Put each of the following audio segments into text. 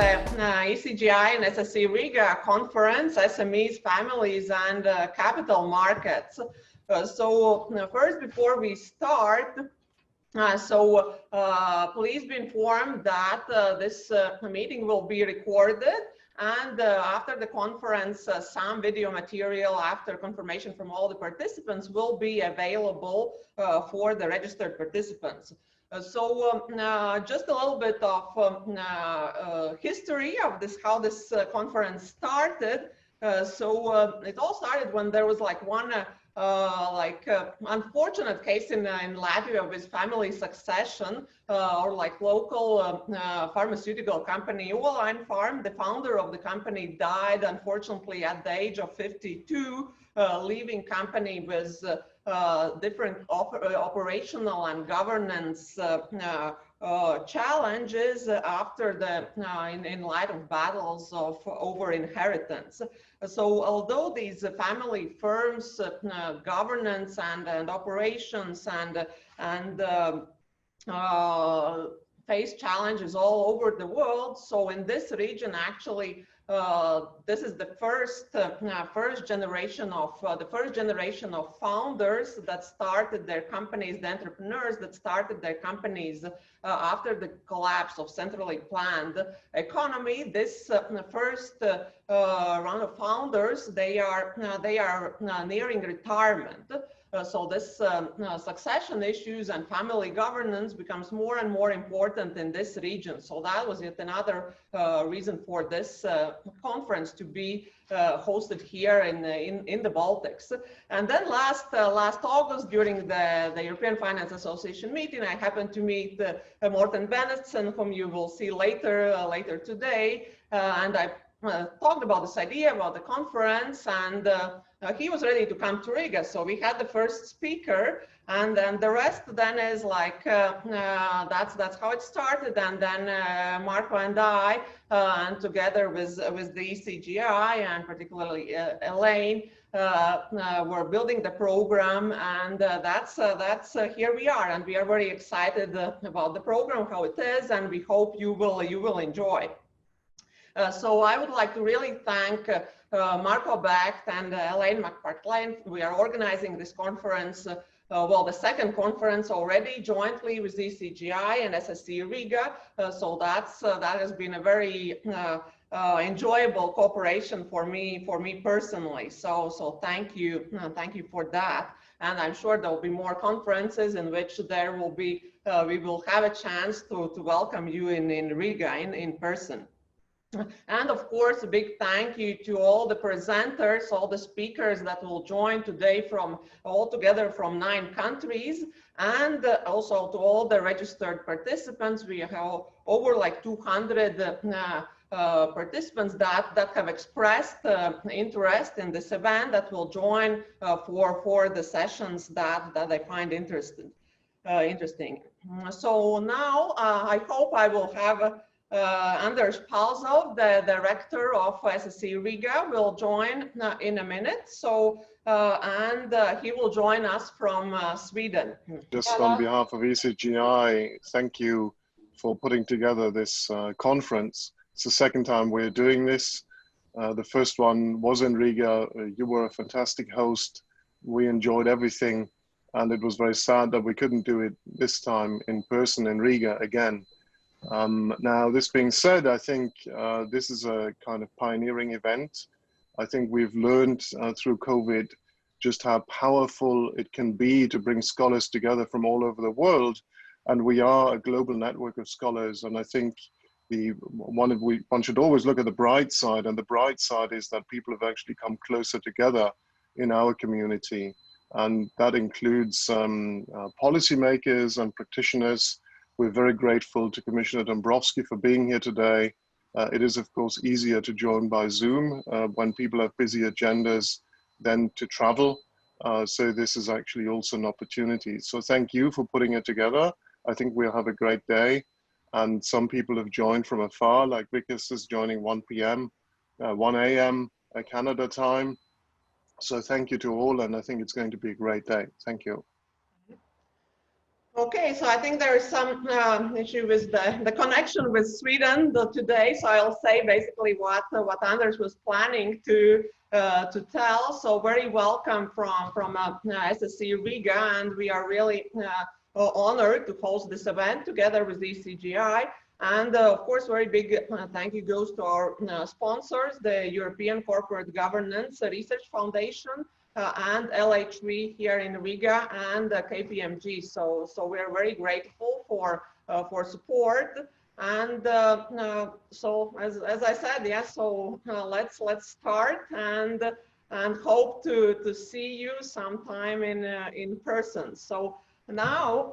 the ECGI and SSE Riga conference, SMEs, families, and capital markets. First, before we start, please be informed that this meeting will be recorded, and after the conference, some video material after confirmation from all the participants will be available for the registered participants. Just a little bit of history of this, how this conference started. It all started when there was like one unfortunate case in Latvia with family succession, or like local pharmaceutical company Urbāns farm. The founder of the company died unfortunately at the age of 52, leaving company with different operational and governance challenges after the in light of battles over inheritance. So although these family firms governance and operations and face challenges all over the world, so in this region actually this is the first generation of founders that started their companies, the entrepreneurs that started their companies after the collapse of centrally planned economy. This first round of founders, they are nearing retirement. So this succession issues and family governance becomes more and more important in this region. So that was yet another reason for this conference to be hosted here in the Baltics. And then last August, during the European Finance Association meeting, I happened to meet Morten Bennedsen, whom you will see later today, and I talked about this idea about the conference, and he was ready to come to Riga. So we had the first speaker, and then the rest then is like that's how it started. And then Marco and I, and together with the ECGI and particularly Elaine, we're building the program, and that's here we are, and we are very excited about the program, how it is, and we hope you will enjoy. So I would like to really thank Marco Becht and Elaine McPartlane. We are organizing this conference, well, the second conference already jointly with ECGI and SSE Riga. So that has been a very enjoyable cooperation for me personally. So thank you for that. And I'm sure there will be more conferences in which there will be we will have a chance to welcome you in Riga in person. And of course, a big thank you to all the presenters, all the speakers that will join today from altogether from 9 countries, and also to all the registered participants. We have over like 200 participants that have expressed interest in this event, that will join for the sessions that they find interesting. So now I hope I will have Anders Palsov, the director of SSE Riga, will join in a minute. So, and he will join us from Sweden. Just on behalf of ECGI, thank you for putting together this conference. It's the second time we're doing this. The first one was in Riga. You were a fantastic host. We enjoyed everything. And it was very sad that we couldn't do it this time in person in Riga again. Now, this being said, I think this is a kind of pioneering event. I think we've learned through COVID just how powerful it can be to bring scholars together from all over the world. And we are a global network of scholars. And I think one should always look at the bright side. And the bright side is that people have actually come closer together in our community. And that includes policymakers and practitioners. We're very grateful to Commissioner Dombrovskis for being here today. It is, of course, easier to join by Zoom when people have busy agendas than to travel. So this is actually also an opportunity. So thank you for putting it together. I think we'll have a great day. And some people have joined from afar, like Vikas is joining 1 a.m. Canada time. So thank you to all, and I think it's going to be a great day. Thank you. Okay, so I think there is some issue with the connection with Sweden today. So I'll say basically what Anders was planning to tell. So very welcome from SSE Riga, and we are really honored to host this event together with ECGI. And of course, very big thank you goes to our sponsors, the European Corporate Governance Research Foundation, and LHV here in Riga, and KPMG. So we're very grateful for support. And so as I said, yes. So let's start and hope to see you sometime in person. So now.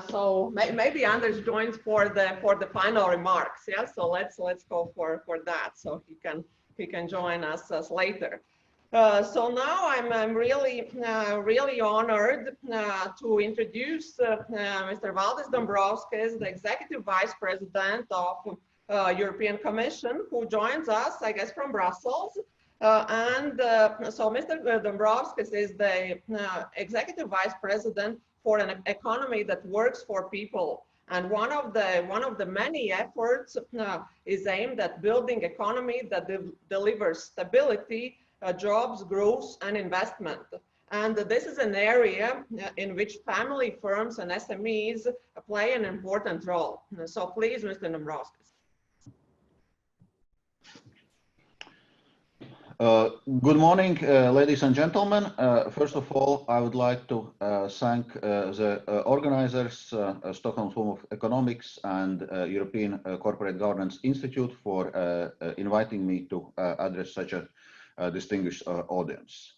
So maybe Anders joins for the final remarks. Yeah. So let's go for that. So he can join us later. So now I'm really honored to introduce Mr. Valdis Dombrovskis, the Executive Vice President of European Commission, who joins us, I guess, from Brussels. So Mr. Dombrovskis is the Executive Vice President for an economy that works for people. And one of the many efforts is aimed at building economy that delivers stability, jobs, growth, and investment. And this is an area in which family firms and SMEs play an important role. So please, Mr. Dombrovskis. Good morning, ladies and gentlemen. First of all, I would like to thank the organizers, Stockholm School of Economics and European Corporate Governance Institute for inviting me to address such a distinguished audience.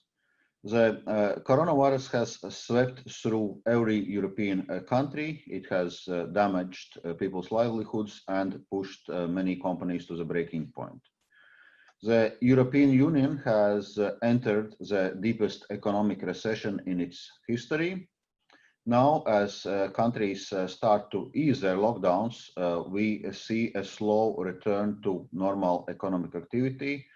The coronavirus has swept through every European country. It has damaged people's livelihoods and pushed many companies to the breaking point. The European Union has entered the deepest economic recession in its history. Now, as countries start to ease their lockdowns, we see a slow return to normal economic activity.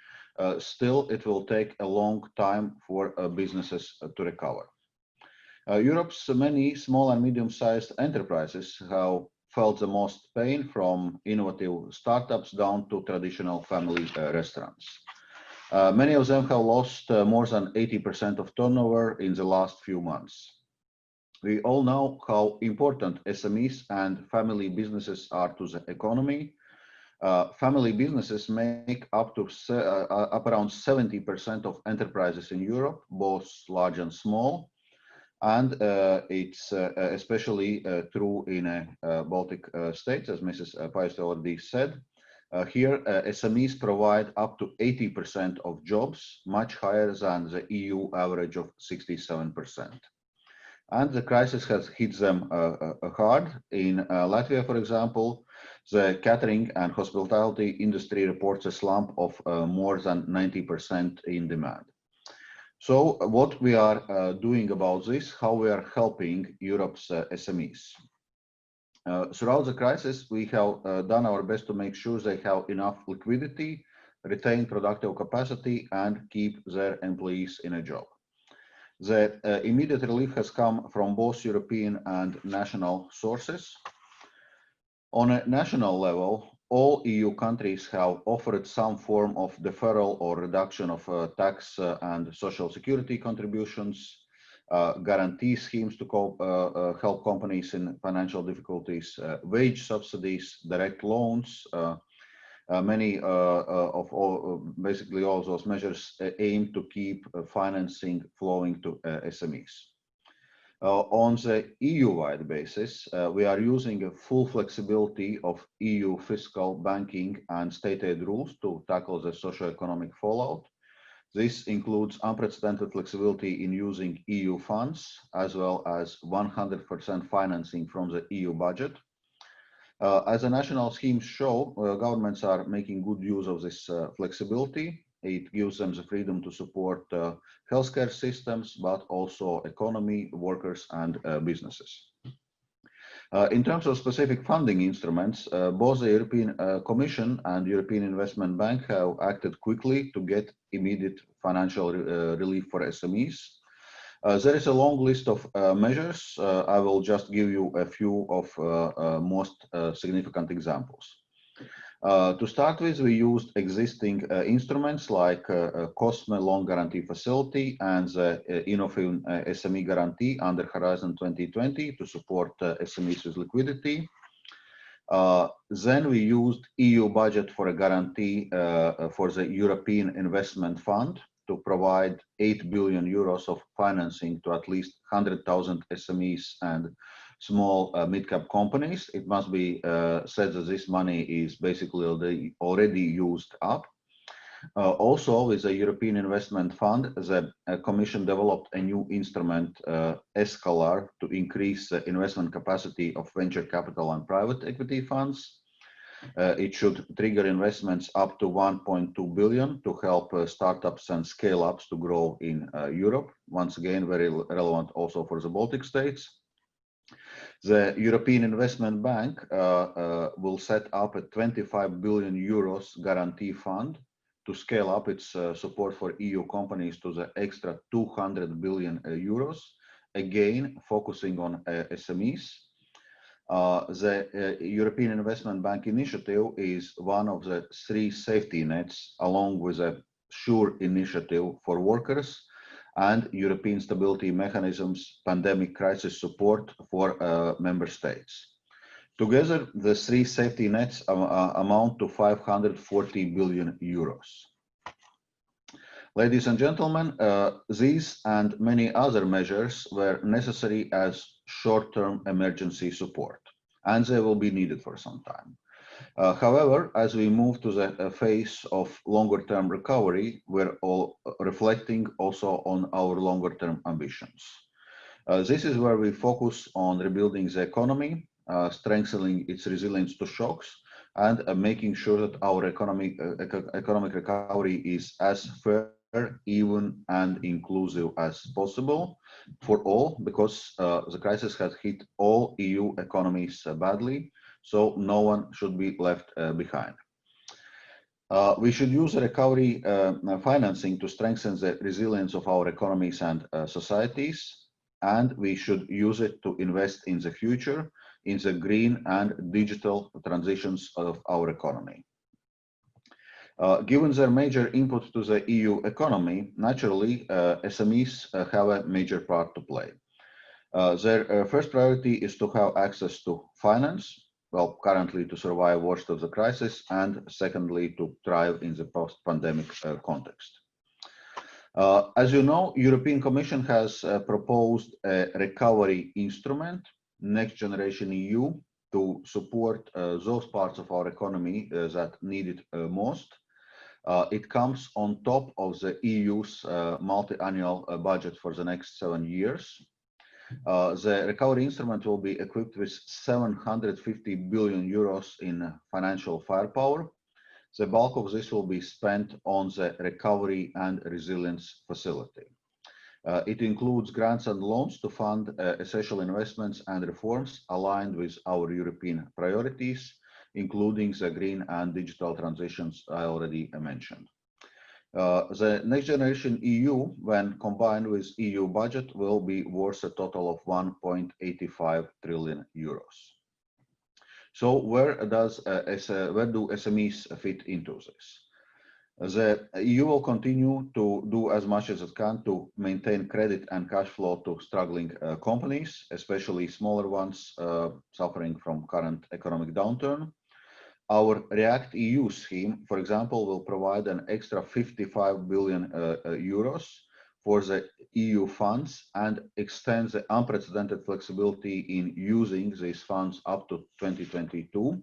Still, it will take a long time for businesses to recover. Europe's many small and medium-sized enterprises have felt the most pain, from innovative startups down to traditional family restaurants. Many of them have lost more than 80% of turnover in the last few months. We all know how important SMEs and family businesses are to the economy. Family businesses make up around 70% of enterprises in Europe, both large and small. And it's especially true in Baltic states, as Mrs. Pajuste already said. Here, SMEs provide up to 80% of jobs, much higher than the EU average of 67%. And the crisis has hit them hard. In Latvia, for example, the catering and hospitality industry reports a slump of more than 90% in demand. So what we are doing about this, how we are helping Europe's SMEs. Throughout the crisis, we have done our best to make sure they have enough liquidity, retain productive capacity, and keep their employees in a job. The immediate relief has come from both European and national sources. On a national level, all EU countries have offered some form of deferral or reduction of tax and social security contributions, guarantee schemes to help companies in financial difficulties, wage subsidies, direct loans. Basically all of those measures aim to keep financing flowing to SMEs. On the EU-wide basis, we are using a full flexibility of EU fiscal, banking, and state aid rules to tackle the socio-economic fallout. This includes unprecedented flexibility in using EU funds, as well as 100% financing from the EU budget. As the national schemes show, governments are making good use of this flexibility. It gives them the freedom to support healthcare systems, but also economy, workers, and businesses. In terms of specific funding instruments, both the European Commission and European Investment Bank have acted quickly to get immediate financial relief for SMEs. There is a long list of measures. I will just give you a few of most significant examples. To start with, we used existing instruments like COSME Loan Guarantee Facility and the Innofin SME Guarantee under Horizon 2020 to support SMEs with liquidity. Then we used EU budget for a guarantee for the European Investment Fund to provide 8 billion euros of financing to at least 100,000 SMEs and small mid-cap companies. It must be said that this money is basically already used up. Also, with the European Investment Fund, the Commission developed a new instrument, Escalar, to increase the investment capacity of venture capital and private equity funds. It should trigger investments up to 1.2 billion to help startups and scale-ups to grow in Europe. Once again, very relevant also for the Baltic states. The European Investment Bank will set up a 25 billion euros guarantee fund to scale up its support for EU companies to the extra 200 billion euros, again focusing on SMEs. The European Investment Bank initiative is one of the 3 safety nets, along with a SURE initiative for workers and European Stability Mechanism's pandemic crisis support for member states. Together, the 3 safety nets amount to 540 billion euros. Ladies and gentlemen, these and many other measures were necessary as short-term emergency support, and they will be needed for some time. However, as we move to the phase of longer-term recovery, we're all reflecting also on our longer-term ambitions. This is where we focus on rebuilding the economy, strengthening its resilience to shocks, and making sure that our economic recovery is as fair, even, and inclusive as possible for all, because the crisis has hit all EU economies badly, so no one should be left behind. We should use the recovery financing to strengthen the resilience of our economies and societies, and we should use it to invest in the future, in the green and digital transitions of our economy. Given their major input to the EU economy, naturally, SMEs have a major part to play. Their first priority is to have access to finance, well, currently to survive worst of the crisis, and secondly, to thrive in the post-pandemic context. As you know, European Commission has proposed a recovery instrument, Next Generation EU, to support those parts of our economy that need it most. It comes on top of the EU's multi-annual budget for the next 7 years. The recovery instrument will be equipped with 750 billion euros in financial firepower. The bulk of this will be spent on the recovery and resilience facility. It includes grants and loans to fund essential investments and reforms aligned with our European priorities, including the green and digital transitions I already mentioned. The Next Generation EU, when combined with EU budget, will be worth a total of 1.85 trillion euros. So where do SMEs fit into this? The EU will continue to do as much as it can to maintain credit and cash flow to struggling companies, especially smaller ones suffering from current economic downturn. Our REACT EU scheme, for example, will provide an extra 55 billion euros for the EU funds and extend the unprecedented flexibility in using these funds up to 2022.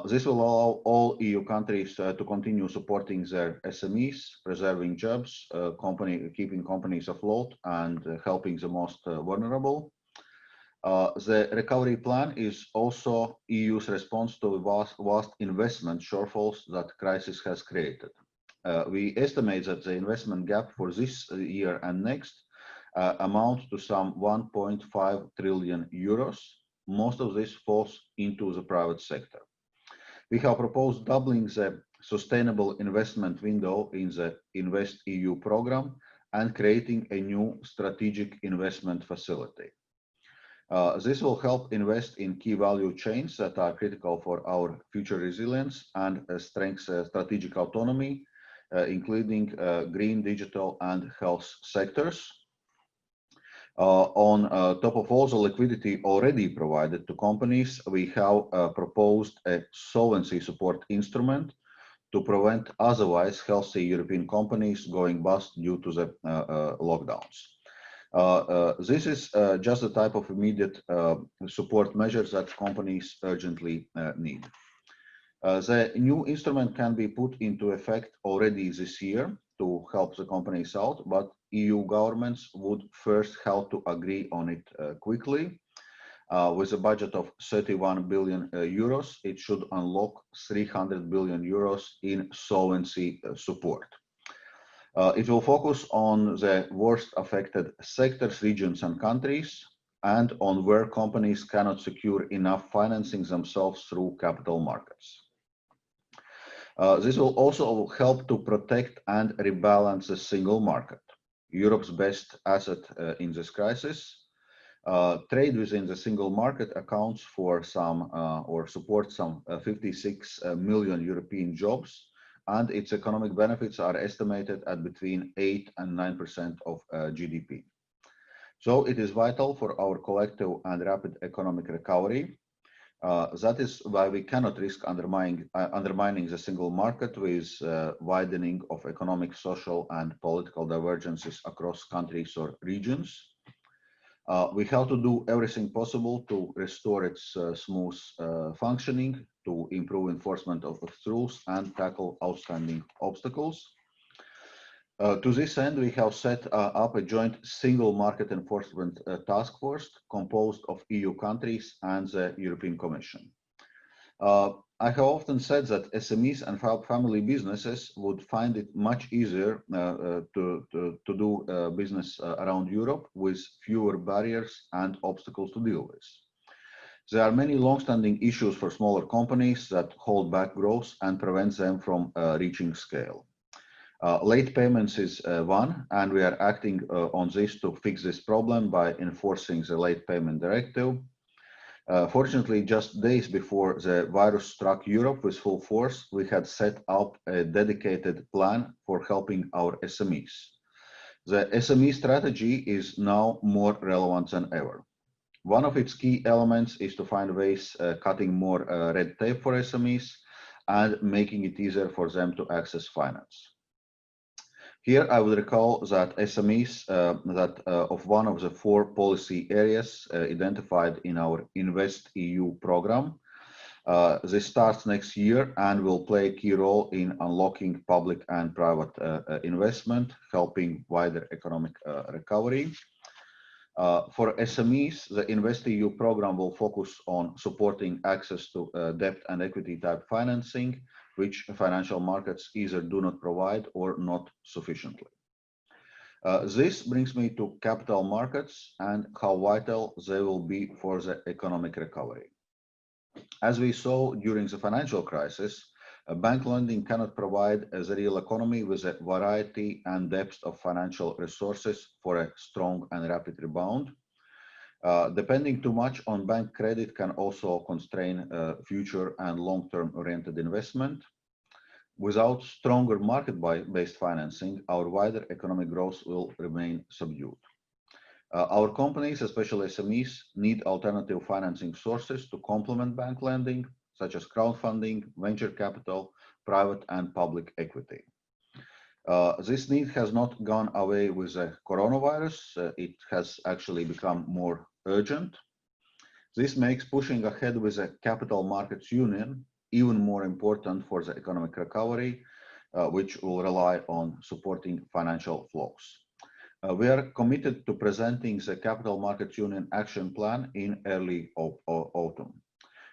This will allow all EU countries to continue supporting their SMEs, preserving jobs, keeping companies afloat, and helping the most vulnerable. The recovery plan is also EU's response to the vast investment shortfalls that crisis has created. We estimate that the investment gap for this year and next amounts to some 1.5 trillion euros. Most of this falls into the private sector. We have proposed doubling the sustainable investment window in the Invest EU program and creating a new strategic investment facility. This will help invest in key value chains that are critical for our future resilience and strengthen strategic autonomy, including green, digital, and health sectors. On top of all the liquidity already provided to companies, we have proposed a solvency support instrument to prevent otherwise healthy European companies going bust due to the lockdowns. This is just the type of immediate support measures that companies urgently need. The new instrument can be put into effect already this year to help the companies out, but EU governments would first have to agree on it quickly. With a budget of 31 billion euros, it should unlock 300 billion euros in solvency support. It will focus on the worst affected sectors, regions, and countries, and on where companies cannot secure enough financing themselves through capital markets. This will also help to protect and rebalance the single market, Europe's best asset in this crisis. Trade within the single market accounts for some or supports some 56 million European jobs, and its economic benefits are estimated at between 8 and 9% of GDP. So it is vital for our collective and rapid economic recovery. That is why we cannot risk undermining the single market with widening of economic, social, and political divergences across countries or regions. We have to do everything possible to restore its smooth functioning, to improve enforcement of its rules, and tackle outstanding obstacles. To this end, we have set up a joint single market enforcement task force composed of EU countries and the European Commission. I have often said that SMEs and family businesses would find it much easier to do business around Europe with fewer barriers and obstacles to deal with. There are many long-standing issues for smaller companies that hold back growth and prevent them from reaching scale. Late payments is one, and we are acting on this to fix this problem by enforcing the late payment directive. Fortunately, just days before the virus struck Europe with full force, we had set up a dedicated plan for helping our SMEs. The SME strategy is now more relevant than ever. One of its key elements is to find ways cutting more red tape for SMEs and making it easier for them to access finance. Here, I would recall that SMEs of one of the 4 policy areas identified in our Invest EU program. This starts next year and will play a key role in unlocking public and private investment, helping wider economic recovery. For SMEs, the Invest EU program will focus on supporting access to debt and equity type financing, which financial markets either do not provide or not sufficiently. This brings me to capital markets and how vital they will be for the economic recovery. As we saw during the financial crisis, bank lending cannot provide the real economy with a variety and depth of financial resources for a strong and rapid rebound. Depending too much on bank credit can also constrain future and long-term oriented investment. Without stronger market-based financing, our wider economic growth will remain subdued. Our companies, especially SMEs, need alternative financing sources to complement bank lending, such as crowdfunding, venture capital, private and public equity. This need has not gone away with the coronavirus. It has actually become more urgent. This makes pushing ahead with a capital markets union even more important for the economic recovery, which will rely on supporting financial flows. We are committed to presenting the Capital Markets Union Action Plan in early autumn.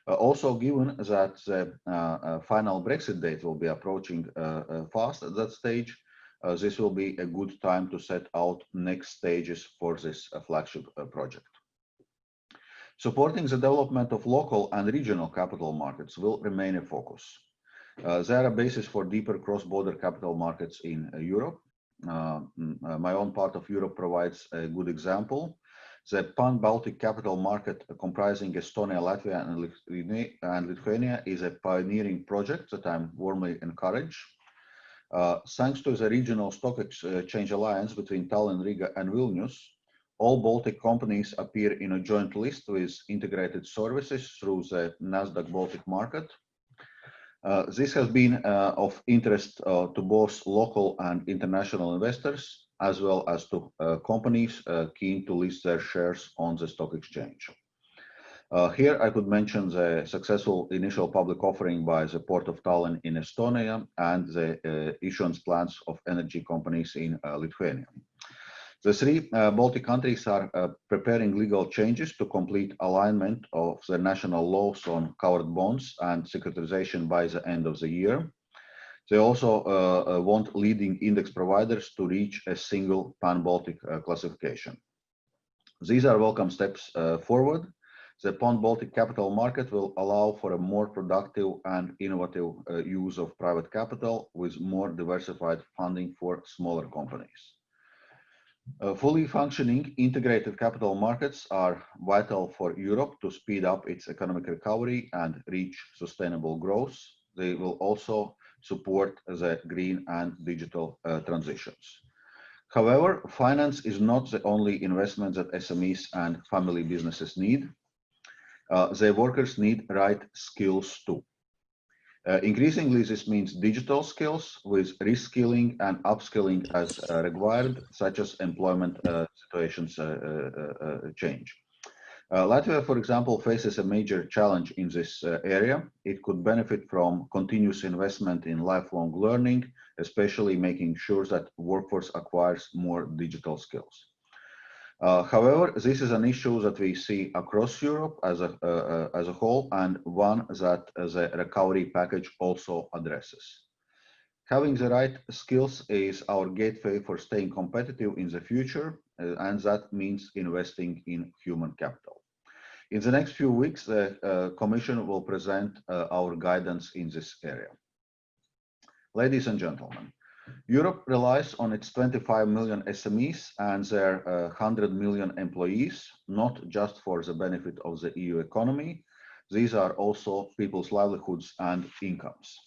Also, given that the final Brexit date will be approaching fast at that stage, this will be a good time to set out next stages for this flagship project. Supporting the development of local and regional capital markets will remain a focus. They are a basis for deeper cross-border capital markets in Europe. my own part of Europe provides a good example. The Pan-Baltic capital market comprising Estonia, Latvia, and Lithuania is a pioneering project that I'm warmly encourage. Thanks to the regional stock exchange alliance between Tallinn, Riga, and Vilnius, all Baltic companies appear in a joint list with integrated services through the Nasdaq Baltic market. This has been of interest to both local and international investors, as well as to companies keen to list their shares on the stock exchange. Here I could mention the successful initial public offering by the Port of Tallinn in Estonia and the issuance plans of energy companies in Lithuania. The three Baltic countries are preparing legal changes to complete alignment of the national laws on covered bonds and securitization by the end of the year. They also want leading index providers to reach a single Pan-Baltic classification. These are welcome steps forward. The Pan-Baltic capital market will allow for a more productive and innovative use of private capital with more diversified funding for smaller companies. Fully functioning integrated capital markets are vital for Europe to speed up its economic recovery and reach sustainable growth. They will also support the green and digital transitions. However, finance is not the only investment that SMEs and family businesses need. Their workers need right skills too. Increasingly, this means digital skills with reskilling and upskilling as required, such as employment situations change. Latvia, for example, faces a major challenge in this area. It could benefit from continuous investment in lifelong learning, especially making sure that workforce acquires more digital skills. However, this is an issue that we see across Europe as a whole, and one that the recovery package also addresses. Having the right skills is our gateway for staying competitive in the future, and that means investing in human capital. In the next few weeks, the Commission will present our guidance in this area. Ladies and gentlemen, Europe relies on its 25 million SMEs and their 100 million employees, not just for the benefit of the EU economy. These are also people's livelihoods and incomes.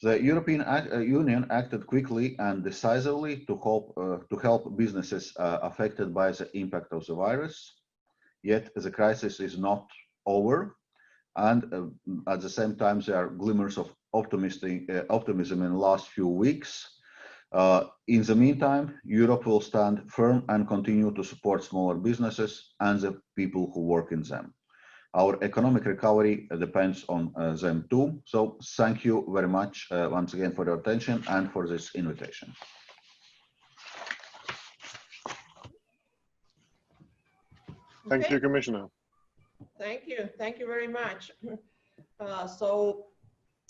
The European Union acted quickly and decisively to help businesses affected by the impact of the virus. Yet the crisis is not over, and at the same time there are glimmers of optimism in the last few weeks. In the meantime, Europe will stand firm and continue to support smaller businesses and the people who work in them. Our economic recovery depends on them too. So thank you very much once again for your attention and for this invitation. Thank you, Commissioner. Thank you very much. So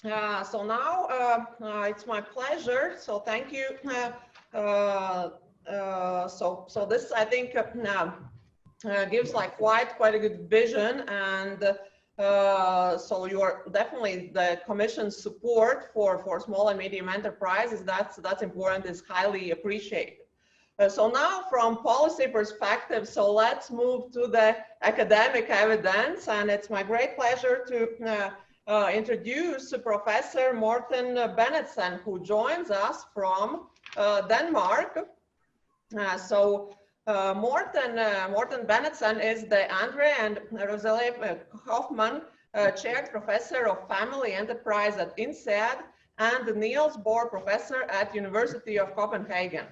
now it's my pleasure. So thank you. So this I think gives like quite a good vision, and so you are definitely the Commission's support for small and medium enterprises. That's important. Is highly appreciated. So now from policy perspective, so let's move to the academic evidence, and it's my great pleasure to introduce Professor Morten Bennedsen, who joins us from Denmark. Morten Bennedsen is the Andre and Roselle Hoffman Chaired Professor of Family Enterprise at INSEAD and the Niels Bohr Professor at University of Copenhagen.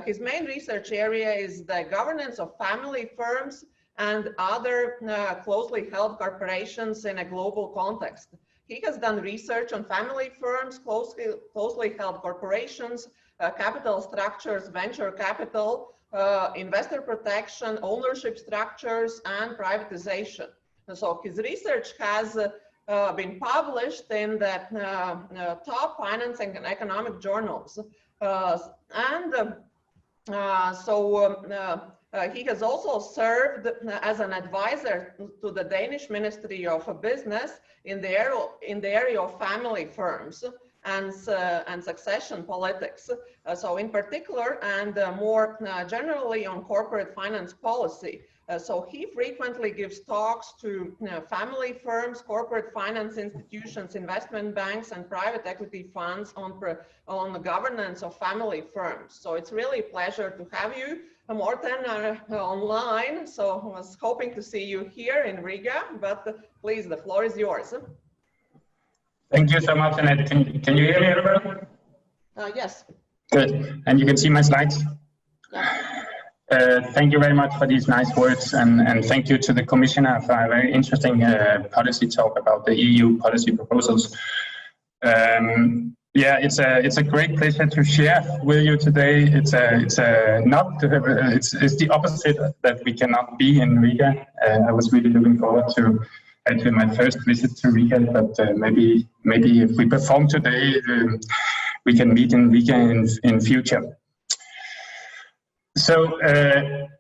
His main research area is the governance of family firms and other closely held corporations in a global context. He has done research on family firms, closely held corporations, capital structures, venture capital, investor protection, ownership structures, and privatization. And so his research has been published in the top finance and economic journals. He has also served as an advisor to the Danish Ministry of Business in the area of family firms. and succession politics. So in particular, and more generally on corporate finance policy. So he frequently gives talks to family firms, corporate finance institutions, investment banks, and private equity funds on the governance of family firms. So it's really a pleasure to have you, Morten, online. So I was hoping to see you here in Riga, but please, the floor is yours. Thank you so much, Anete. Can you hear me, everybody? Yes. Good. And you can see my slides? Yeah. Thank you very much for these nice words, and thank you to the Commissioner for a very interesting policy talk about the EU policy proposals. Yeah, it's a great pleasure to share with you today. It's the opposite that we cannot be in Riga. I was really looking forward to actually my first visit to Riga, but maybe if we perform today, we can meet in Riga in future. So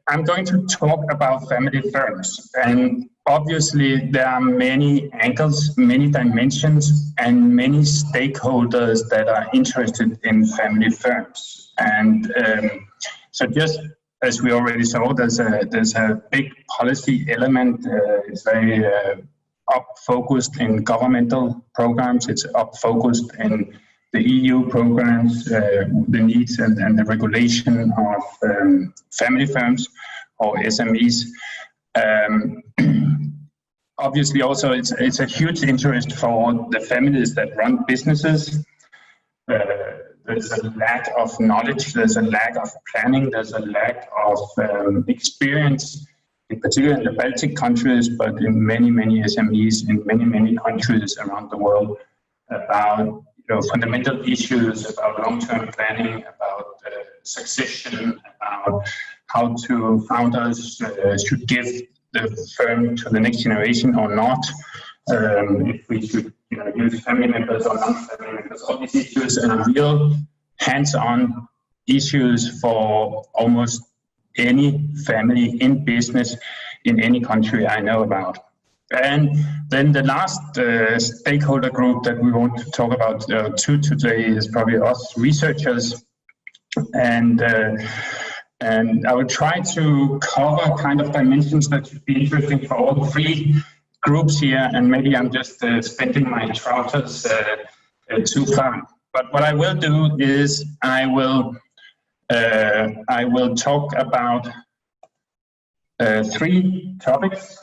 I'm going to talk about family firms, and obviously there are many angles, many dimensions, and many stakeholders that are interested in family firms. And so just as we already saw, there's a big policy element. It's very up-focused in governmental programs. It's up-focused in the EU programs, the needs and the regulation of family firms or SMEs. Obviously, also it's a huge interest for the families that run businesses. There's a lack of knowledge, there's a lack of planning, there's a lack of experience, in particular in the Baltic countries, but in many SMEs in many countries around the world, about fundamental issues about long-term planning, about succession, about how founders should give the firm to the next generation or not, if we should use family members or non-family members. All these issues are real hands-on issues for almost any family in business in any country I know about. And then the last stakeholder group that we want to talk about today is probably us researchers. And I will try to cover kind of dimensions that should be interesting for all three groups here. And maybe I'm just spending my trousers too far. But what I will do is I will talk about three topics.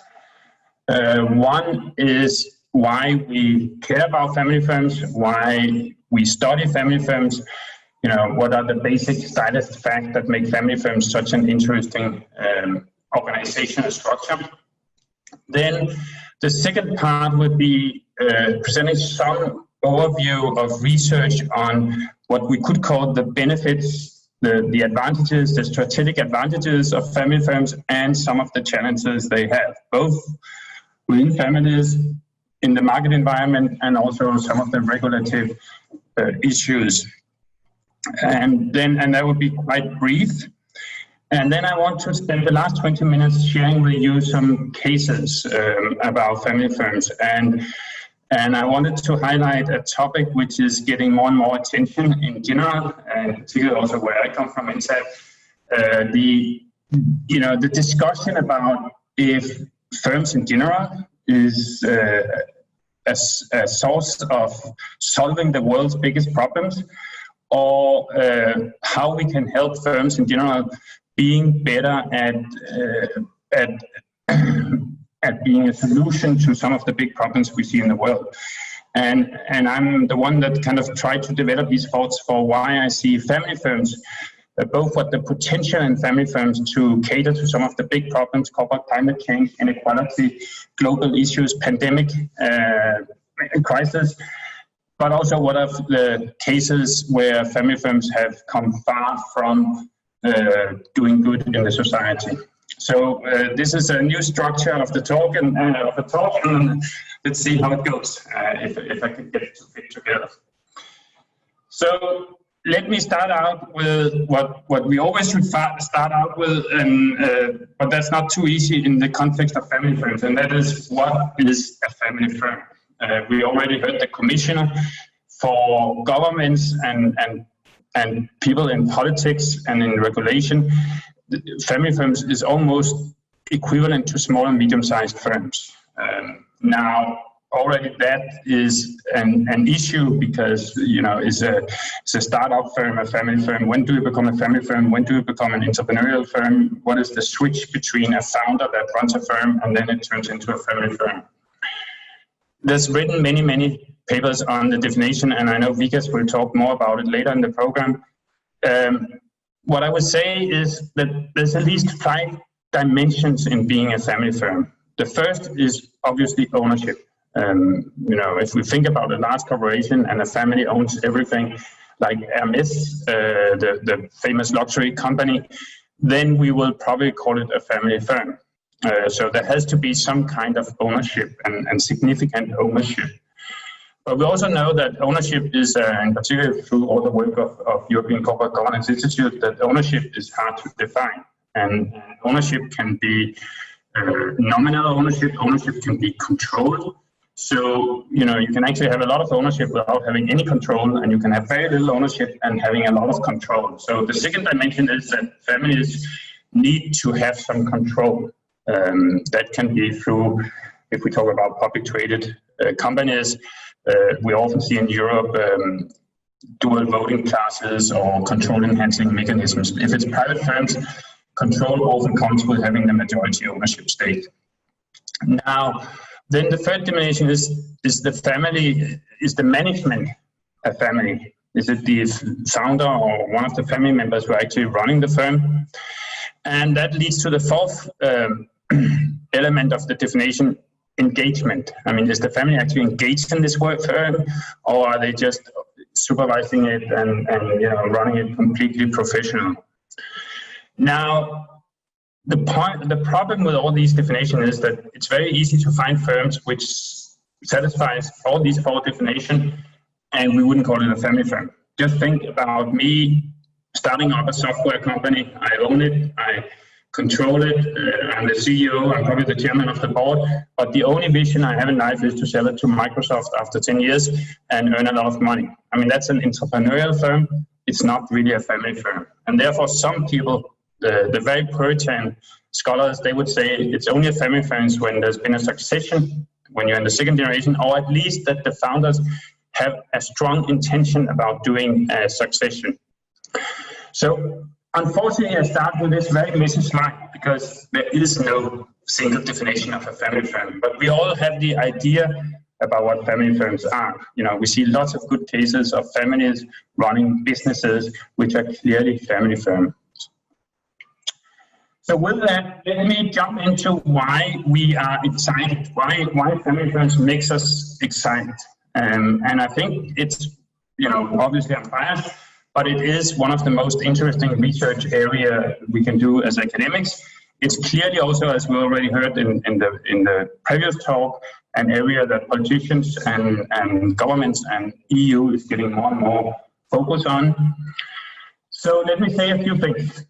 One is why we care about family firms, why we study family firms, what are the basic status facts that make family firms such an interesting organizational structure. Then the second part would be presenting some overview of research on what we could call the benefits, the advantages, the strategic advantages of family firms, and some of the challenges they have, both within families, in the market environment, and also some of the regulative issues. And that would be quite brief. And then I want to spend the last 20 minutes sharing with you some cases about family firms. And I wanted to highlight a topic which is getting more and more attention in general, and particularly also where I come from, INSEAD, the discussion about if firms in general is a source of solving the world's biggest problems, or how we can help firms in general being better at being a solution to some of the big problems we see in the world. And I'm the one that kind of tried to develop these thoughts for why I see family firms, both what the potential in family firms to cater to some of the big problems, corporate climate change, inequality, global issues, pandemic crisis, but also what are the cases where family firms have come far from doing good in the society. So this is a new structure of the talk, and let's see how it goes, if I can get it to fit together. So let me start out with what we always should start out with, but that's not too easy in the context of family firms, and that is, what is a family firm? We already heard the Commissioner. for governments and people in politics and in regulation, family firms is almost equivalent to small and medium-sized firms. Now, already that is an issue because, you know, it's a startup firm, a family firm. When do you become a family firm? When do you become an entrepreneurial firm? What is the switch between a founder that runs a firm and then it turns into a family firm? There's written many papers on the definition, and I know Vikas will talk more about it later in the program. What I would say is that there's at least 5 dimensions in being a family firm. The first is obviously ownership. You know, if we think about a large corporation and a family owns everything, like Hermes, the famous luxury company, then we will probably call it a family firm. So there has to be some kind of ownership and significant ownership. But we also know that ownership is, in particular through all the work of European Corporate Governance Institute, that ownership is hard to define. And ownership can be nominal ownership can be controlled. So, you know, you can actually have a lot of ownership without having any control, and you can have very little ownership and having a lot of control. So the second dimension is that families need to have some control. That can be through, if we talk about public traded companies, we often see in Europe dual voting classes or control enhancing mechanisms. If it's private firms, control often comes with having the majority ownership stake. Now, then the third dimension is the family, is the management a family? Is it the founder or one of the family members who are actually running the firm? And that leads to the fourth element of the definition, engagement. I mean, is the family actually engaged in this work firm, or are they just supervising it and you know, running it completely professional? Now, the problem with all these definitions is that it's very easy to find firms which satisfies all these 4 definitions, and we wouldn't call it a family firm. Just think about me starting up a software company. I own it, I control it, I'm the CEO, I'm probably the chairman of the board, but the only vision I have in life is to sell it to Microsoft after 10 years and earn a lot of money. I mean, that's an entrepreneurial firm. It's not really a family firm. And therefore, some people, the very Puritan scholars, they would say it's only a family firm when there's been a succession, when you're in the second generation, or at least that the founders have a strong intention about doing a succession. So unfortunately, I start with this very messy slide because there is no single definition of a family firm, but we all have the idea about what family firms are. You know, we see lots of good cases of families running businesses which are clearly family firms. So with that, let me jump into why we are excited, why family firms makes us excited. And I think it's, you know, obviously I'm biased, but it is one of the most interesting research area we can do as academics. It's clearly also, as we already heard in the previous talk, an area that politicians and governments and EU is getting more and more focus on. So let me say a few things.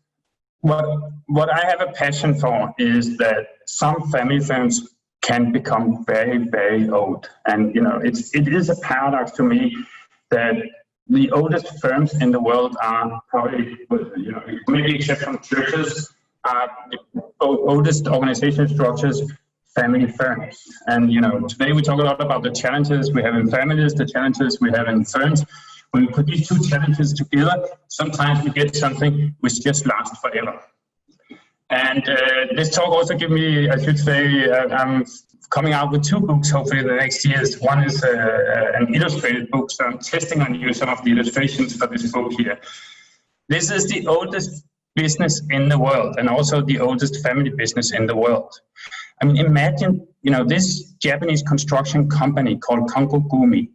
What I have a passion for is that some family firms can become very, very old. And, you know, it is a paradox to me that the oldest firms in the world are probably, you know, maybe except from churches, are the oldest organizational structures, family firms. And, you know, today we talk a lot about the challenges we have in families, the challenges we have in firms. When we put these 2 challenges together, sometimes we get something which just lasts forever. And this talk also gives me, I should say, I'm coming out with 2 books hopefully in the next years. One is an illustrated book, so I'm testing on you some of the illustrations for this book here. This is the oldest business in the world and also the oldest family business in the world. I mean, imagine, you know, this Japanese construction company called Kongo Gumi.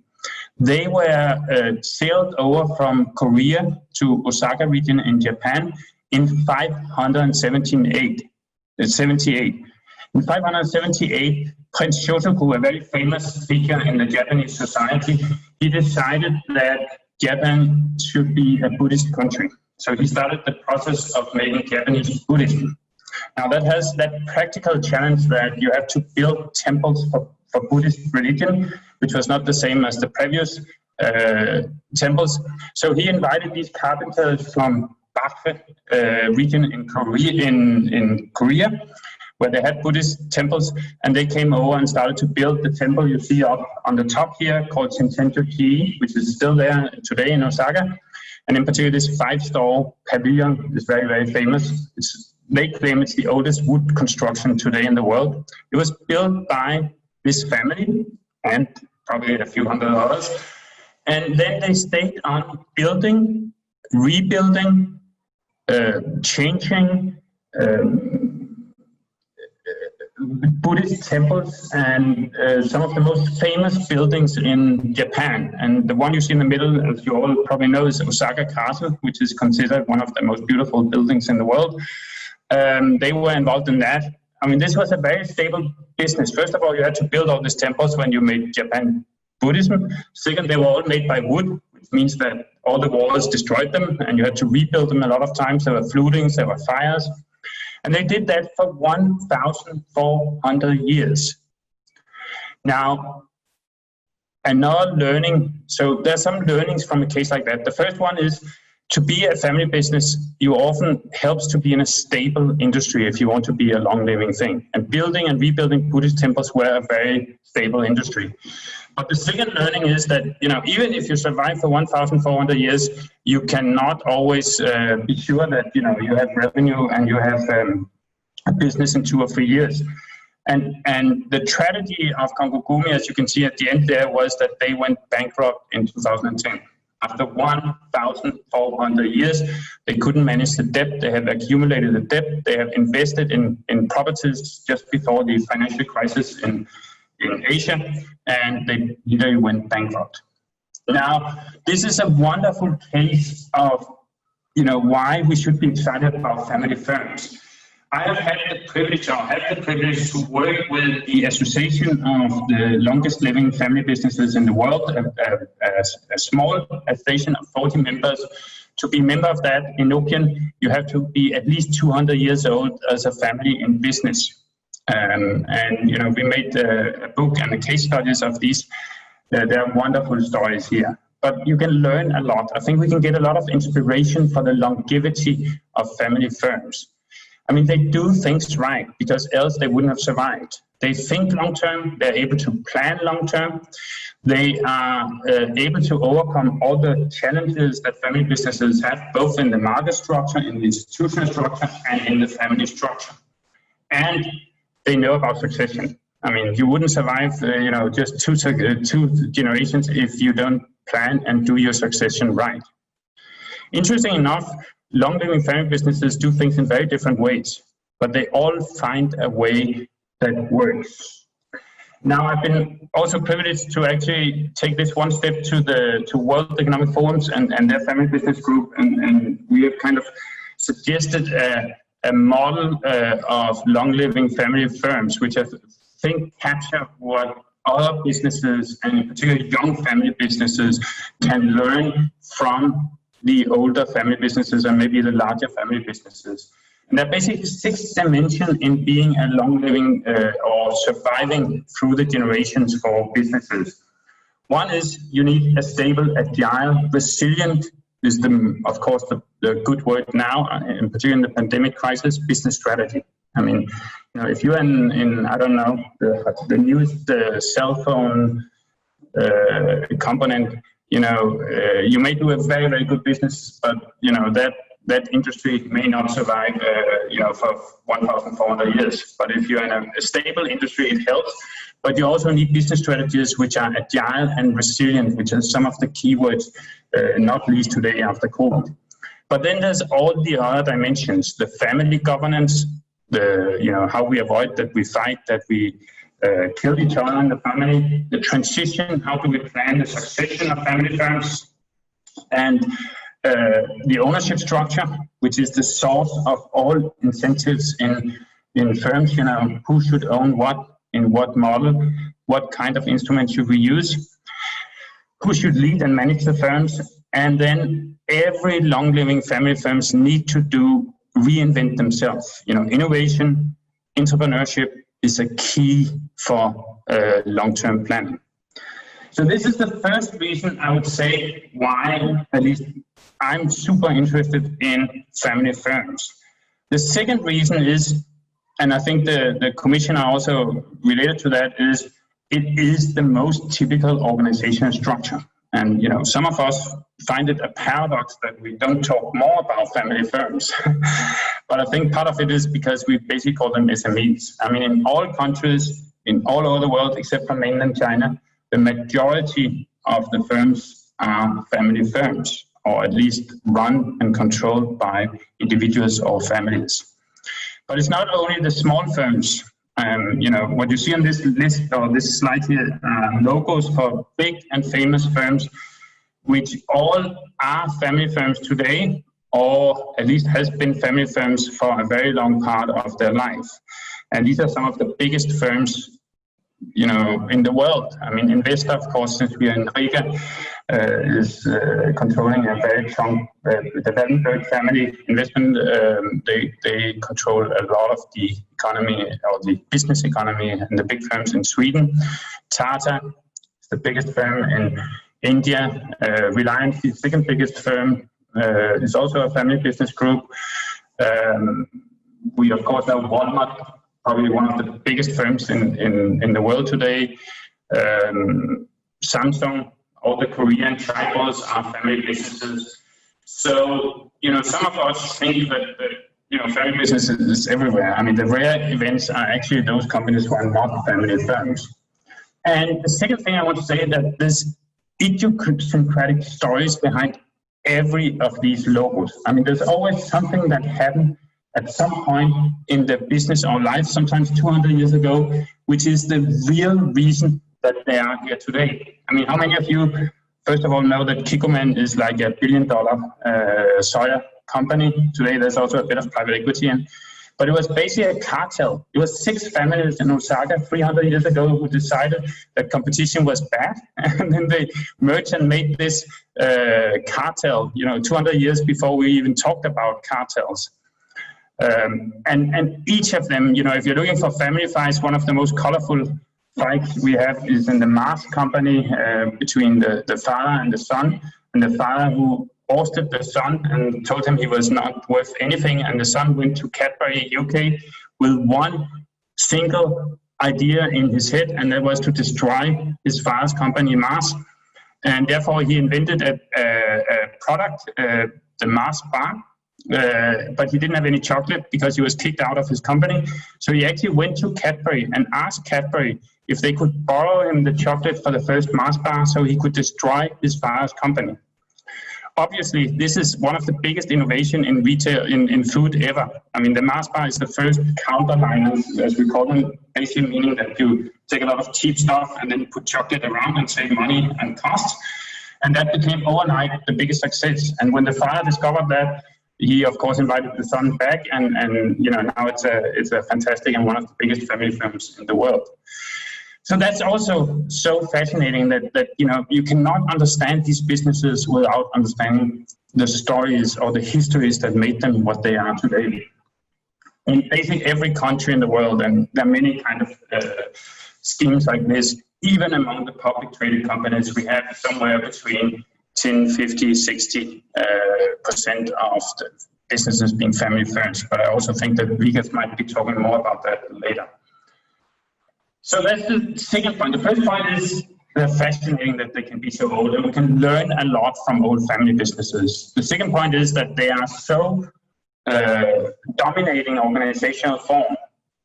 They were sailed over from Korea to Osaka region in Japan in 578. In 578, Prince Shotoku, a very famous figure in the Japanese society, he decided that Japan should be a Buddhist country. So he started the process of making Japanese Buddhism. Now that has that practical challenge that you have to build temples for Buddhist religion, which was not the same as the previous temples. So he invited these carpenters from Becht region in Korea, where they had Buddhist temples, and they came over and started to build the temple you see up on the top here, called Shinten-ji, which is still there today in Osaka. And in particular, this 5-story pavilion is very, very famous. They claim it's the oldest wood construction today in the world. It was built by this family and probably a few hundred others. And then they stayed on building, rebuilding, changing Buddhist temples and some of the most famous buildings in Japan. And the one you see in the middle, as you all probably know, is Osaka Castle, which is considered one of the most beautiful buildings in the world. They were involved in that. I mean, this was a very stable business. First of all, you had to build all these temples when you made Japan Buddhism. Second, they were all made by wood, which means that all the walls destroyed them and you had to rebuild them a lot of times. There were floodings, there were fires. And they did that for 1,400 years. Now, another learning, so there's some learnings from a case like that. The first one is, to be a family business, you often helps to be in a stable industry if you want to be a long-living thing. And building and rebuilding Buddhist temples were a very stable industry. But the second learning is that, you know, even if you survive for 1,400 years, you cannot always be sure that, you know, you have revenue and you have a business in 2 or 3 years. And the tragedy of Kongokumi, as you can see at the end there, was that they went bankrupt in 2010. After 1,400 years, they couldn't manage the debt. They have accumulated the debt. They have invested in properties just before the financial crisis in Asia, and they literally went bankrupt. Now, this is a wonderful case of, you know, why we should be excited about family firms. I have had the privilege, to work with the Association of the longest living family businesses in the world, a small association of 40 members. To be a member of that, in Nokian, you have to be at least 200 years old as a family in business. And you know, we made a book and the case studies of these. There are wonderful stories here, but you can learn a lot. I think we can get a lot of inspiration for the longevity of family firms. I mean, they do things right because else they wouldn't have survived. They think long-term, they're able to plan long-term. They are able to overcome all the challenges that family businesses have, both in the market structure, in the institutional structure, and in the family structure. And they know about succession. I mean, you wouldn't survive, you know, just two generations if you don't plan and do your succession right. Interesting enough, long-living family businesses do things in very different ways, but they all find a way that works. Now, I've been also privileged to actually take this one step to World Economic Forums and their family business group, and we have kind of suggested a model of long-living family firms, which I think capture what other businesses, and in particular young family businesses, can learn from the older family businesses and maybe the larger family businesses. And there are basically 6 dimensions in being a long-living or surviving through the generations for businesses. One is you need a stable, agile, resilient, is of course the good word now, in particular in the pandemic crisis, business strategy. I mean, you know, if you're in I don't know, the newest cell phone component, you know, you may do a very, very good business, but, you know, that industry may not survive, you know, for 1,400 years. But if you're in a stable industry, it helps. But you also need business strategies which are agile and resilient, which are some of the keywords, not least today after COVID. But then there's all the other dimensions, the family governance, you know, how we avoid that we fight, that we kill each other in the family, the transition, how do we plan the succession of family firms, and the ownership structure, which is the source of all incentives in firms, you know, who should own what, in what model, what kind of instruments should we use, who should lead and manage the firms, and then every long-living family firms need to reinvent themselves. You know, innovation, entrepreneurship is a key for long-term planning. So this is the first reason I would say why, at least I'm super interested in family firms. The second reason is, and I think the commissioner also related to that, is it is the most typical organizational structure. And you know, some of us find it a paradox that we don't talk more about family firms. But I think part of it is because we basically call them SMEs. I mean, in all countries, in all over the world, except for mainland China, the majority of the firms are family firms, or at least run and controlled by individuals or families. But it's not only the small firms. You know, what you see on this list or this slide here are logos for big and famous firms, which all are family firms today, or at least has been family firms for a very long part of their life. And these are some of the biggest firms, you know, in the world. I mean, Investor, of course, since we are in Riga, is controlling a very strong, the Wallenberg family investment. They control a lot of the economy or the business economy and the big firms in Sweden. Tata is the biggest firm in India. Reliance, the second biggest firm, is also a family business group. We, of course, know Walmart, probably one of the biggest firms in the world today. Samsung, all the Korean tribals are family businesses. So, you know, some of us think that you know, family business is everywhere. I mean, the rare events are actually those companies who are not family firms. And the second thing I want to say is that there's idiosyncratic stories behind every of these logos. I mean, there's always something that happened at some point in the business or life, sometimes 200 years ago, which is the real reason that they are here today. I mean, how many of you, first of all, know that Kikkoman is like $1 billion soya company? Today, there's also a bit of private equity in. But it was basically a cartel. It was 6 families in Osaka 300 years ago who decided that competition was bad. And then they merged and made this cartel, you know, 200 years before we even talked about cartels. And each of them, you know, if you're looking for family fights, one of the most colorful fights we have is in the Mars company between the father and the son, and the father who ousted the son and told him he was not worth anything, and the son went to Cadbury, UK, with one single idea in his head, and that was to destroy his father's company, Mars. And therefore he invented a product, the Mars bar, but he didn't have any chocolate because he was kicked out of his company. So he actually went to Cadbury and asked Cadbury if they could borrow him the chocolate for the first Mars bar so he could destroy his father's company. Obviously, this is one of the biggest innovation in retail, in food ever. I mean, the Mars bar is the first counterliners, as we call them, basically meaning that you take a lot of cheap stuff and then put chocolate around and save money and cost. And that became overnight the biggest success. And when the father discovered that, he of course invited the son back, and you know, now it's a fantastic and one of the biggest family firms in the world. So that's also so fascinating that you know, you cannot understand these businesses without understanding the stories or the histories that made them what they are today. In basically every country in the world, and there are many kind of schemes like this, even among the public traded companies, we have somewhere between 10, 50, 60% of the businesses being family firms. But I also think that Vikas might be talking more about that later. So that's the second point. The first point is they're fascinating that they can be so old, and we can learn a lot from old family businesses. The second point is that they are so dominating organizational form.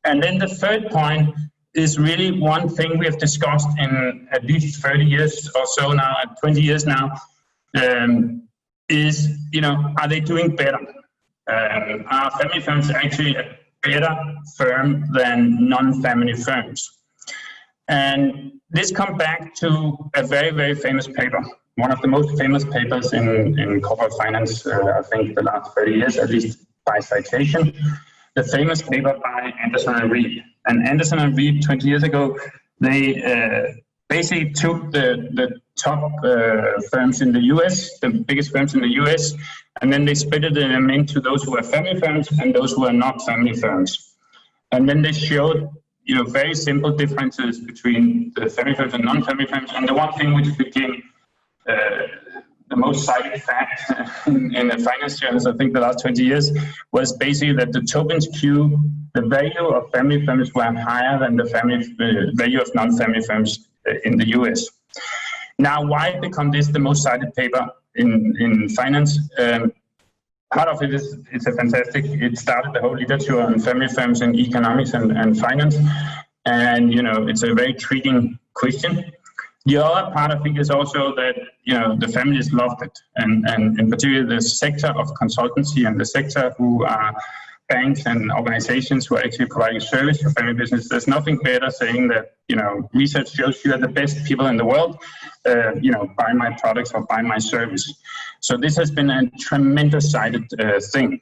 And then the third point is really one thing we have discussed in at least 30 years or so now, 20 years now, is, you know, are they doing better? Are family firms actually a better firm than non-family firms? And this comes back to a very, very famous paper, one of the most famous papers in corporate finance, I think the last 30 years, at least by citation, the famous paper by Anderson and Reed. And Anderson and Reed 20 years ago, they basically took the top firms in the US, the biggest firms in the US, and then they split them into those who are family firms and those who are not family firms. And then they showed very simple differences between the family firms and non-family firms. And the one thing which became the most cited fact in the finance journals, I think the last 20 years, was basically that the Tobin's Q, the value of family firms were higher than the value of non-family firms in the US. Now, why become this the most cited paper in finance? Part of it is it's a fantastic. It started the whole literature on family firms in economics and finance, and it's a very intriguing question. The other part of it is also that the families loved it, and in particular the sector of consultancy and the sector who are banks and organizations who are actually providing service for family business. There's nothing better saying that research shows you are the best people in the world. Buy my products or buy my service. So this has been a tremendous cited thing.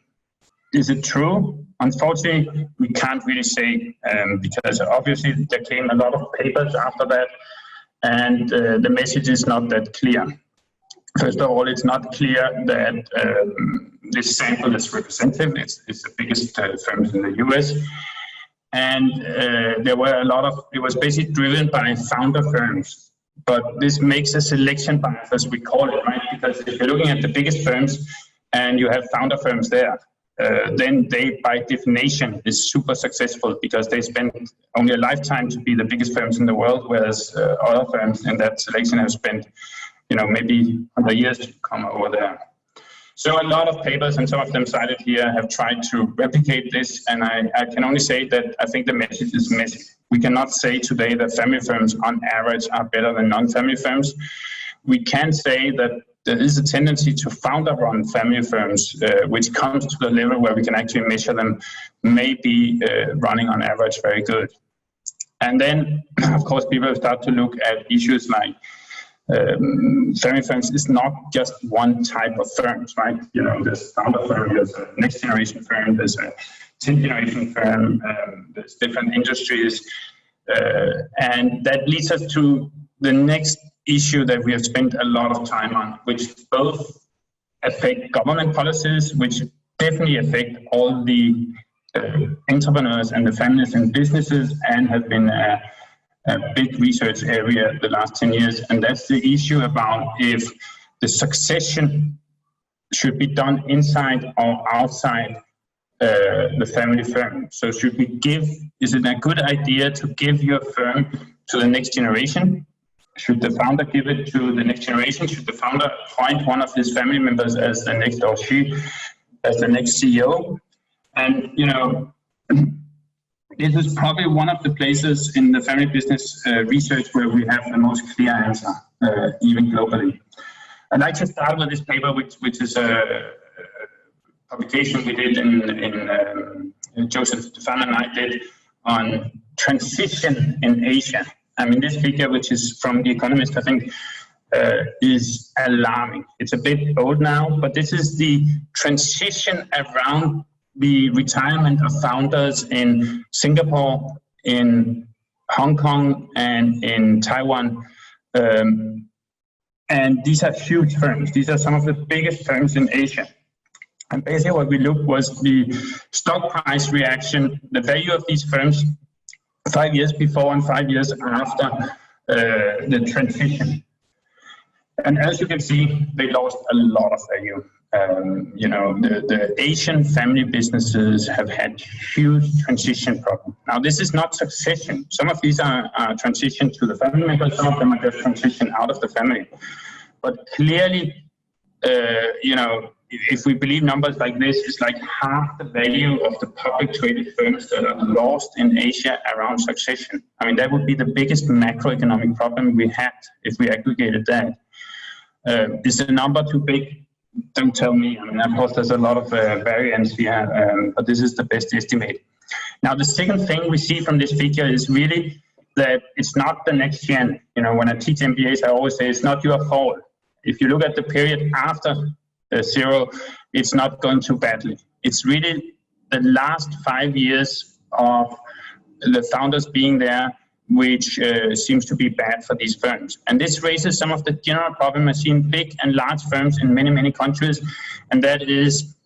Is it true? Unfortunately, we can't really say because obviously there came a lot of papers after that, and the message is not that clear. First of all, it's not clear that this sample is representative. It's the biggest firms in the US. And there were it was basically driven by founder firms. But this makes a selection bias, as we call it, right? Because if you're looking at the biggest firms and you have founder firms there, then they, by definition, is super successful because they spend only a lifetime to be the biggest firms in the world, whereas other firms in that selection have spent, maybe 100 years to come over there. So a lot of papers, and some of them cited here, have tried to replicate this, and I can only say that I think the message is missing. We cannot say today that family firms on average are better than non-family firms. We can say that there is a tendency to founder-run family firms, which comes to the level where we can actually measure them, may be running on average very good. And then, of course, people start to look at issues like family firms is not just one type of firms, right? There's founder firm, there's a next generation firm, there's a 10th generation firm, there's different industries. And that leads us to the next issue that we have spent a lot of time on, which both affect government policies, which definitely affect all the entrepreneurs and the families and businesses, and have been a big research area the last 10 years. And that's the issue about if the succession should be done inside or outside the family firm. So is it a good idea to give your firm to the next generation? Should the founder give it to the next generation? Should the founder appoint one of his family members as the next, or she as the next CEO? And this is probably one of the places in the family business research where we have the most clear answer, even globally. I'd like to start with this paper, which is a publication we did in Joseph Stefan and I did on transition in Asia. I mean, this figure, which is from The Economist, I think, is alarming. It's a bit old now, but this is the transition around the retirement of founders in Singapore, in Hong Kong, and in Taiwan. And these are huge firms. These are some of the biggest firms in Asia. And basically what we looked was the stock price reaction, the value of these firms 5 years before and 5 years after the transition. And as you can see, they lost a lot of value. The Asian family businesses have had huge transition problems. Now, this is not succession. Some of these are transition to the family members, some of them are just transition out of the family. But clearly, if we believe numbers like this, it's like half the value of the public traded firms that are lost in Asia around succession. I mean, that would be the biggest macroeconomic problem we had if we aggregated that. Is the number too big? Don't tell me. I mean, of course, there's a lot of variance here, but this is the best estimate. Now, the second thing we see from this figure is really that it's not the next gen. When I teach MBAs, I always say it's not your fault. If you look at the period after zero, it's not going too badly. It's really the last 5 years of the founders being there, which seems to be bad for these firms. And this raises some of the general problem I see in big and large firms in many, many countries. And that is,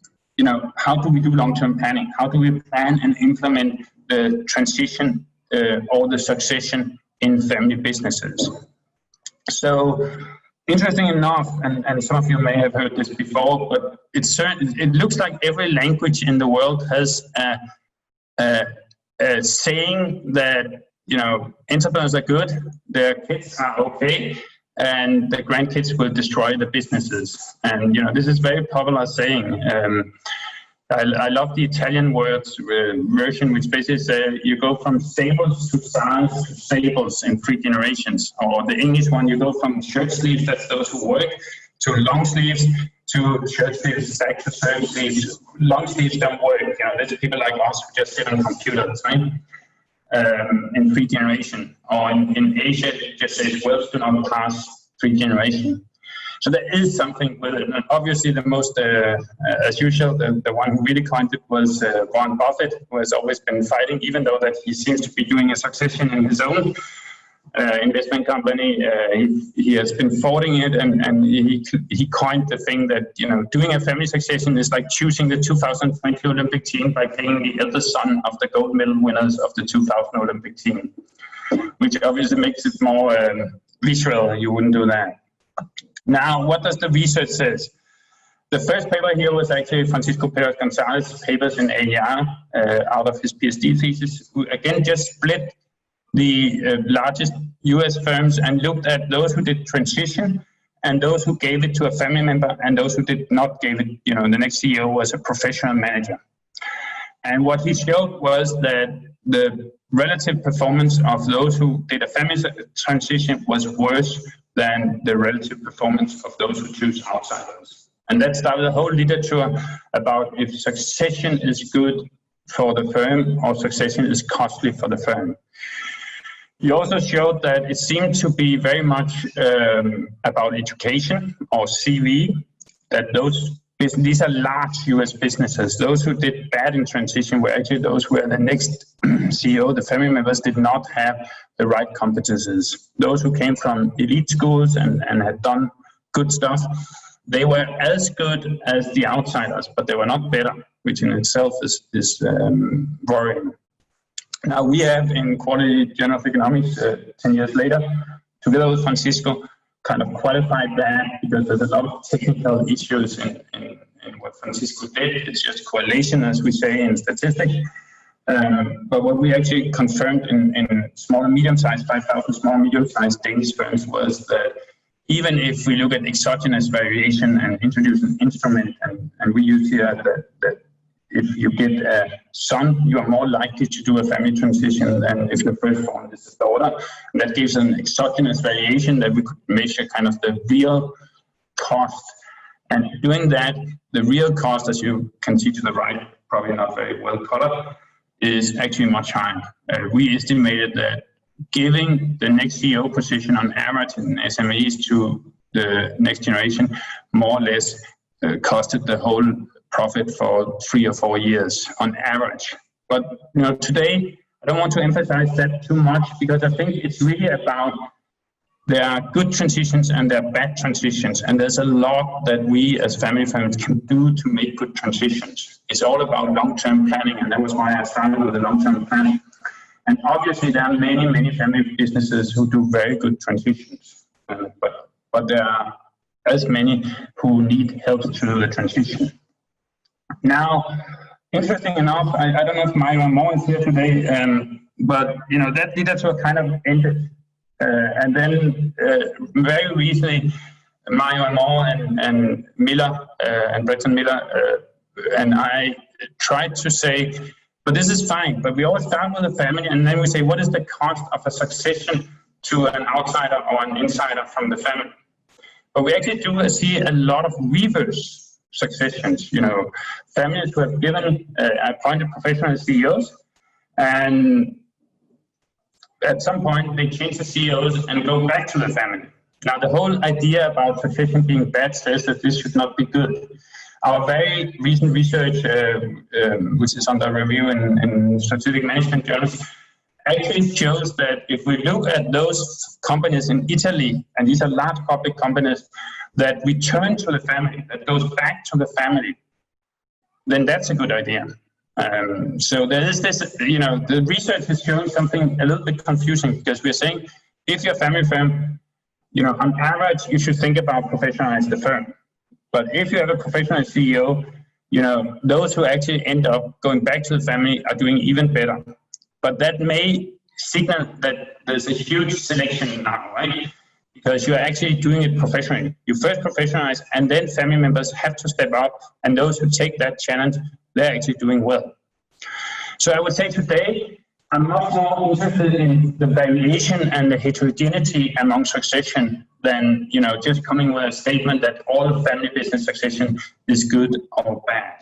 how do we do long-term planning? How do we plan and implement the transition or the succession in family businesses. So interesting enough, and some of you may have heard this before, but it looks like every language in the world has a saying that, you know, entrepreneurs are good, their kids are okay, and the grandkids will destroy the businesses. And, you know, this is very popular saying. I love the Italian words version, which basically says you go from sables to stars to sables in 3 generations. Or the English one, you go from shirt sleeves, that's those who work, to long sleeves, to shirt sleeves, back to shirt sleeves. Long sleeves don't work. You know, there's people like us who just sit on computers, right? In 3 generations. Or in Asia, it just says wealth do not pass 3 generations. So there is something with it. And obviously the most, as usual, the one who really coined it was Warren Buffett, who has always been fighting, even though that he seems to be doing a succession in his own investment company. He has been fighting it, and he coined the thing that, you know, doing a family succession is like choosing the 2020 Olympic team by playing the eldest son of the gold medal winners of the 2000 Olympic team, which obviously makes it more visual. You wouldn't do that. Now, what does the research says? The first paper here was actually Francisco Perez Gonzalez's papers in AER out of his PhD thesis, who again just split the largest US firms and looked at those who did transition and those who gave it to a family member and those who did not give it, you know, the next CEO was a professional manager. And what he showed was that the relative performance of those who did a family transition was worse than the relative performance of those who choose outsiders. And that started a whole literature about if succession is good for the firm or succession is costly for the firm. He also showed that it seemed to be very much about education or CV, that these are large US businesses. Those who did bad in transition were actually those where the next CEO, the family members, did not have the right competences. Those who came from elite schools and had done good stuff, they were as good as the outsiders, but they were not better, which in itself is worrying. Now we have in Quality Journal of Economics 10 years later, together with Francisco, kind of qualified that because there's a lot of technical issues in what Francisco did. It's just correlation, as we say in statistics. But what we actually confirmed in small and medium-sized, 5,000 small and medium-sized Danish firms was that even if we look at exogenous variation and introduce an instrument, and we use here that if you get a son, you are more likely to do a family transition than if your firstborn is a daughter. And that gives an exogenous variation that we could measure kind of the real cost. And doing that, the real cost, as you can see to the right, probably not very well colored, is actually much higher. We estimated that giving the next CEO position on average in SMEs to the next generation more or less costed the whole profit for 3 or 4 years on average. But you know, today I don't want to emphasize that too much because I think it's really about there are good transitions and there are bad transitions, and there's a lot that we as family firms can do to make good transitions. It's all about long-term planning, and that was why I started with the long-term planning. And obviously there are many, many family businesses who do very good transitions, but there are as many who need help to do the transition. Now, interesting enough, I don't know if Morten is here today, but you know that literature kind of ended. And then very recently, Morten and Miller and Bretton Miller and I tried to say, but this is fine, but we always start with a family and then we say, what is the cost of a succession to an outsider or an insider from the family? But we actually do see a lot of reverse successions, you know, families who have given appointed professional CEOs, and at some point they change the CEOs and go back to the family. Now the whole idea about succession being bad says that this should not be good. Our very recent research, which is under review in strategic management journals, actually shows that if we look at those companies in Italy, and these are large public companies, that return to the family, that goes back to the family, then that's a good idea. So there is this, the research is showing something a little bit confusing, because we're saying if you're a family firm, on average, you should think about professionalize the firm. But if you have a professional CEO, those who actually end up going back to the family are doing even better. But that may signal that there's a huge selection now, right? Because you're actually doing it professionally. You first professionalize, and then family members have to step up, and those who take that challenge, they're actually doing well. So I would say today, I'm much more interested in the variation and the heterogeneity among succession than, just coming with a statement that all family business succession is good or bad.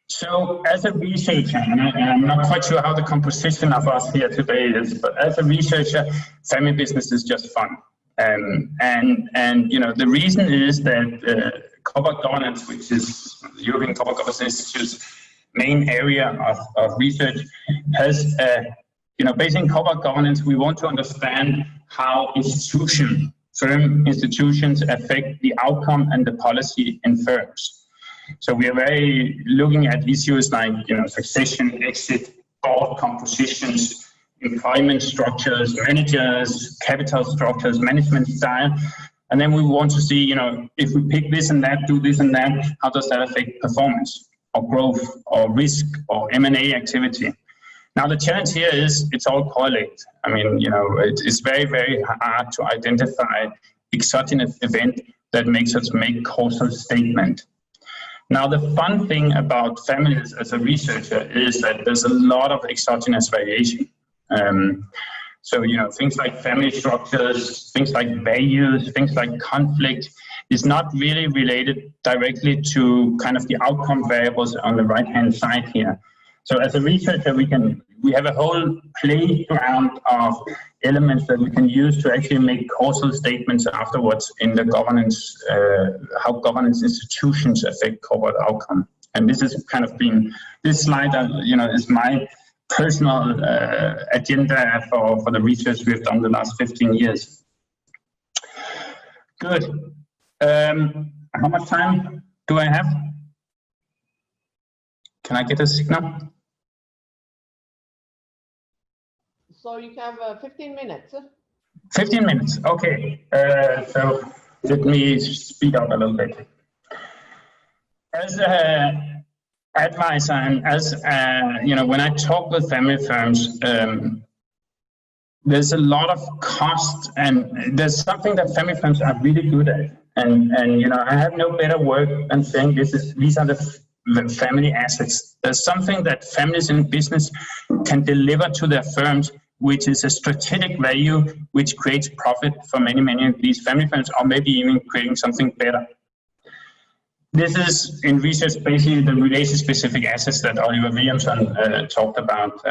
So as a researcher, and I'm not quite sure how the composition of us here today is, but as a researcher, family business is just fun. The reason is that corporate governance, which is the European Corporate Governance Institute's main area of research, has, based in corporate governance, we want to understand how firm institutions affect the outcome and the policy in firms. So we are very looking at issues like, succession, exit, board compositions, employment structures, managers, capital structures, management style. And then we want to see, if we pick this and that, do this and that, how does that affect performance or growth or risk or M&A activity? Now, the challenge here is it's all correlated. I mean, it's very, very hard to identify exogenous event that makes us make causal statement. Now, the fun thing about families as a researcher is that there's a lot of exogenous variation. So, things like family structures, things like values, things like conflict is not really related directly to kind of the outcome variables on the right-hand side here. So as a researcher, we have a whole playground of elements that we can use to actually make causal statements afterwards in the governance, how governance institutions affect corporate outcome. And this is kind of been, this slide, is my personal agenda for the research we've done the last 15 years. Good. How much time do I have? Can I get a signal? So you have 15 minutes. 15 minutes, okay. So let me speed up a little bit. As an advisor and as, when I talk with family firms, there's a lot of cost, and there's something that family firms are really good at. And I have no better word than saying these are the family assets. There's something that families in business can deliver to their firms, which is a strategic value, which creates profit for many, many of these family firms, or maybe even creating something better. This is in research basically the relation-specific assets that Oliver Williamson talked about,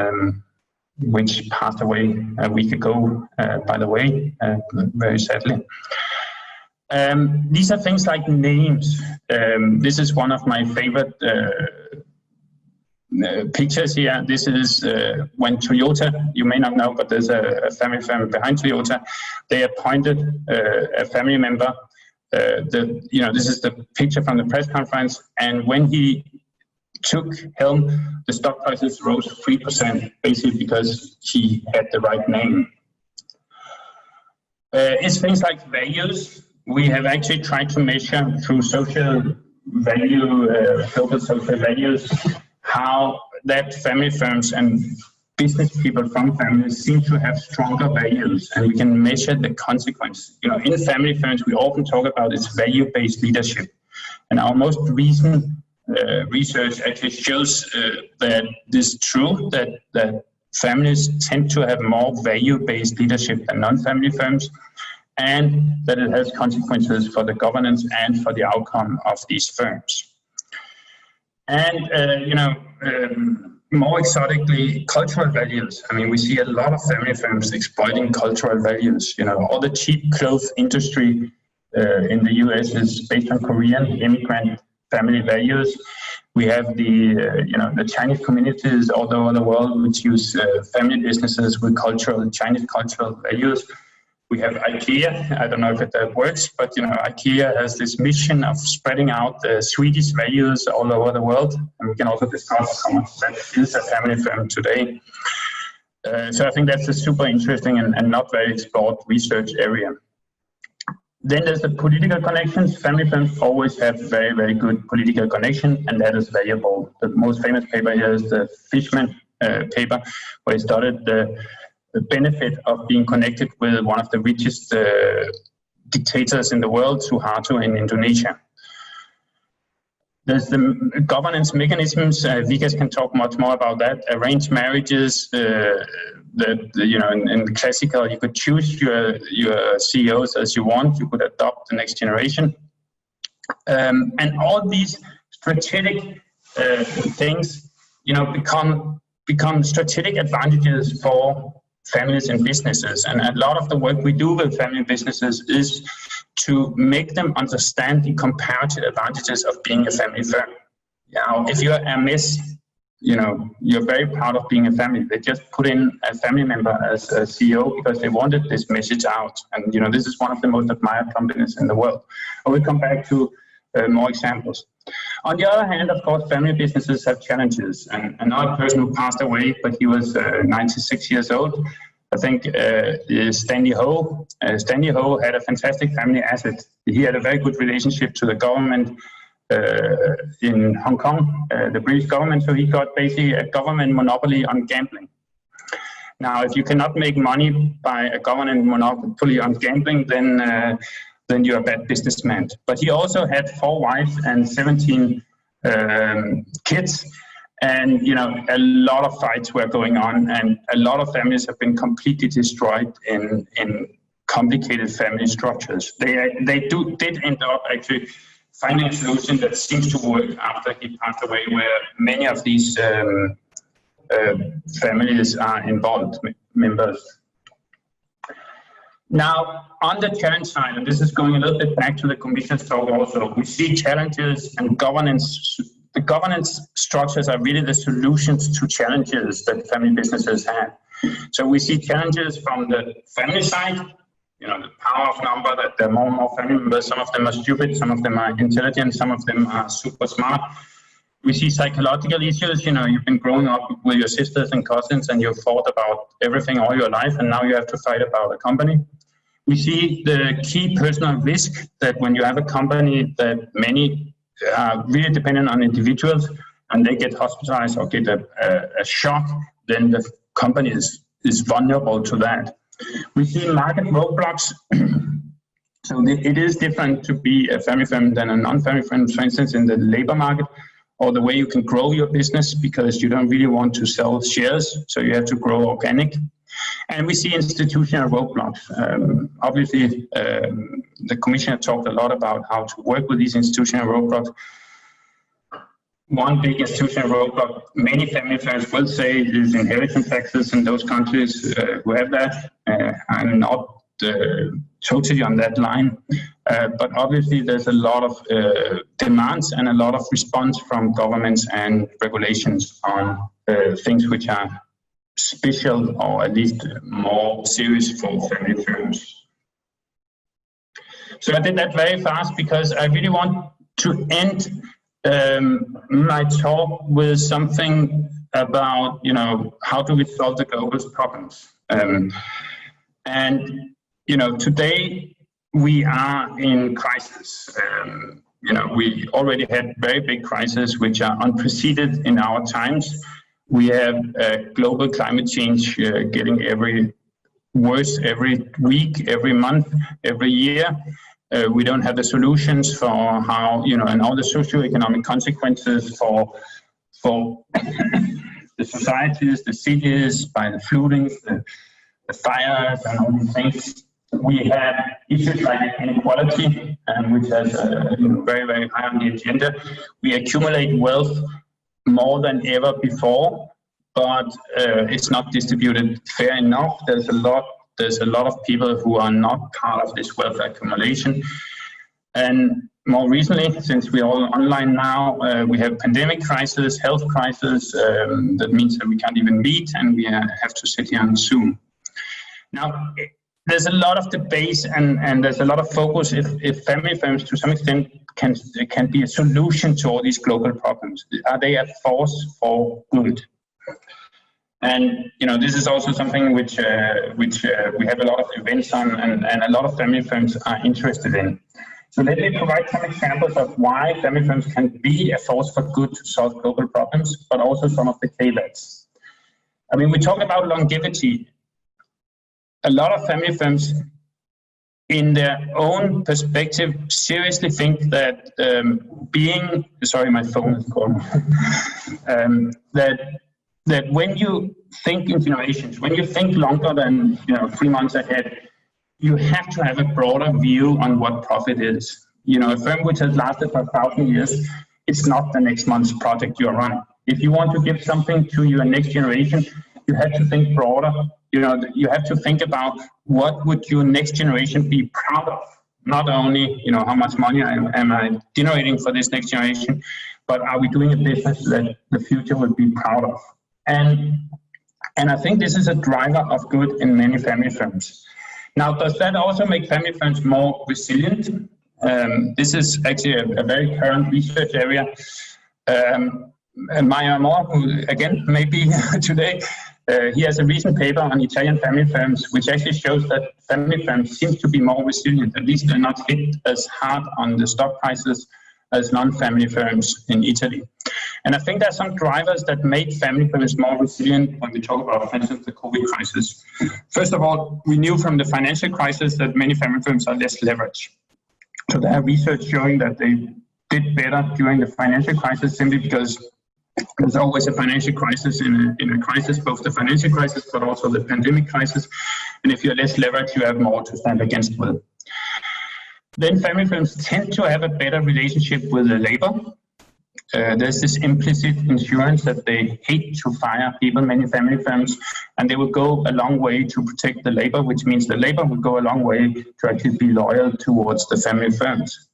which passed away a week ago, by the way, very sadly. These are things like names. This is one of my favorite pictures here. This is when Toyota, you may not know, but there's a family firm behind Toyota. They appointed a family member. This is the picture from the press conference. And when he took helm, the stock prices rose 3%, basically because he had the right name. It's things like values. We have actually tried to measure through social value, global social values, how that family firms and business people from families seem to have stronger values, and we can measure the consequence. In family firms, we often talk about its value-based leadership, and our most recent research actually shows that this is true, that families tend to have more value-based leadership than non-family firms, and that it has consequences for the governance and for the outcome of these firms. And, more exotically, cultural values. I mean, we see a lot of family firms exploiting cultural values. All the cheap clothes industry in the US is based on Korean immigrant family values. We have the Chinese communities all over the world which use family businesses with Chinese cultural values. We have IKEA. I don't know if it works, but IKEA has this mission of spreading out the Swedish values all over the world, and we can also discuss how much that is a family firm today. So I think that's a super interesting and not very explored research area. Then there's the political connections. Family firms always have very, very good political connection, and that is valuable. The most famous paper here is the Fishman paper, where he studied the benefit of being connected with one of the richest dictators in the world, Suharto in Indonesia. There's the governance mechanisms. Vikas can talk much more about that. Arranged marriages, in the classical, you could choose your CEOs as you want. You could adopt the next generation. And all these strategic things, become strategic advantages for families and businesses. And a lot of the work we do with family businesses is to make them understand the comparative advantages of being a family firm. If you're a Hermes, you're very proud of being a family. They just put in a family member as a CEO because they wanted this message out. And, this is one of the most admired companies in the world. I will come back to more examples. On the other hand, of course, family businesses have challenges. And another person who passed away, but he was 96 years old, I think is Stanley Ho. Stanley Ho had a fantastic family asset. He had a very good relationship to the government in Hong Kong, the British government, so he got basically a government monopoly on gambling. Now, if you cannot make money by a government monopoly on gambling, then you're a bad businessman. But he also had 4 wives and 17 kids, and a lot of fights were going on, and a lot of families have been completely destroyed in complicated family structures. They did end up actually finding a solution that seems to work after he passed away, where many of these families are involved members. Now, on the challenge side, and this is going a little bit back to the Commission's talk also, we see challenges and governance. The governance structures are really the solutions to challenges that family businesses have. So we see challenges from the family side, the power of number, that there are more and more family members. Some of them are stupid, some of them are intelligent, some of them are super smart. We see psychological issues. You've been growing up with your sisters and cousins and you've thought about everything all your life, and now you have to fight about a company. We see the key personal risk that when you have a company that many are really dependent on individuals and they get hospitalized or get a shock, then the company is vulnerable to that. We see market roadblocks. So it is different to be a family firm than a non-family firm, for instance, in the labor market, or the way you can grow your business, because you don't really want to sell shares, so you have to grow organic. And we see institutional roadblocks. Obviously, the Commissioner talked a lot about how to work with these institutional roadblocks. One big institutional roadblock many family firms will say is inheritance taxes in those countries who have that. I'm not totally on that line, but obviously there's a lot of demands and a lot of response from governments and regulations on things which are special or at least more serious for family firms. So I did that very fast because I really want to end my talk with something about, how do we solve the global problems? Today we are in crisis. We already had very big crises which are unprecedented in our times. We have global climate change getting worse every week, every month, every year. We don't have the solutions for how, and all the socioeconomic consequences for the societies, the cities, by the floodings, the fires, and all these things. We have issues like inequality, which is very, very high on the agenda. We accumulate wealth more than ever before, but it's not distributed fair enough. There's a lot of people who are not part of this wealth accumulation. And more recently, since we're all online now, we have pandemic crisis, health crisis. That means that we can't even meet and we have to sit here on Zoom. Now, there's a lot of debate and there's a lot of focus if family firms to some extent can be a solution to all these global problems. Are they a force for good? And this is also something which we have a lot of events on, and a lot of family firms are interested in. So let me provide some examples of why family firms can be a force for good to solve global problems, but also some of the caveats. I mean, we talk about longevity. A lot of family firms, in their own perspective, seriously think that sorry, my phone is calling. That when you think in generations, when you think longer than 3 months ahead, you have to have a broader view on what profit is. A firm which has lasted for 1,000 years, it's not the next month's project you are running. If you want to give something to your next generation, you have to think broader. You have to think about what would your next generation be proud of. Not only, how much money am I generating for this next generation, but are we doing a business that the future will be proud of? And I think this is a driver of good in many family firms. Now, does that also make family firms more resilient? This is actually a very current research area. And Mehrotra, who again may be today, he has a recent paper on Italian family firms, which actually shows that family firms seem to be more resilient. At least they're not hit as hard on the stock prices as non-family firms in Italy. And I think there's some drivers that make family firms more resilient when we talk about, for instance, the COVID crisis. First of all, we knew from the financial crisis that many family firms are less leveraged. So there are research showing that they did better during the financial crisis simply because there's always a financial crisis in a crisis, both the financial crisis but also the pandemic crisis. And if you're less leveraged, you have more to stand against with. Then family firms tend to have a better relationship with the labor. There's this implicit insurance that they hate to fire people, many family firms, and they will go a long way to protect the labor, which means the labor will go a long way to actually be loyal towards the family firms.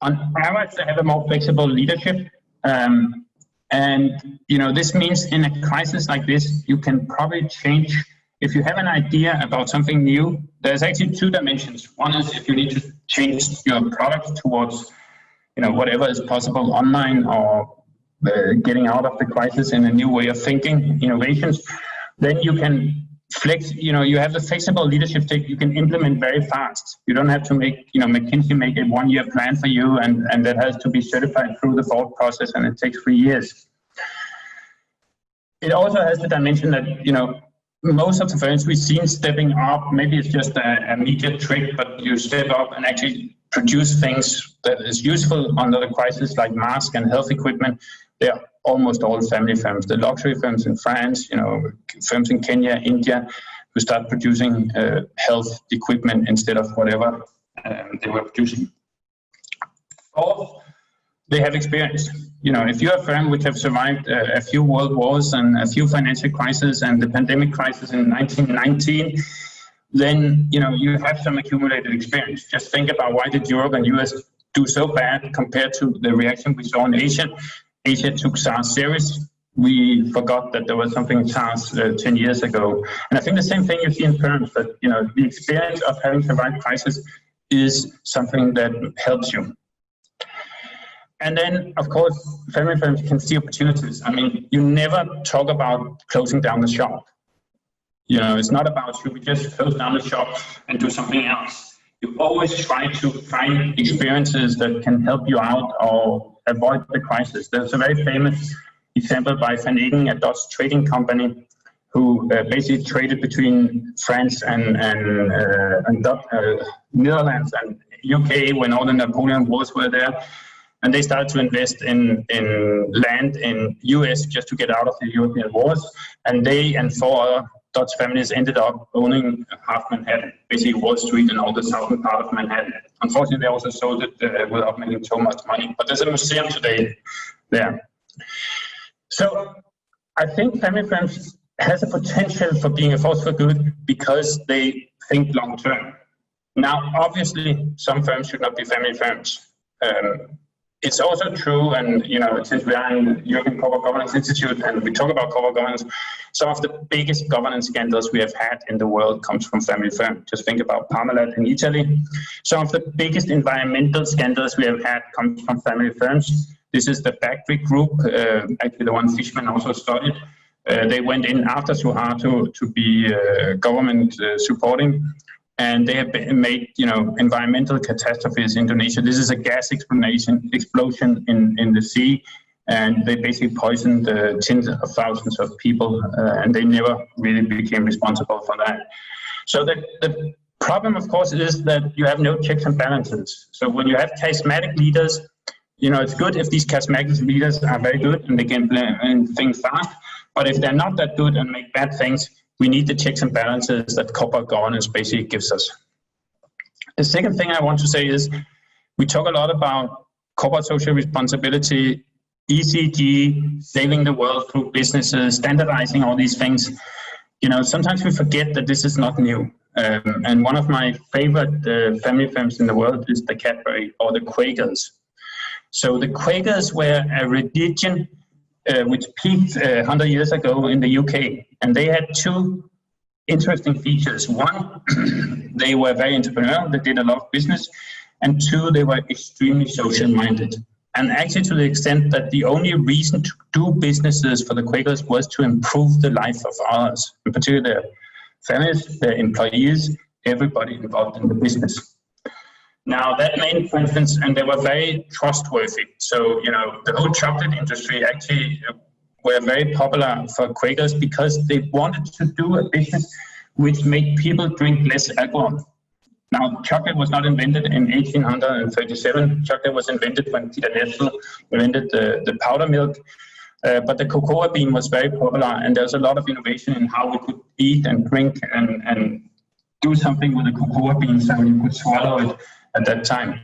On average, they have a more flexible leadership. This means in a crisis like this, you can probably change. If you have an idea about something new, there's actually two dimensions. One is if you need to change your product towards whatever is possible online or getting out of the crisis in a new way of thinking, innovations, then you can flex, you have the flexible leadership tech you can implement very fast. You don't have to make, McKinsey make a 1-year plan for you and that has to be certified through the board process and it takes 3 years. It also has the dimension that, most of the firms we've seen stepping up, maybe it's just a media trick, but you step up and actually produce things that is useful under the crisis, like masks and health equipment. They're almost all family firms. The luxury firms in France, firms in Kenya, India, who start producing health equipment instead of whatever they were producing. Fourth, they have experience. If you're a firm which have survived a few world wars and a few financial crises and the pandemic crisis in 1919, then you have some accumulated experience. Just think about why did Europe and US do so bad compared to the reaction we saw in Asia. Asia took SARS serious. We forgot that there was something in SARS 10 years ago. And I think the same thing you see in firms, that the experience of having survived crisis is something that helps you. And then, of course, family firms can see opportunities. I mean, you never talk about closing down the shop. It's not about should we just close down the shop and do something else. You always try to find experiences that can help you out or avoid the crisis. There's a very famous example by Van Egen, a Dutch trading company, who basically traded between France and Netherlands and UK when all the Napoleon Wars were there. And they started to invest in land in US just to get out of the European wars. And they and 4 other Dutch families ended up owning half Manhattan, basically Wall Street and all the southern part of Manhattan. Unfortunately, they also sold it without making so much money. But there's a museum today there. So I think family firms has a potential for being a force for good because they think long term. Now, obviously, some firms should not be family firms. it's also true, and since we are in the European Corporate Governance Institute and we talk about corporate governance, some of the biggest governance scandals we have had in the world comes from family firms. Just think about Parmalat in Italy. Some of the biggest environmental scandals we have had comes from family firms. This is the factory group, actually the one Fishman also studied. They went in after Suharto to be government supporting. And they have made, environmental catastrophes in Indonesia. This is a gas explosion in the sea, and they basically poisoned tens of thousands of people, and they never really became responsible for that. So the problem, of course, is that you have no checks and balances. So when you have charismatic leaders, it's good if these charismatic leaders are very good and they can implement things fast. But if they're not that good and make bad things, we need the checks and balances that corporate governance basically gives us. The second thing I want to say is we talk a lot about corporate social responsibility, ECGI, saving the world through businesses, standardizing all these things. Sometimes we forget that this is not new. And one of my favorite family firms in the world is the Cadbury or the Quakers. So the Quakers were a religion which peaked 100 years ago in the UK. And they had two interesting features. One, they were very entrepreneurial, they did a lot of business. And two, they were extremely social-minded. And actually to the extent that the only reason to do businesses for the Quakers was to improve the life of others, in particular their families, their employees, everybody involved in the business. Now that meant, for instance, and they were very trustworthy. So, the whole chocolate industry actually were very popular for Quakers because they wanted to do a business which made people drink less alcohol. Now, chocolate was not invented in 1837. Chocolate was invented when Peter Nestle invented the powder milk. But the cocoa bean was very popular, and there was a lot of innovation in how we could eat and drink and do something with the cocoa bean so you could swallow it at that time.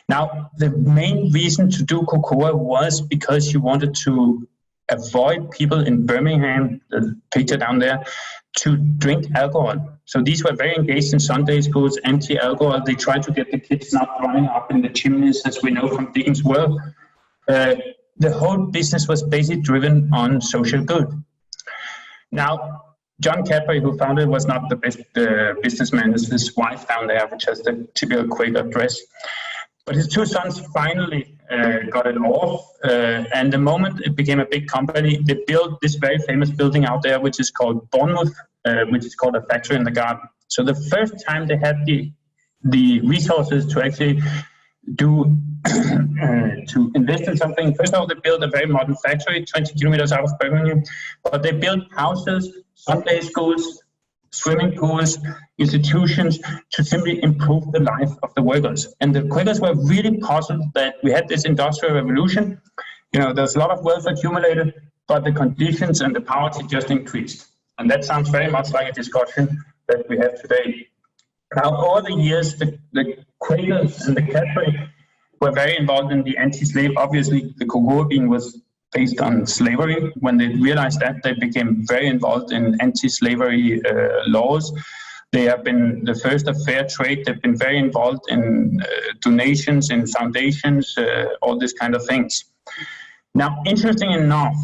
Now, the main reason to do cocoa was because you wanted to avoid people in Birmingham, the picture down there, to drink alcohol. So these were very engaged in Sunday schools, anti-alcohol. They tried to get the kids not running up in the chimneys, as we know from Dickens' work. The whole business was basically driven on social good. Now, John Cadbury, who founded it, was not the best businessman. This is his wife down there, which has the typical Quaker dress. But his two sons finally got it off. And the moment it became a big company, they built this very famous building out there, which is called Bournemouth, which is called a factory in the garden. So the first time they had the resources to actually do to invest in something. First of all, they built a very modern factory 20 kilometers out of Bergmanis, but they built houses, Sunday schools, swimming pools, institutions to simply improve the life of the workers. And the Quakers were really puzzled that we had this industrial revolution. There's a lot of wealth accumulated, but the conditions and the poverty just increased. And that sounds very much like a discussion that we have today. Now, over the years, the Quakers and the Cadbury were very involved in the anti-slave. Obviously, the cocoa bean was based on slavery. When they realized that, they became very involved in anti-slavery laws. They have been the first of fair trade. They've been very involved in donations, in foundations, all these kind of things. Now, interesting enough,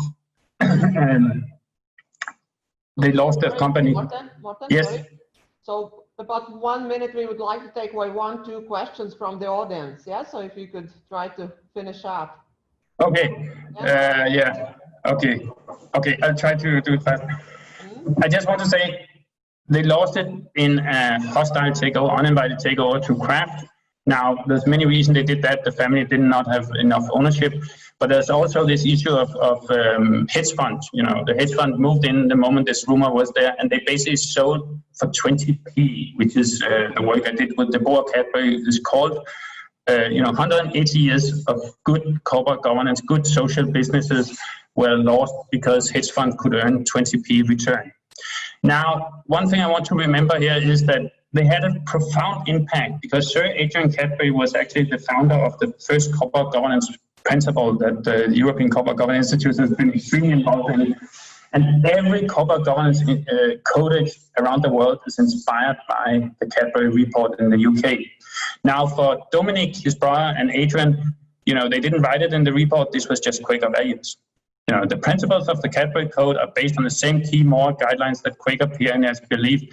they lost their company. Morten, yes. Sorry. So about 1 minute, we would like to take away 1-2 questions from the audience. Yeah, so if you could try to finish up. Okay. Yeah. Okay. I'll try to do it fast. I just want to say they lost it in a hostile takeover, uninvited takeover to Kraft. Now, there's many reasons they did that. The family did not have enough ownership, but there's also this issue of hedge funds. The hedge fund moved in the moment this rumor was there, and they basically sold for 20p, which is the work I did with the board Cadbury is called. 180 years of good corporate governance, good social businesses were lost because hedge funds could earn 20p return. Now, one thing I want to remember here is that they had a profound impact because Sir Adrian Cadbury was actually the founder of the first corporate governance principle that the European Corporate Governance Institute has been extremely involved in. And every corporate governance codex around the world is inspired by the Cadbury report in the UK. Now, for Dominic, his brother, and Adrian, they didn't write it in the report. This was just Quaker values. The principles of the Cadbury Code are based on the same key moral guidelines that Quaker pioneers believed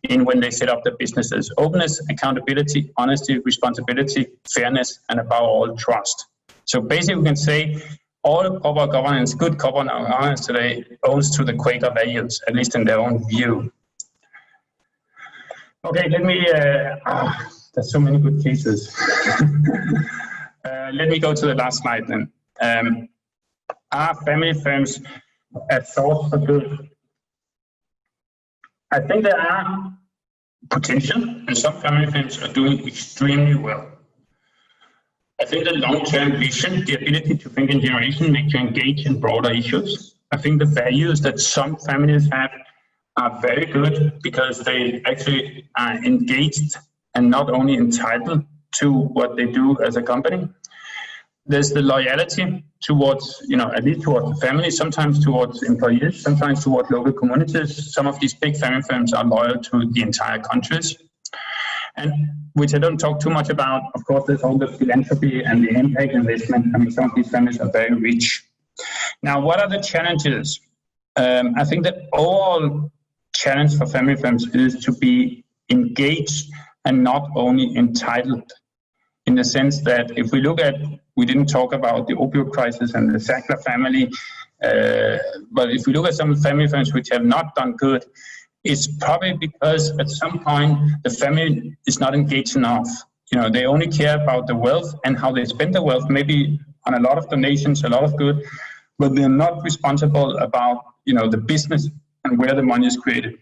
in when they set up their businesses: openness, accountability, honesty, responsibility, fairness, and above all, trust. So basically, we can say all corporate governance, good corporate governance today, owes to the Quaker values, at least in their own view. Okay, let me. There's so many good cases. Let me go to the last slide then. Are family firms a source for good? I think there are potential, and some family firms are doing extremely well. I think the long-term vision, the ability to think in generation, make you engage in broader issues. I think the values that some families have are very good because they actually are engaged and not only entitled to what they do as a company. There's the loyalty towards, at least towards the family, sometimes towards employees, sometimes towards local communities. Some of these big family firms are loyal to the entire countries. And which I don't talk too much about. Of course, there's all the philanthropy and the impact investment. I mean, some of these families are very rich. Now, what are the challenges? I think the overall challenge for family firms is to be engaged and not only entitled, in the sense that if we look at, we didn't talk about the opioid crisis and the Sackler family, but if we look at some family firms which have not done good, it's probably because at some point the family is not engaged enough. They only care about the wealth and how they spend the wealth, maybe on a lot of donations, a lot of good, but they're not responsible about, the business and where the money is created.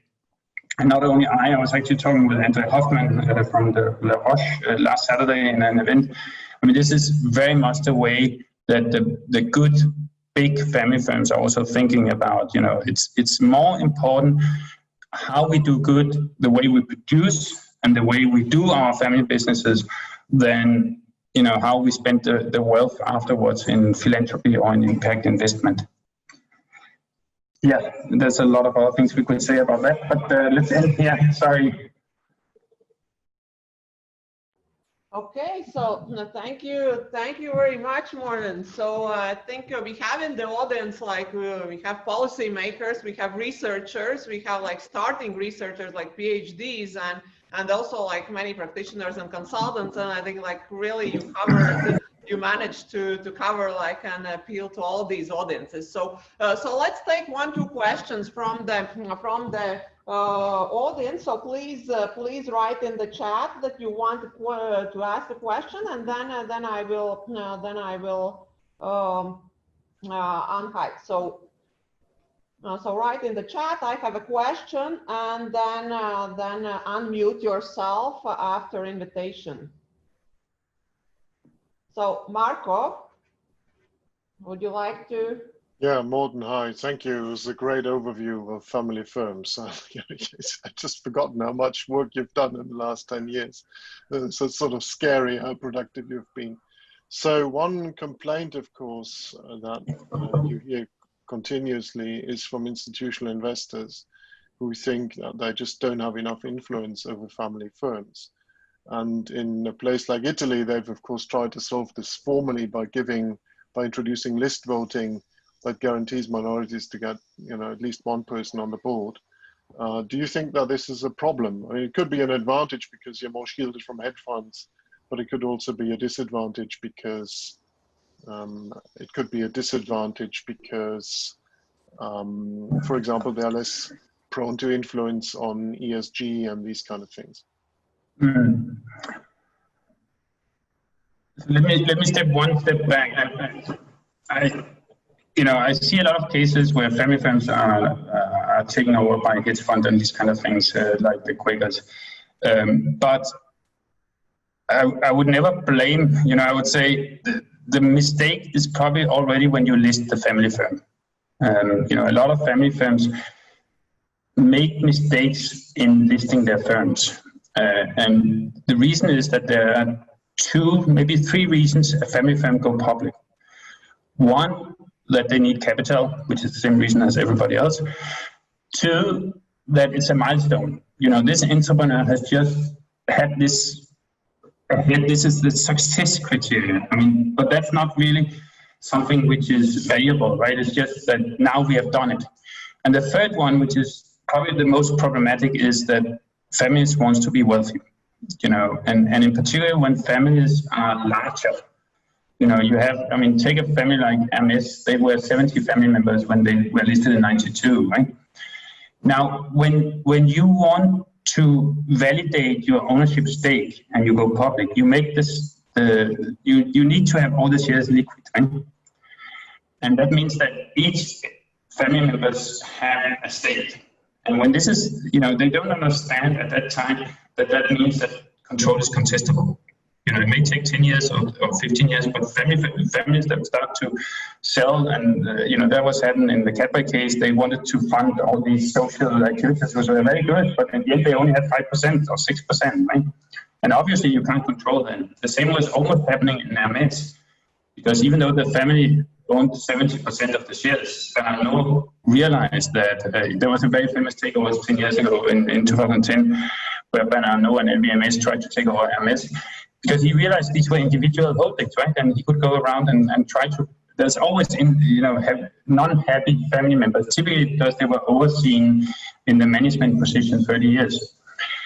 And not only I was actually talking with Andre Hoffman from the La Roche last Saturday in an event. I mean, this is very much the way that the good big family firms are also thinking about. It's more important how we do good, the way we produce and the way we do our family businesses than how we spend the wealth afterwards in philanthropy or in impact investment. Yeah, there's a lot of other things we could say about that, but let's end here. Sorry. Okay, so thank you very much, Morten. So I think we have in the audience, we have policy makers, we have researchers, we have starting researchers like PhDs, and also many practitioners and consultants. And I think really you managed to cover and appeal to all these audiences. So let's take 1-2 questions from the audience. So please write in the chat that you want to ask a question, and then I will unhide. So write in the chat, I have a question, and then unmute yourself after invitation. So Marco, would you like to? Yeah, Morten, hi. Thank you. It was a great overview of family firms. I've just forgotten how much work you've done in the last 10 years. So it's sort of scary how productive you've been. So one complaint, of course, that you hear continuously is from institutional investors who think that they just don't have enough influence over family firms. And in a place like Italy, they've of course tried to solve this formally by introducing list voting that guarantees minorities to get at least one person on the board. Do you think that this is a problem? I mean, it could be an advantage because you're more shielded from hedge funds, but it could also be a disadvantage because for example, they're less prone to influence on ESG and these kind of things. Let me step one step back. I see a lot of cases where family firms are taken over by hedge fund and these kind of things, like the Quakers. But I would never blame. I would say the mistake is probably already when you list the family firm. A lot of family firms make mistakes in listing their firms. And the reason is that there are 2, maybe 3 reasons a family firm go public. One, that they need capital, which is the same reason as everybody else. 2, that it's a milestone. This entrepreneur has just had this ahead. This is the success criteria. I mean, but that's not really something which is valuable, right? It's just that now we have done it. And the third one, which is probably the most problematic, is that families want to be wealthy, you know, and in particular when families are larger. You know, you have, I mean, take a family like MS, they were 70 family members when they were listed in 92, right? Now, when you want to validate your ownership stake and you go public, you make this, you need to have all the shares liquid, right? And that means that each family members have a stake. And when this is, you know, they don't understand at that time that that means that control is contestable. You know, it may take 10 years or 15 years, but families that start to sell, and you know, that was happened in the Cadbury case. They wanted to fund all these social activities, which were very good, but in the end, they only had 5% or 6%, right? And obviously, you can't control them. The same was almost happening in Anete, because even though the family owned 70% of the shares, Anete realized that there was a very famous takeover 10 years ago in 2010, where Anete and LVMH tried to take over Hermes. Because he realized these were individual holdings, right? And he could go around and try to, there's always, have non-happy family members, typically because they were overseen in the management position 30 years.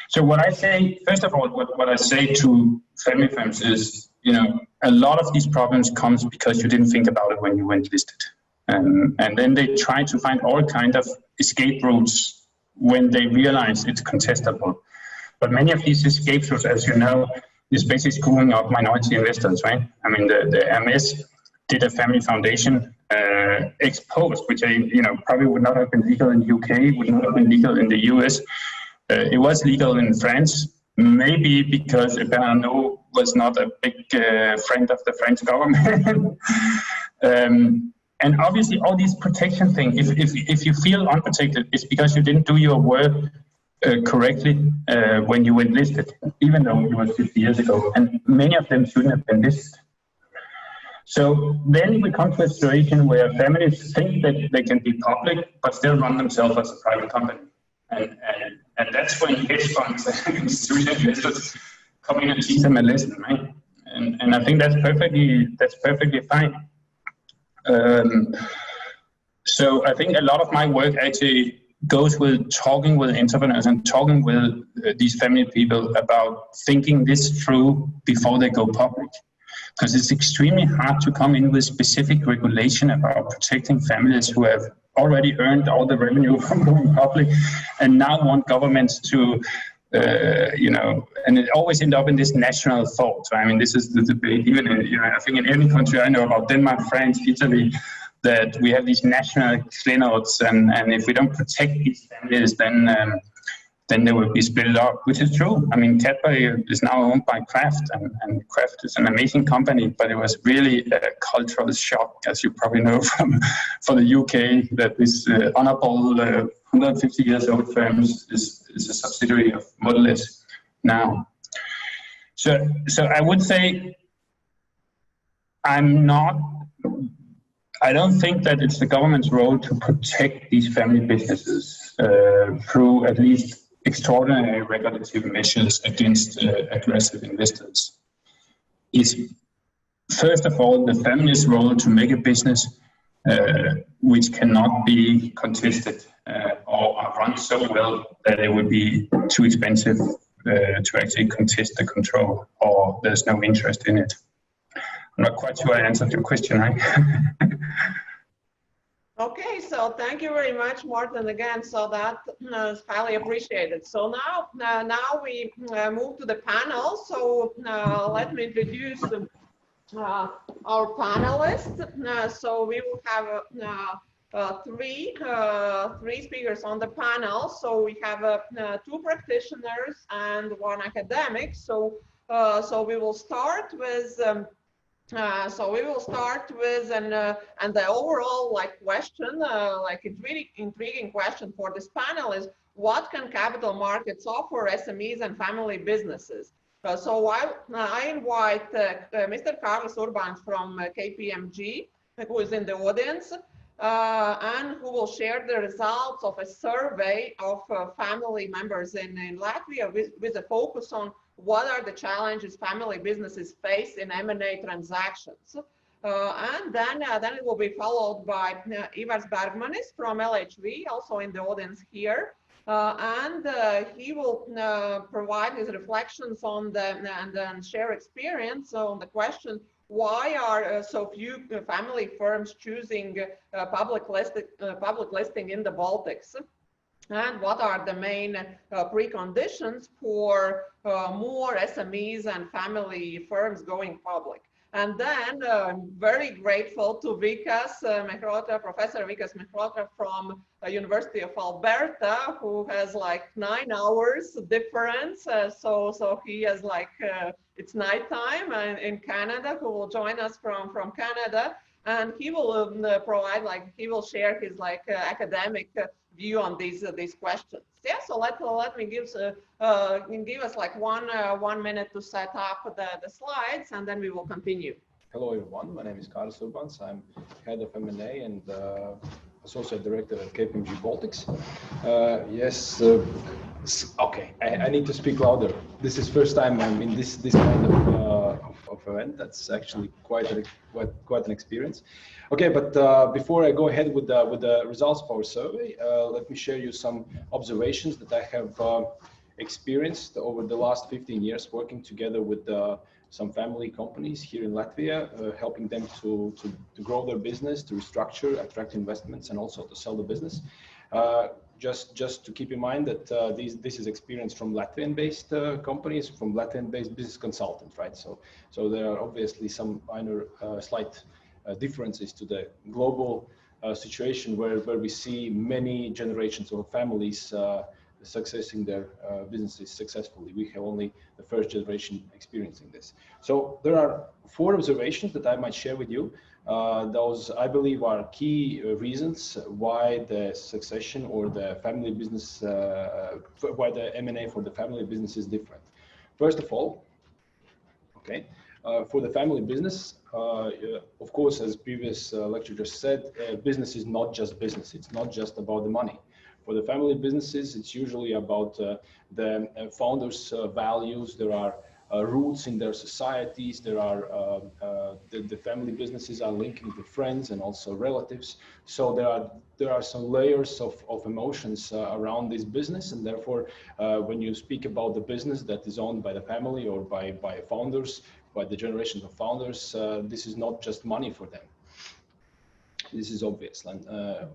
So what I say, first of all, what I say to family firms is, you know, a lot of these problems comes because you didn't think about it when you went listed. And then they try to find all kinds of escape routes when they realize it's contestable. But many of these escape routes, as you know, is basically screwing up minority investors, right? I mean, the MS did a family foundation exposed, which probably would not have been legal in the UK, would not have been legal in the US. It was legal in France, maybe because Anete was not a big friend of the French government. And obviously, all these protection things, if you feel unprotected, it's because you didn't do your work correctly when you went listed, even though it was 50 years ago, and many of them shouldn't have been listed. So then we come to a situation where families think that they can be public, but still run themselves as a private company. And that's when hedge funds and institutional investors come in and teach them a lesson, right? And I think that's perfectly fine. So I think a lot of my work actually goes with talking with entrepreneurs and talking with these family people about thinking this through before they go public. Because it's extremely hard to come in with specific regulation about protecting families who have already earned all the revenue from going public and now want governments to, and it always ends up in this national thought. I mean, this is the debate, even in, I think in any country I know about, Denmark, France, Italy, that we have these national keynotes, and if we don't protect these families, then they will be split up, which is true. I mean, Cadbury is now owned by Kraft, and Kraft is an amazing company, but it was really a cultural shock, as you probably know from the UK, that this honorable 150 years old firm is a subsidiary of Valdis now. So I would say I don't think that it's the government's role to protect these family businesses through at least extraordinary regulatory measures against aggressive investors. It's first of all the family's role to make a business which cannot be contested or run so well that it would be too expensive to actually contest the control, or there's no interest in it. I'm not quite sure I answered your question, right? Okay, so thank you very much, Morten, again. So that is highly appreciated. So now we move to the panel. So let me introduce our panelists. So we will have three speakers on the panel. So we have 2 practitioners and 1 academic. So we will start with. And the overall question, really intriguing question for this panel is, what can capital markets offer SMEs and family businesses? So I invite Mr. Kārlis Urbāns from KPMG, who is in the audience, and who will share the results of a survey of family members in Latvia with a focus on what are the challenges family businesses face in M&A transactions. And then it will be followed by Ivars Bergmanis from LHV, also in the audience here. And he will provide his reflections on and share experience on the question, why are so few family firms choosing public listing in the Baltics? And what are the main preconditions for more SMEs and family firms going public? And then I'm very grateful to Vikas Mehrotra, Professor Vikas Mehrotra from University of Alberta, who has like 9 hours difference. So he has like, it's nighttime in Canada, who will join us from Canada. And he will provide, like, he will share his like academic view on these questions. Yeah, so let me give us like one minute to set up the slides, and then we will continue. Hello everyone, my name is Kārlis Urbāns. I'm head of M&A and associate director at KPMG Baltics. Okay, I need to speak louder. This is first time I'm in this kind of event. That's actually quite an experience. Okay, but before I go ahead with the results of our survey, let me share you some observations that I have experienced over the last 15 years working together with some family companies here in Latvia, helping them to grow their business, to restructure, attract investments, and also to sell the business. Just to keep in mind that this is experience from Latvian-based companies, from Latvian-based business consultants, right? So there are obviously some minor, slight differences to the global situation where we see many generations of families successing their businesses successfully. We have only the first generation experiencing this. So there are 4 observations that I might share with you. Those, I believe, are key reasons why the succession or the family business, why the M&A for the family business is different. First of all, okay, for the family business, of course, as previous lecturer just said, business is not just business. It's not just about the money. For the family businesses, it's usually about the founders' values. There are roots in their societies. There are the family businesses are linking to friends and also relatives. So there are some layers of emotions around this business, and therefore, when you speak about the business that is owned by the family or by founders, by the generations of founders, this is not just money for them. This is obvious. And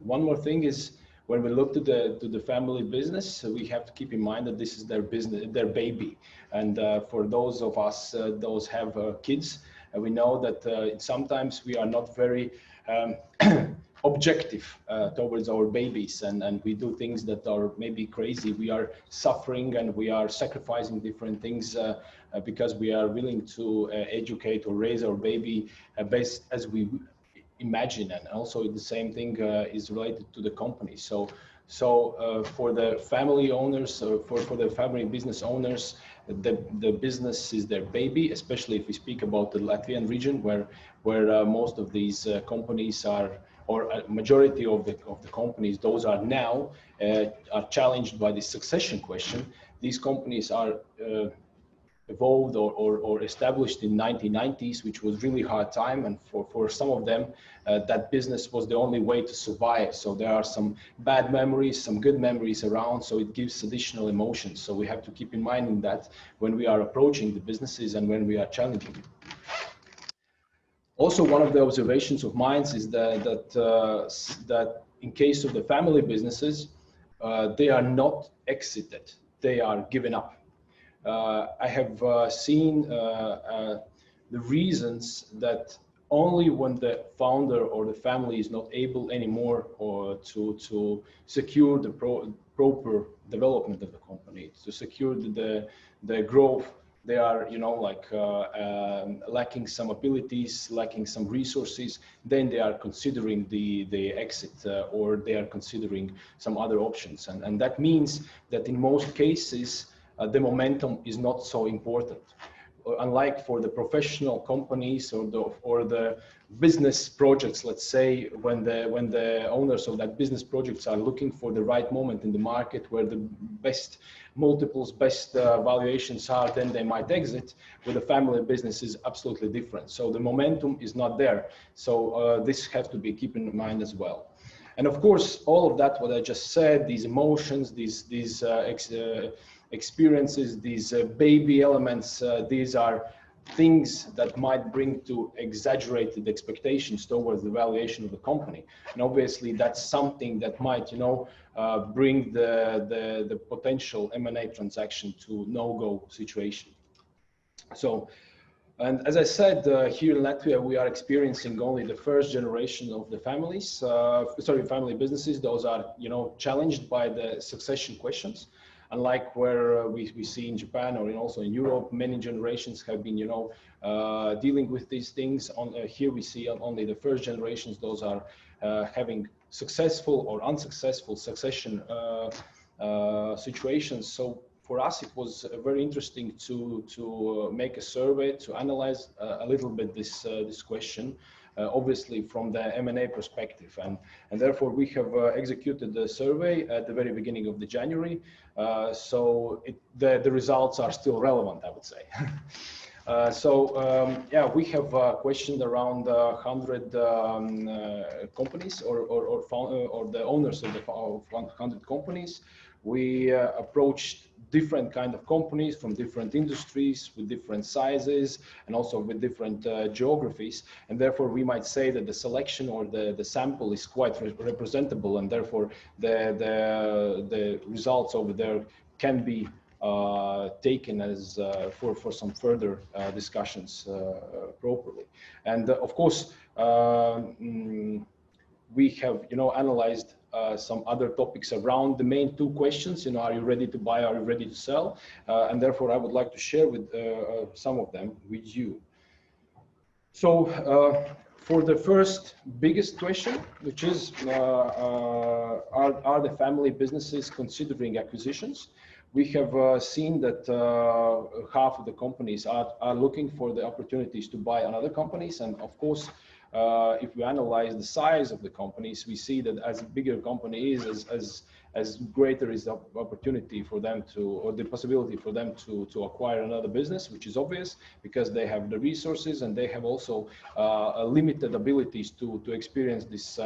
one more thing is, when we look to the family business, we have to keep in mind that this is their business, their baby. And for those of us those have kids, we know that sometimes we are not very objective towards our babies, and we do things that are maybe crazy. We are suffering and we are sacrificing different things because we are willing to educate or raise our baby based as we imagine, and also the same thing is related to the company. So for the family owners, for the family business owners, the business is their baby, especially if we speak about the Latvian region, where most of these companies are, or a majority of the companies, those are now are challenged by the succession question. These companies are evolved or established in 1990s, which was really hard time, and for some of them that business was the only way to survive. So there are some bad memories, some good memories around, so it gives additional emotions. So we have to keep in mind that when we are approaching the businesses and when we are challenging. Also, one of the observations of mine is that in case of the family businesses, they are not exited, they are given up. I have seen the reasons that only when the founder or the family is not able anymore or to secure the proper development of the company, to secure the growth, they are, you know, like lacking some abilities, lacking some resources, then they are considering the exit or they are considering some other options. And that means that in most cases, the momentum is not so important. unlike for the professional companies or the business projects, let's say, when the owners of that business projects are looking for the right moment in the market where the best multiples, best valuations are, then they might exit. With a family business is absolutely different. So the momentum is not there. So this has to be kept in mind as well. And of course, all of that, what I just said, these emotions, these experiences, these baby elements, these are things that might bring to exaggerated expectations towards the valuation of the company. And obviously that's something that might, you know, bring the potential M&A transaction to no-go situation. So, and as I said, here in Latvia, we are experiencing only the first generation of the families, family businesses. Those are, you know, challenged by the succession questions. Unlike where we see in Japan or also in Europe, many generations have been, you know, dealing with these things. Here we see only the first generations. Those are having successful or unsuccessful succession situations. So for us, it was very interesting to make a survey to analyze a little bit this question. Obviously from the M&A perspective, and therefore we have executed the survey at the very beginning of the January, so the results are still relevant, I would say. Yeah, we have questioned around 100 companies or the owners of 100 companies. We approached different kind of companies from different industries with different sizes and also with different geographies, and therefore we might say that the selection or the sample is quite representable, and therefore the results over there can be taken as for some further discussions properly. And of course we have, you know, analyzed some other topics around the main two questions, you know, are you ready to buy, are you ready to sell? And therefore I would like to share with some of them with you. So for the first biggest question, which is are the family businesses considering acquisitions? We have seen that half of the companies are looking for the opportunities to buy another companies, and of course if we analyze the size of the companies, we see that as bigger company is, as greater is the opportunity for them to, or the possibility for them to acquire another business, which is obvious because they have the resources and they have also limited abilities to experience this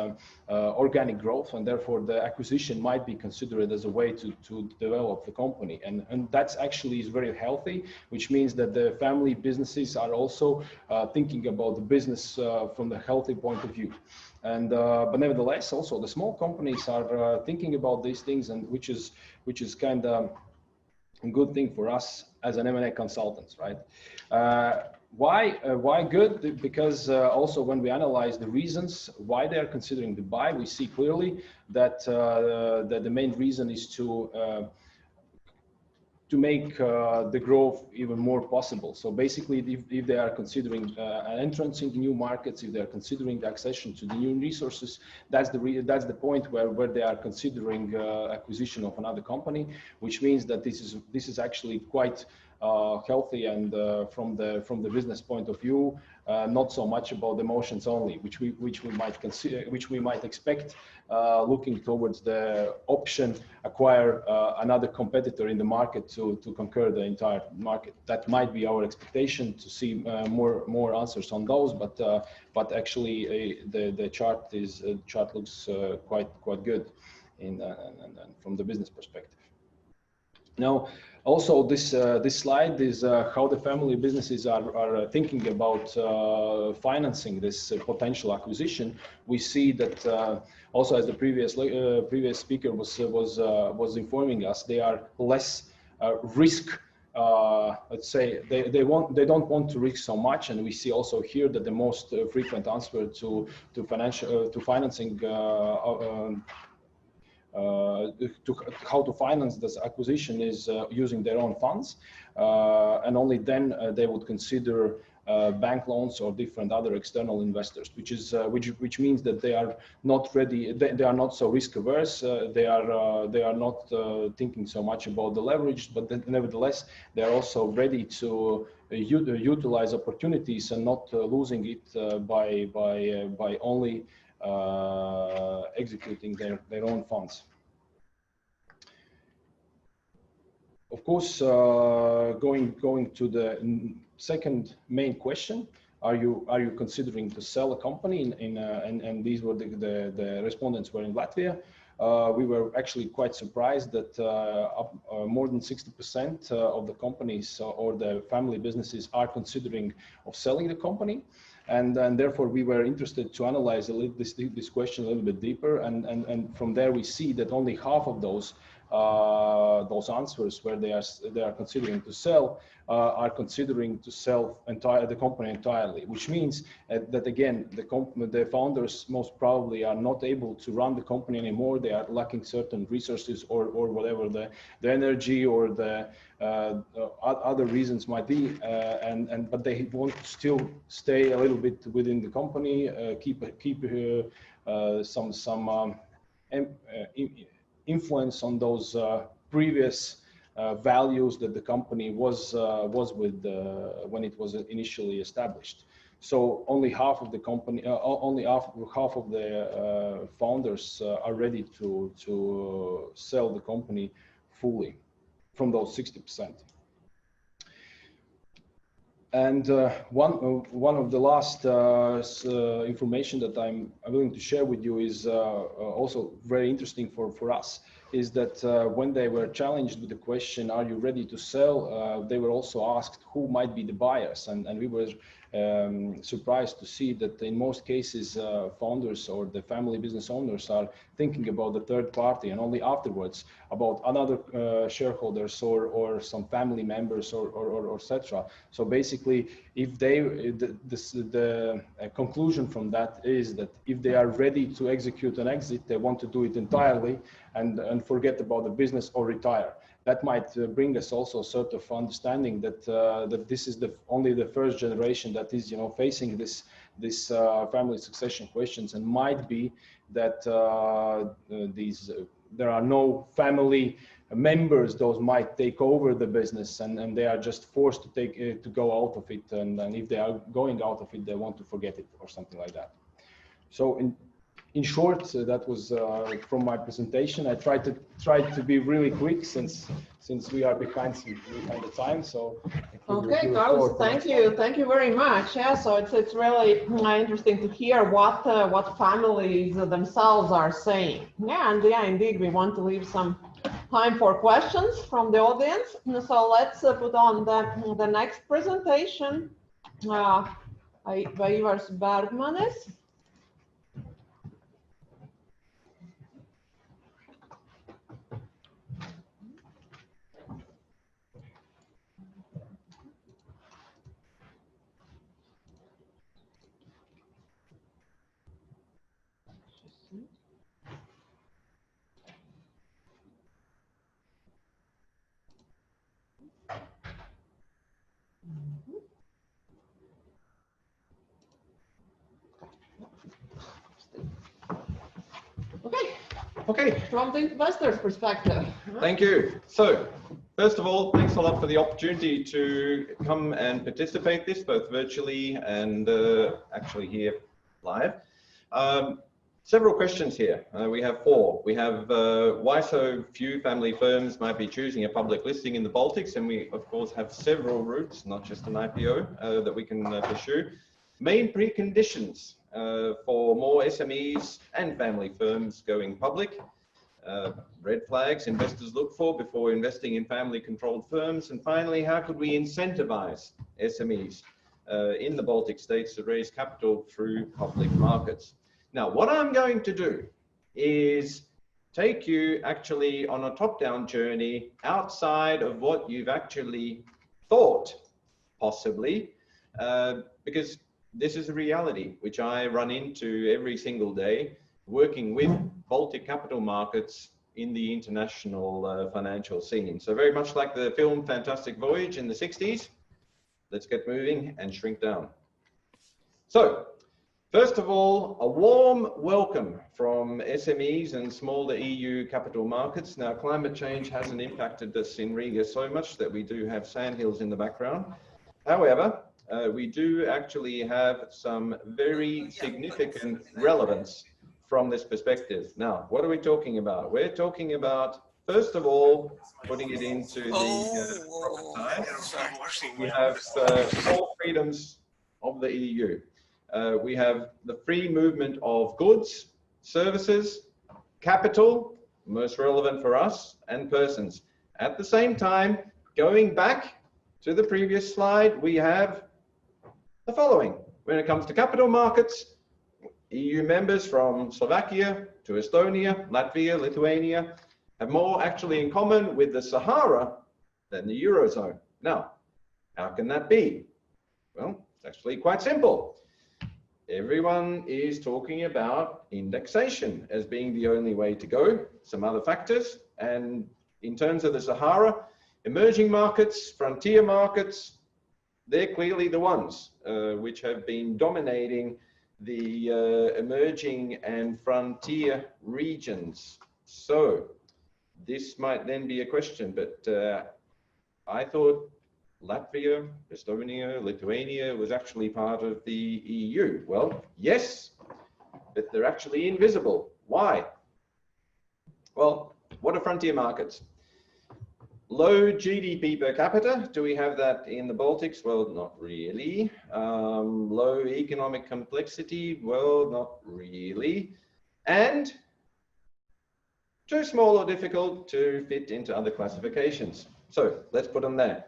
organic growth, and therefore the acquisition might be considered as a way to develop the company, and that's actually is very healthy, which means that the family businesses are also thinking about the business from the healthy point of view. And but nevertheless, also the small companies are thinking about these things, and which is kind of a good thing for us as an M&A consultants, right? Why good? Because also when we analyze the reasons why they are considering to buy, we see clearly that that the main reason is to make the growth even more possible. So basically, if they are considering an entrance into new markets, if they are considering the accession to the new resources, that's the point where they are considering acquisition of another company, which means that this is actually quite healthy, and from the business point of view, not so much about emotions only, which we might consider, which we might expect looking towards the option acquire another competitor in the market to conquer the entire market. That might be our expectation to see more answers on those, but actually the chart looks quite good in from the business perspective. Now, also this slide is how the family businesses are thinking about financing this potential acquisition. We see that also, as the previous speaker was informing us, they are less risk. Let's say they don't want to risk so much, and we see also here that the most frequent answer to financing. How to finance this acquisition is using their own funds, and only then they would consider bank loans or different other external investors, which means that they are not ready. They are not so risk averse. They are not thinking so much about the leverage, but nevertheless they are also ready to utilize opportunities and not losing it by only executing their own funds. Of course, going to the second main question, are you considering to sell a company? And these were the respondents were in Latvia. We were actually quite surprised that more than 60% of the companies or the family businesses are considering of selling the company. And therefore we were interested to analyze this question a little bit deeper. And from there we see that only half of those answers where they are considering to sell are considering to sell the company entirely, which means that again the founders most probably are not able to run the company anymore. They are lacking certain resources or whatever the energy or the other reasons might be, but they want to still stay a little bit within the company, keep some influence on those previous values that the company was with when it was initially established. So only half of the company, only half of the founders are ready to sell the company fully from those 60%. And one of the last information that I'm willing to share with you is also very interesting for us, is that when they were challenged with the question, are you ready to sell? They were also asked who might be the buyers. And we were surprised to see that in most cases, founders or the family business owners are thinking about the third party and only afterwards about another shareholders or some family members or etc. So basically, if the conclusion from that is that if they are ready to execute an exit, they want to do it entirely and forget about the business or retire. That might bring us also sort of understanding that that this is only the first generation that is facing this family succession questions, and might be that there are no family members those might take over the business, and they are just forced to go out of it, and if they are going out of it, they want to forget it or something like that. So in short, that was from my presentation. I tried to be really quick since we are behind the time. So okay, Kārlis, thank you very much. Yeah, so it's really interesting to hear what families themselves are saying. Yeah, and yeah, indeed, we want to leave some time for questions from the audience. So let's put on the next presentation by Ivars Bergmanis. Okay. From the investor's perspective. Thank you. So, first of all, thanks a lot for the opportunity to come and participate in this, both virtually and actually here live. Several questions here. We have 4. We have why so few family firms might be choosing a public listing in the Baltics, and we of course have several routes, not just an IPO, that we can pursue. Main preconditions for more SMEs and family firms going public. Red flags investors look for before investing in family-controlled firms. And finally, how could we incentivize SMEs in the Baltic states to raise capital through public markets? Now, what I'm going to do is take you actually on a top-down journey outside of what you've actually thought, possibly, because this is a reality which I run into every single day, working with Baltic capital markets in the international financial scene. So very much like the film Fantastic Voyage in the 60s, let's get moving and shrink down. So, first of all, a warm welcome from SMEs and smaller EU capital markets. Now, climate change hasn't impacted us in Riga so much that we do have sandhills in the background. However, we do actually have some very significant relevance from this perspective. Now, what are we talking about? We're talking about, first of all, putting it into the proper time. We have 4 freedoms of the EU. We have the free movement of goods, services, capital, most relevant for us, and persons. At the same time, going back to the previous slide, we have the following. When it comes to capital markets, EU members from Slovakia to Estonia, Latvia, Lithuania have more actually in common with the Sahara than the Eurozone. Now, how can that be? Well, it's actually quite simple. Everyone is talking about indexation as being the only way to go, some other factors. And in terms of the Sahara, emerging markets, frontier markets, they're clearly the ones which have been dominating the emerging and frontier regions. So this might then be a question, but I thought Latvia, Estonia, Lithuania was actually part of the EU. Well, yes, but they're actually invisible. Why? Well, what are frontier markets? Low GDP per capita. Do we have that in the Baltics? Well, not really. Low economic complexity? Well, not really. And too small or difficult to fit into other classifications. So let's put them there.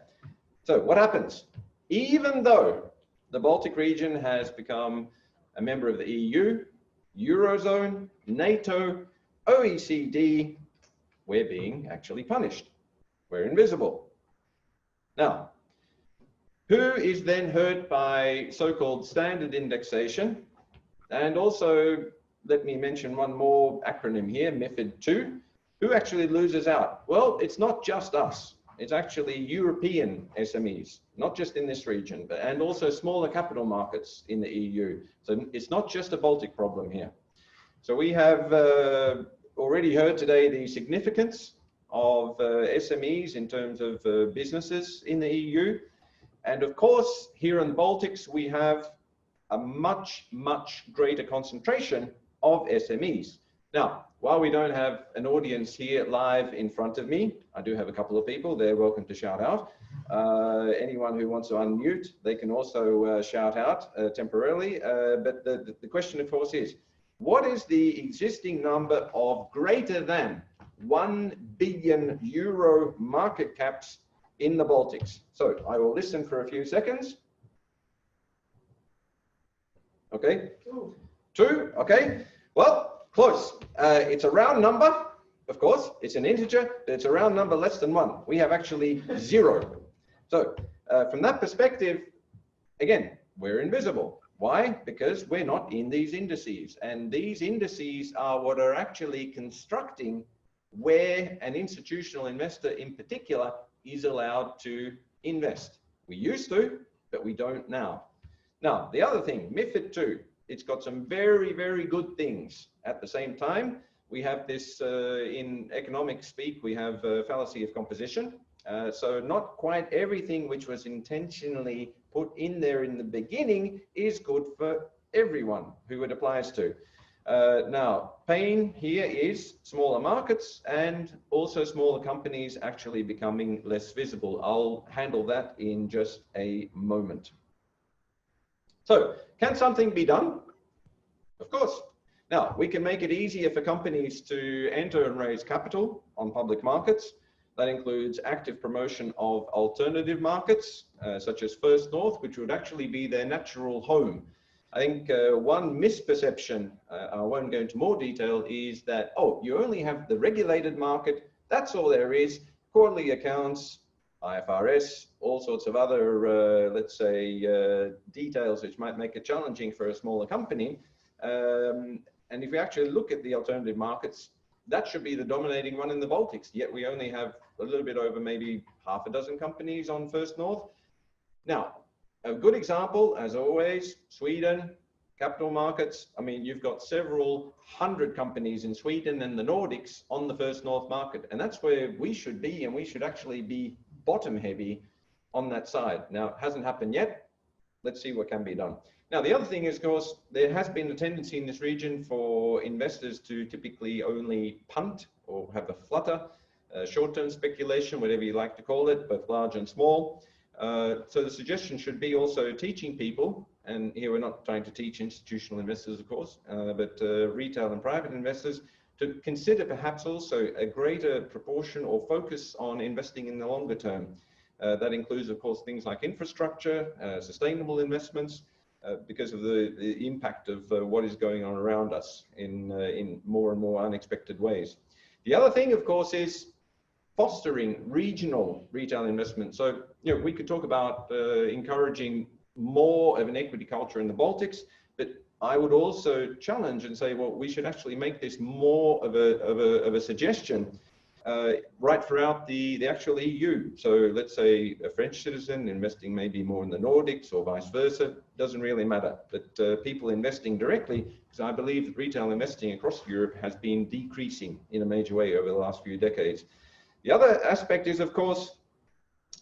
So what happens? Even though the Baltic region has become a member of the EU, Eurozone, NATO, OECD, we're being actually punished. We're invisible. Now, who is then hurt by so-called standard indexation? And also, let me mention one more acronym here, MiFID II. Who actually loses out? Well, it's not just us. It's actually European SMEs, not just in this region, but and also smaller capital markets in the EU. So it's not just a Baltic problem here. So we have already heard today the significance of SMEs in terms of businesses in the EU. And of course, here in the Baltics, we have a much, much greater concentration of SMEs. Now, while we don't have an audience here live in front of me, I do have a couple of people. They're welcome to shout out. Anyone who wants to unmute, they can also shout out temporarily. But the question, of course, is, what is the existing number of greater than 1 billion euro market caps in the Baltics? So I will listen for a few seconds. Okay, 2, okay. Well, close. It's a round number, of course. It's an integer, but it's a round number less than 1. We have actually 0. So from that perspective, again, we're invisible. Why? Because we're not in these indices. And these indices are what are actually constructing where an institutional investor in particular is allowed to invest. We used to, but we don't now. Now, the other thing, MiFID II, it's got some very, very good things. At the same time, we have this, in economic speak, we have fallacy of composition. So not quite everything which was intentionally put in there in the beginning is good for everyone who it applies to. Now, pain here is smaller markets and also smaller companies actually becoming less visible. I'll handle that in just a moment. So, can something be done? Of course. Now, we can make it easier for companies to enter and raise capital on public markets. That includes active promotion of alternative markets, such as First North, which would actually be their natural home. I think one misperception, I won't go into more detail, is that, oh, you only have the regulated market, that's all there is, quarterly accounts, IFRS, all sorts of other, let's say, details which might make it challenging for a smaller company. And if we actually look at the alternative markets, that should be the dominating one in the Baltics, yet we only have a little bit over maybe half a dozen companies on First North. Now, a good example, as always, Sweden, capital markets. I mean, you've got several hundred companies in Sweden and the Nordics on the First North market, and that's where we should be, and we should actually be bottom heavy on that side. Now, it hasn't happened yet. Let's see what can be done. Now, the other thing is, of course, there has been a tendency in this region for investors to typically only punt or have a flutter, short-term speculation, whatever you like to call it, both large and small. So the suggestion should be also teaching people, and here we're not trying to teach institutional investors, of course, but retail and private investors, to consider perhaps also a greater proportion or focus on investing in the longer term. That includes, of course, things like infrastructure, sustainable investments, because of the impact of what is going on around us in more and more unexpected ways. The other thing, of course, is fostering regional retail investment. So, you know, we could talk about encouraging more of an equity culture in the Baltics, but I would also challenge and say, well, we should actually make this more of a suggestion right throughout the actual EU. So let's say a French citizen investing maybe more in the Nordics or vice versa, doesn't really matter. But people investing directly, because I believe that retail investing across Europe has been decreasing in a major way over the last few decades. The other aspect is, of course,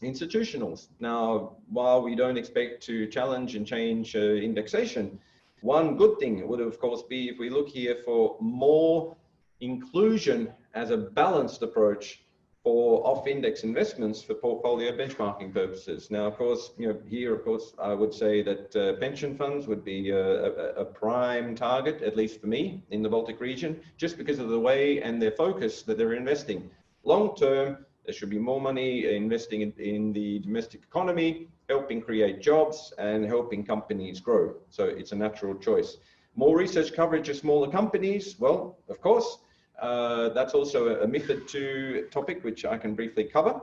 institutionals. Now, while we don't expect to challenge and change indexation, one good thing would, of course, be if we look here for more inclusion as a balanced approach for off-index investments for portfolio benchmarking purposes. Now, of course, you know, here, of course, I would say that pension funds would be a prime target, at least for me, in the Baltic region, just because of the way and their focus that they're investing. Long term, there should be more money investing in the domestic economy, helping create jobs and helping companies grow. So it's a natural choice. More research coverage of smaller companies, well, of course, that's also a MiFID II topic, which I can briefly cover.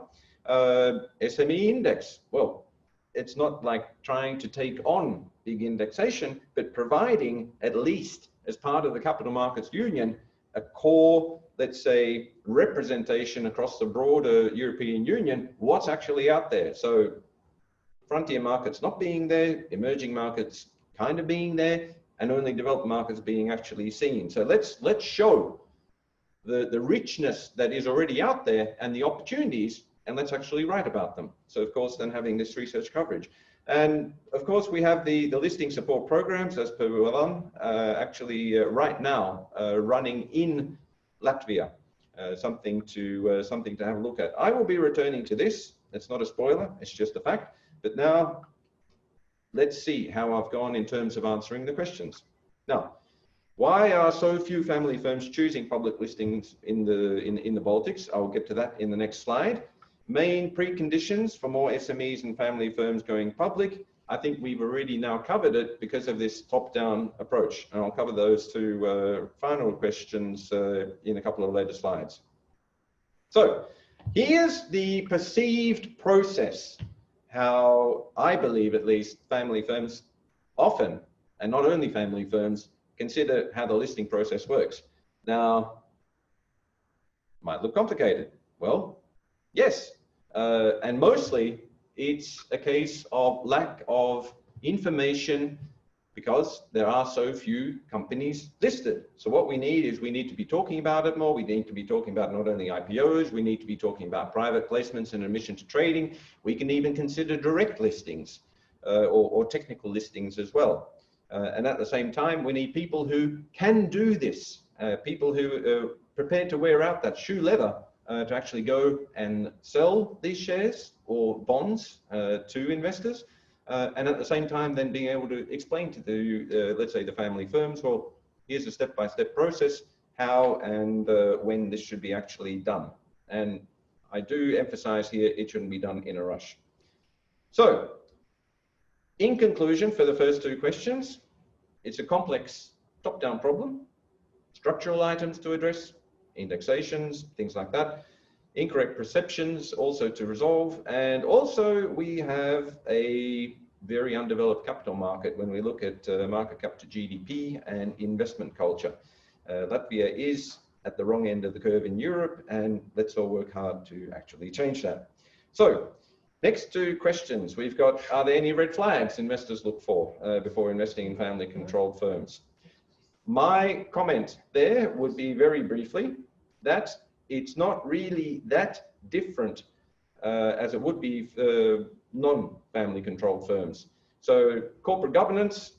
SME index, well, it's not like trying to take on big indexation, but providing at least as part of the Capital Markets Union, a core, let's say, representation across the broader European Union, what's actually out there. So frontier markets not being there, emerging markets kind of being there, and only developed markets being actually seen. So let's show the richness that is already out there and the opportunities, and let's actually write about them. So of course, then having this research coverage. And of course, we have the listing support programs, as per Urbāns, actually right now running in Latvia. Something to have a look at. I will be returning to this. It's not a spoiler, it's just a fact. But now, let's see how I've gone in terms of answering the questions. Now, why are so few family firms choosing public listings in the Baltics? I'll get to that in the next slide. Main preconditions for more SMEs and family firms going public. I think we've already now covered it because of this top-down approach. And I'll cover those two final questions in a couple of later slides. So here's the perceived process, how I believe at least family firms often, and not only family firms, consider how the listing process works. Now, might look complicated. Well, yes, and mostly it's a case of lack of information because there are so few companies listed. So what we need is we need to be talking about it more. We need to be talking about not only IPOs, we need to be talking about private placements and admission to trading. We can even consider direct listings or technical listings as well. And at the same time, we need people who can do this, people who are prepared to wear out that shoe leather to actually go and sell these shares or bonds to investors. And at the same time, then being able to explain to the, let's say, the family firms, well, here's a step-by-step process, how and when this should be actually done. And I do emphasize here, it shouldn't be done in a rush. So, in conclusion, for the first two questions, it's a complex top-down problem, structural items to address, indexations, things like that, incorrect perceptions also to resolve, and also we have a very undeveloped capital market when we look at market cap to GDP and investment culture. Latvia is at the wrong end of the curve in Europe, and let's all work hard to actually change that. So, Next to questions, we've got, are there any red flags investors look for before investing in family controlled firms? My comment there would be very briefly that it's not really that different as it would be for non-family controlled firms. So corporate governance,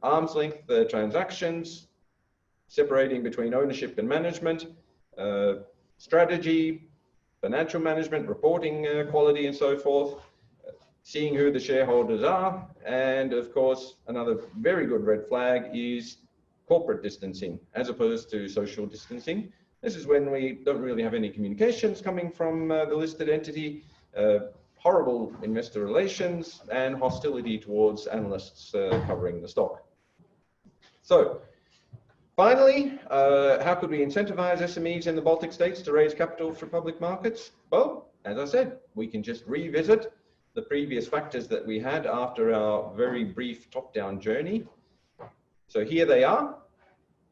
arm's length transactions, separating between ownership and management, strategy, financial management, reporting quality and so forth, seeing who the shareholders are, and of course, another very good red flag is corporate distancing as opposed to social distancing. This is when we don't really have any communications coming from the listed entity, horrible investor relations, and hostility towards analysts covering the stock. So, finally, how could we incentivize SMEs in the Baltic states to raise capital for public markets? Well, as I said, we can just revisit the previous factors that we had after our very brief top-down journey. So here they are.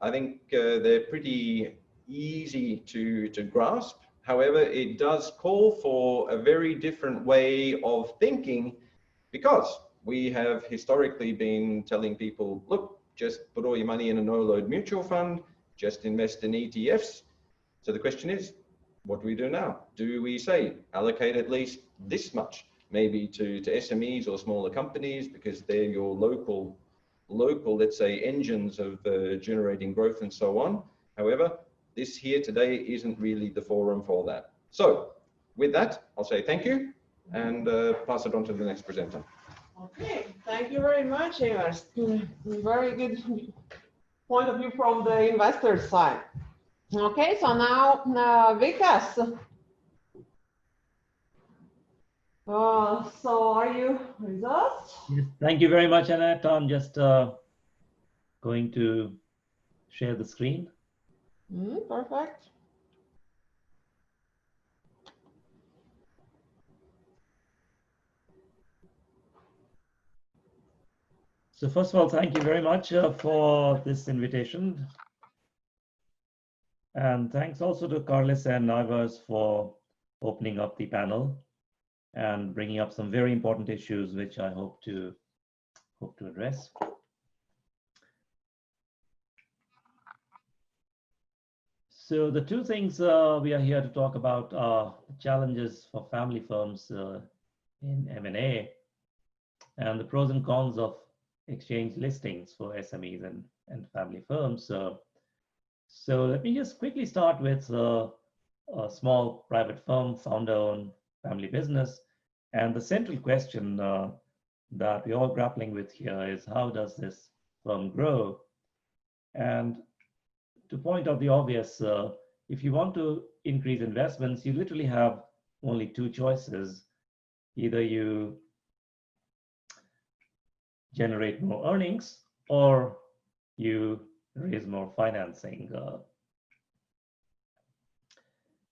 I think they're pretty easy to grasp. However, it does call for a very different way of thinking because we have historically been telling people, look, just put all your money in a no-load mutual fund, just invest in ETFs. So the question is, what do we do now? Do we say allocate at least this much, maybe to SMEs or smaller companies because they're your local, let's say, engines of generating growth and so on. However, this here today isn't really the forum for that. So with that, I'll say thank you and pass it on to the next presenter. Okay, thank you very much, Ivars. Very good point of view from the investor side. Okay, so now Vikas. So are you with us? Yes, thank you very much, Anete. I'm just going to share the screen. Perfect. So first of all, thank you very much for this invitation. And thanks also to Kārlis and Ivars for opening up the panel and bringing up some very important issues, which I hope to address. So the two things we are here to talk about are challenges for family firms in M&A and the pros and cons of exchange listings for SMEs and family firms. So let me just quickly start with a small private firm, founder-owned family business. And the central question that we're all grappling with here is, how does this firm grow? And to point out the obvious, if you want to increase investments, you literally have only two choices. Either you generate more earnings or you raise more financing.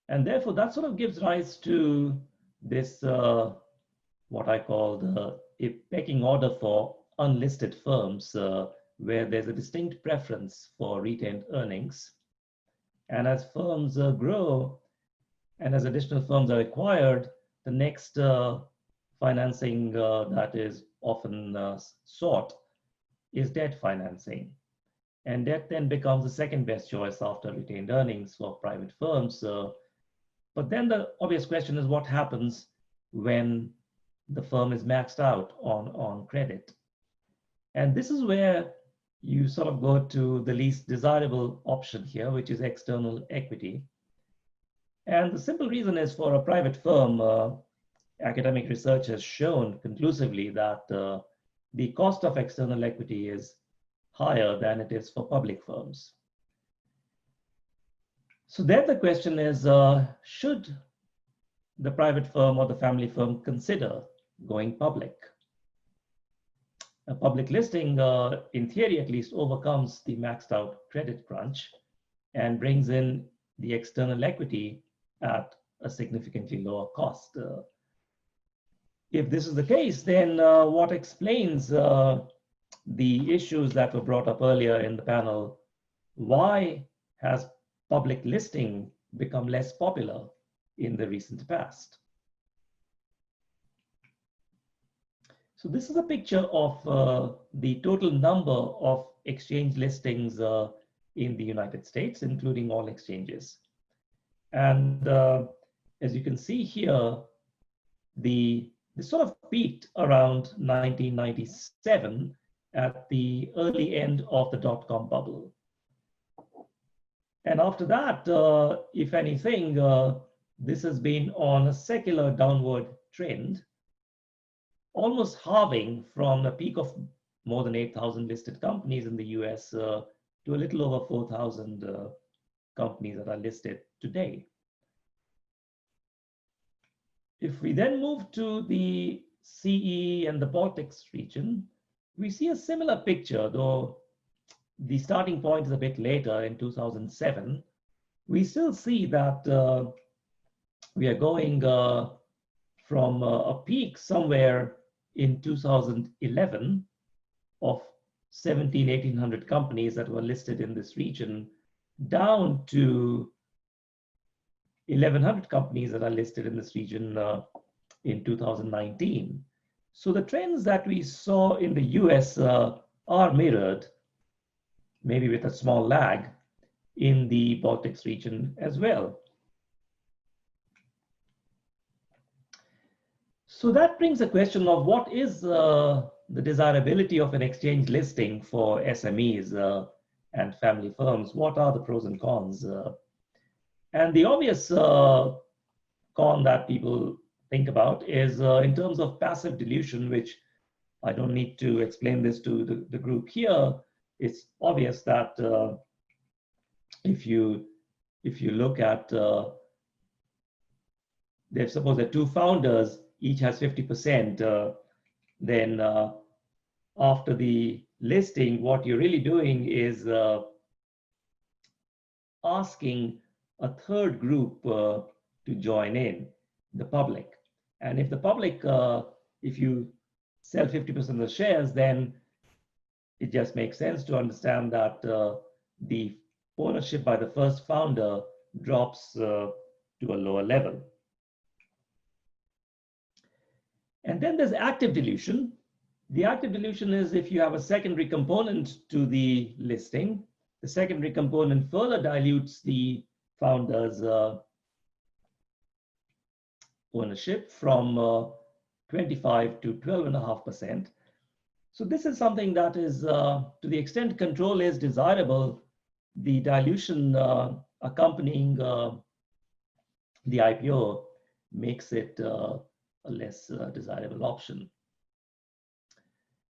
And therefore, that sort of gives rise to this, what I call a pecking order for unlisted firms, where there's a distinct preference for retained earnings. And as firms grow and as additional firms are acquired, the next financing that is often sought is debt financing. And debt then becomes the second best choice after retained earnings for private firms. But then the obvious question is, what happens when the firm is maxed out on credit? And this is where you sort of go to the least desirable option here, which is external equity. And the simple reason is, for a private firm, academic research has shown conclusively that the cost of external equity is higher than it is for public firms. So then the question is, should the private firm or the family firm consider going public? A public listing, in theory at least, overcomes the maxed out credit crunch and brings in the external equity at a significantly lower cost. If this is the case, then what explains the issues that were brought up earlier in the panel? Why has public listing become less popular in the recent past? So this is a picture of the total number of exchange listings in the United States, including all exchanges. And as you can see here, this sort of peaked around 1997 at the early end of the dot-com bubble. And after that, if anything, this has been on a secular downward trend, almost halving from a peak of more than 8,000 listed companies in the US to a little over 4,000 companies that are listed today. If we then move to the CE and the Baltics region, we see a similar picture, though the starting point is a bit later in 2007. We still see that we are going from a peak somewhere in 2011 of 1,800 companies that were listed in this region down to 1,100 companies that are listed in this region in 2019. So the trends that we saw in the US are mirrored, maybe with a small lag, in the Baltics region as well. So that brings the question of what is the desirability of an exchange listing for SMEs and family firms? What are the pros and cons? And the obvious con that people think about is in terms of passive dilution, which I don't need to explain this to the group here. It's obvious that if you look at, suppose that two founders, each has 50%, then after the listing, what you're really doing is asking a third group to join in, the public. And if the public, if you sell 50% of the shares, then it just makes sense to understand that the ownership by the first founder drops to a lower level. And then there's active dilution. The active dilution is if you have a secondary component to the listing, the secondary component further dilutes the founder's ownership from 25 to 12.5%. So this is something that is, to the extent control is desirable, the dilution accompanying the IPO makes it a less desirable option.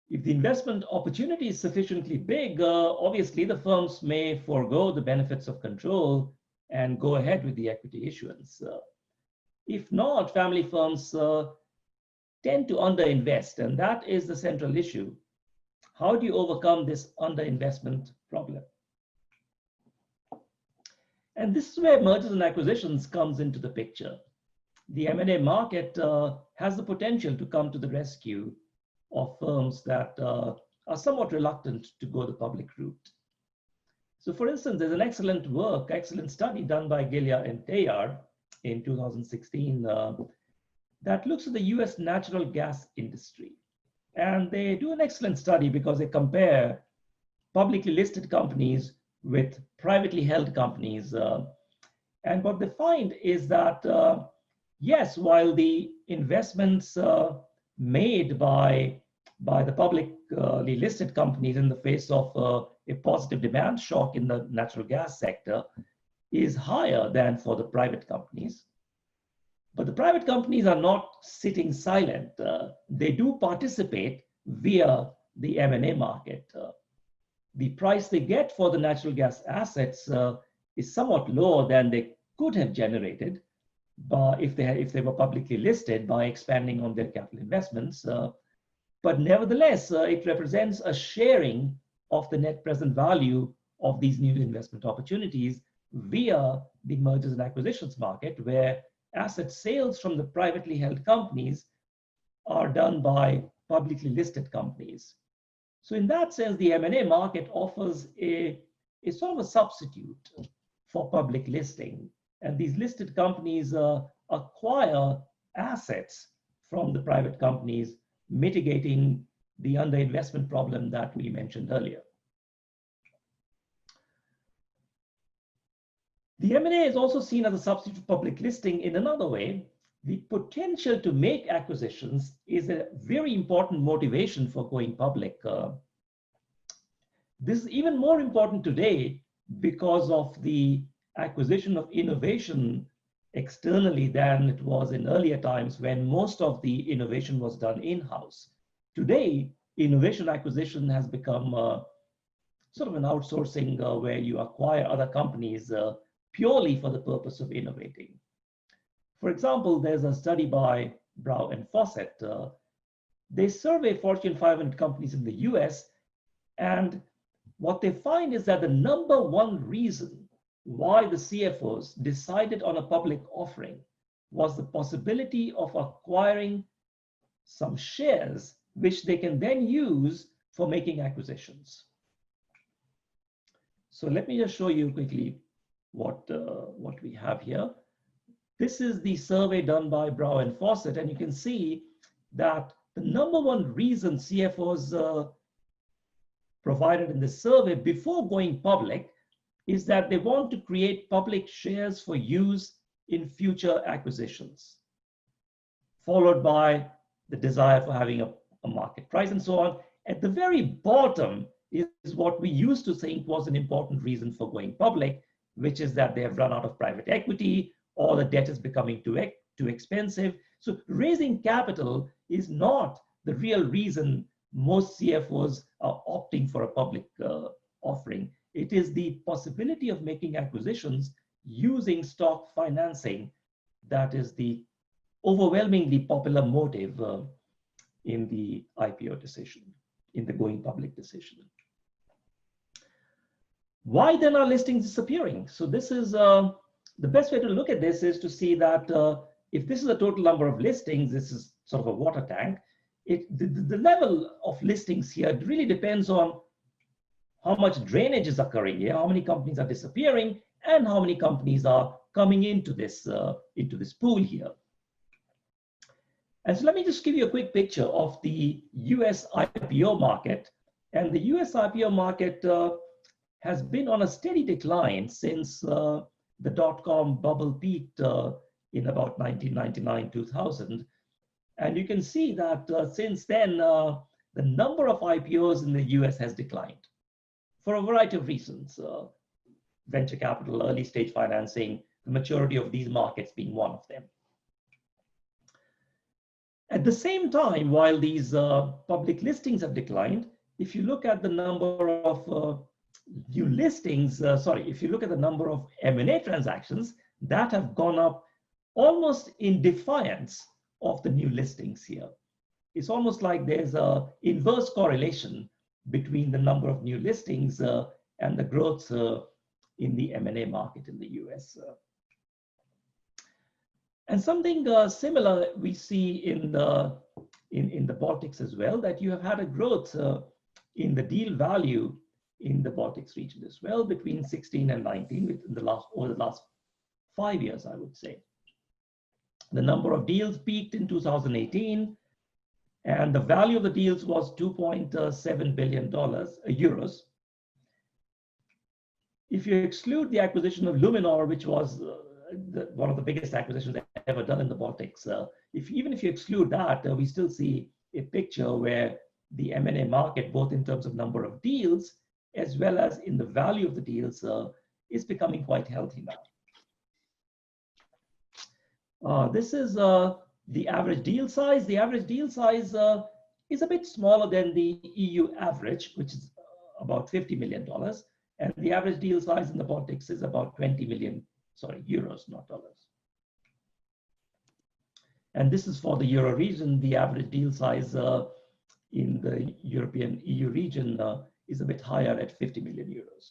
If the investment opportunity is sufficiently big, obviously the firms may forego the benefits of control and go ahead with the equity issuance. If not, family firms tend to underinvest, and that is the central issue. How do you overcome this underinvestment problem? And this is where mergers and acquisitions comes into the picture. The M&A market has the potential to come to the rescue of firms that are somewhat reluctant to go the public route. So for instance, there's an excellent study done by Gilia and Tayar in 2016 that looks at the US natural gas industry. And they do an excellent study because they compare publicly listed companies with privately held companies. And what they find is that, yes, while the investments made by the publicly listed companies in the face of a positive demand shock in the natural gas sector is higher than for the private companies. But the private companies are not sitting silent. They do participate via the M&A market. The price they get for the natural gas assets is somewhat lower than they could have generated if they were publicly listed by expanding on their capital investments. But nevertheless, it represents a sharing of the net present value of these new investment opportunities via the mergers and acquisitions market, where asset sales from the privately held companies are done by publicly listed companies. So in that sense, the M&A market offers a sort of a substitute for public listing. And these listed companies acquire assets from the private companies mitigating the underinvestment problem that we mentioned earlier. The M&A is also seen as a substitute for public listing in another way. The potential to make acquisitions is a very important motivation for going public. This is even more important today because of the acquisition of innovation externally than it was in earlier times when most of the innovation was done in-house. Today, innovation acquisition has become sort of an outsourcing where you acquire other companies purely for the purpose of innovating. For example, there's a study by Brow and Fawcett. They survey Fortune 500 companies in the US, and what they find is that the number one reason why the CFOs decided on a public offering was the possibility of acquiring some shares which they can then use for making acquisitions. So let me just show you quickly what we have here. This is the survey done by Brow and Fawcett, and you can see that the number one reason CFOs provided in the survey before going public is that they want to create public shares for use in future acquisitions, followed by the desire for having a market price and so on. At the very bottom is what we used to think was an important reason for going public, which is that they have run out of private equity or the debt is becoming too expensive. So raising capital is not the real reason most CFOs are opting for a public offering. It is the possibility of making acquisitions using stock financing that is the overwhelmingly popular motive in the IPO decision, in the going public decision. Why then are listings disappearing? So this is the best way to look at this is to see that if this is a total number of listings, this is sort of a water tank. The level of listings here really depends on how much drainage is occurring here, how many companies are disappearing, and how many companies are coming into this pool here. And so let me just give you a quick picture of the US IPO market. And the US IPO market has been on a steady decline since the dot-com bubble peaked in about 1999, 2000. And you can see that since then, the number of IPOs in the US has declined for a variety of reasons. Venture capital, early stage financing, the maturity of these markets being one of them. At the same time, while these public listings have declined, if you look at the number of new listings, if you look at the number of M&A transactions that have gone up almost in defiance of the new listings here. It's almost like there's an inverse correlation between the number of new listings and the growth in the M&A market in the US. And something similar we see in the Baltics as well, that you have had a growth in the deal value in the Baltics region as well, between 16 and 19 over the last 5 years, I would say. The number of deals peaked in 2018, and the value of the deals was $2.7 billion euros. If you exclude the acquisition of Luminor, which was one of the biggest acquisitions ever done in the Baltics, even if you exclude that, we still see a picture where the M&A market, both in terms of number of deals as well as in the value of the deals, is becoming quite healthy now. This is the average deal size. The average deal size is a bit smaller than the EU average, which is about $50 million. And the average deal size in the Baltics is about 20 million, euros, not dollars. And this is for the Euro region. The average deal size in the European EU region is a bit higher at 50 million euros.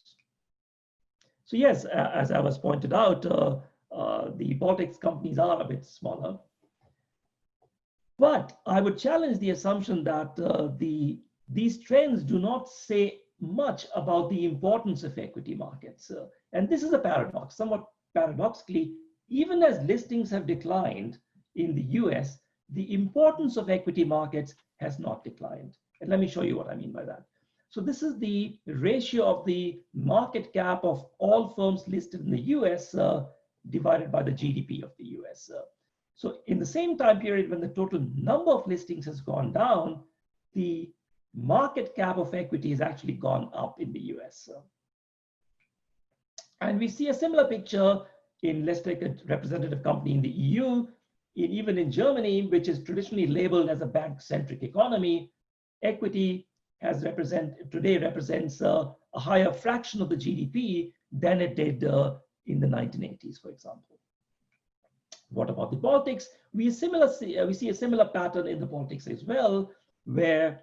So yes, as I was pointed out, the Baltics companies are a bit smaller. But I would challenge the assumption that these trends do not say much about the importance of equity markets. And this is a paradox. Somewhat paradoxically, even as listings have declined in the US, the importance of equity markets has not declined. And let me show you what I mean by that. So this is the ratio of the market cap of all firms listed in the US divided by the GDP of the US. So in the same time period when the total number of listings has gone down, the market cap of equity has actually gone up in the US. And we see a similar picture in, let's take a representative company in the EU, even in Germany, which is traditionally labeled as a bank-centric economy. Equity today represents a higher fraction of the GDP than it did in the 1980s, for example. What about the Baltics? We see a similar pattern in the Baltics as well, where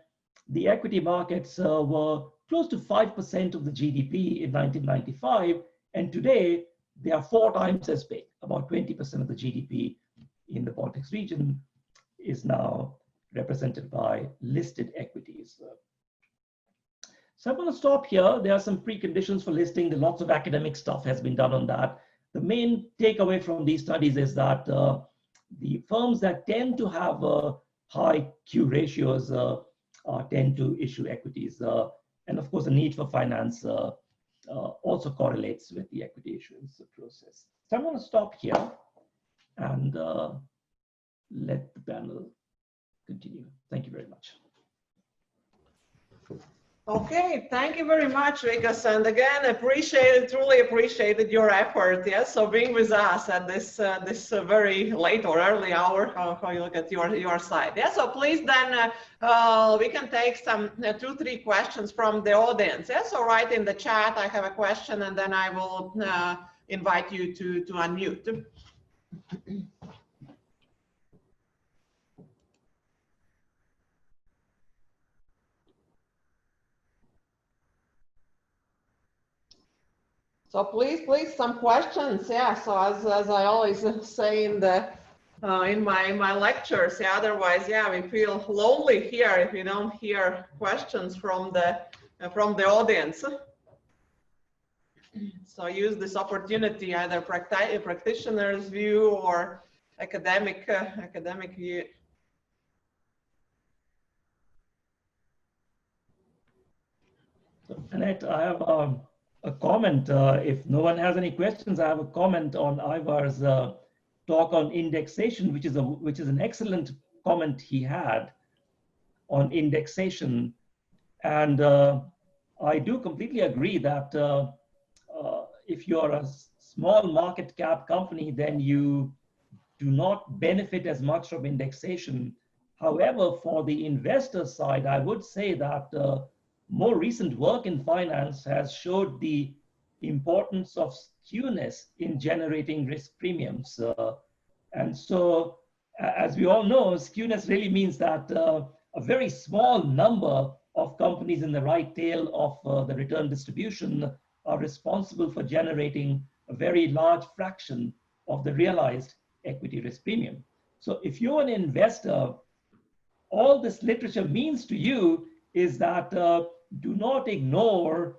the equity markets were close to 5% of the GDP in 1995, and today they are 4 times as big. About 20% of the GDP in the Baltics region is now represented by listed equities. So I'm going to stop here. There are some preconditions for listing. Lots of academic stuff has been done on that. The main takeaway from these studies is that the firms that tend to have high Q ratios tend to issue equities. And of course, the need for finance also correlates with the equity issuance process. So I'm going to stop here and let the panel continue. Thank you very much. Okay, thank you very much, Vikas. And again, truly appreciated your effort. Yes, so being with us at this very late or early hour, how you look at your side. Yeah, so please then we can take some 2-3 questions from the audience. Yeah, so write in the chat. I have a question, and then I will invite you to unmute. So please, some questions. Yeah. So as I always say in my lectures, yeah. Otherwise, yeah, we feel lonely here if we don't hear questions from the audience. So use this opportunity, either practitioner's view or academic view. Anete, I have a comment. If no one has any questions, I have a comment on Ivars' talk on indexation, which is an excellent comment he had on indexation. And I do completely agree that if you're a small market cap company, then you do not benefit as much from indexation. However, for the investor side, I would say that more recent work in finance has showed the importance of skewness in generating risk premiums. And so, as we all know, skewness really means that a very small number of companies in the right tail of the return distribution are responsible for generating a very large fraction of the realized equity risk premium. So if you're an investor, all this literature means to you is that do not ignore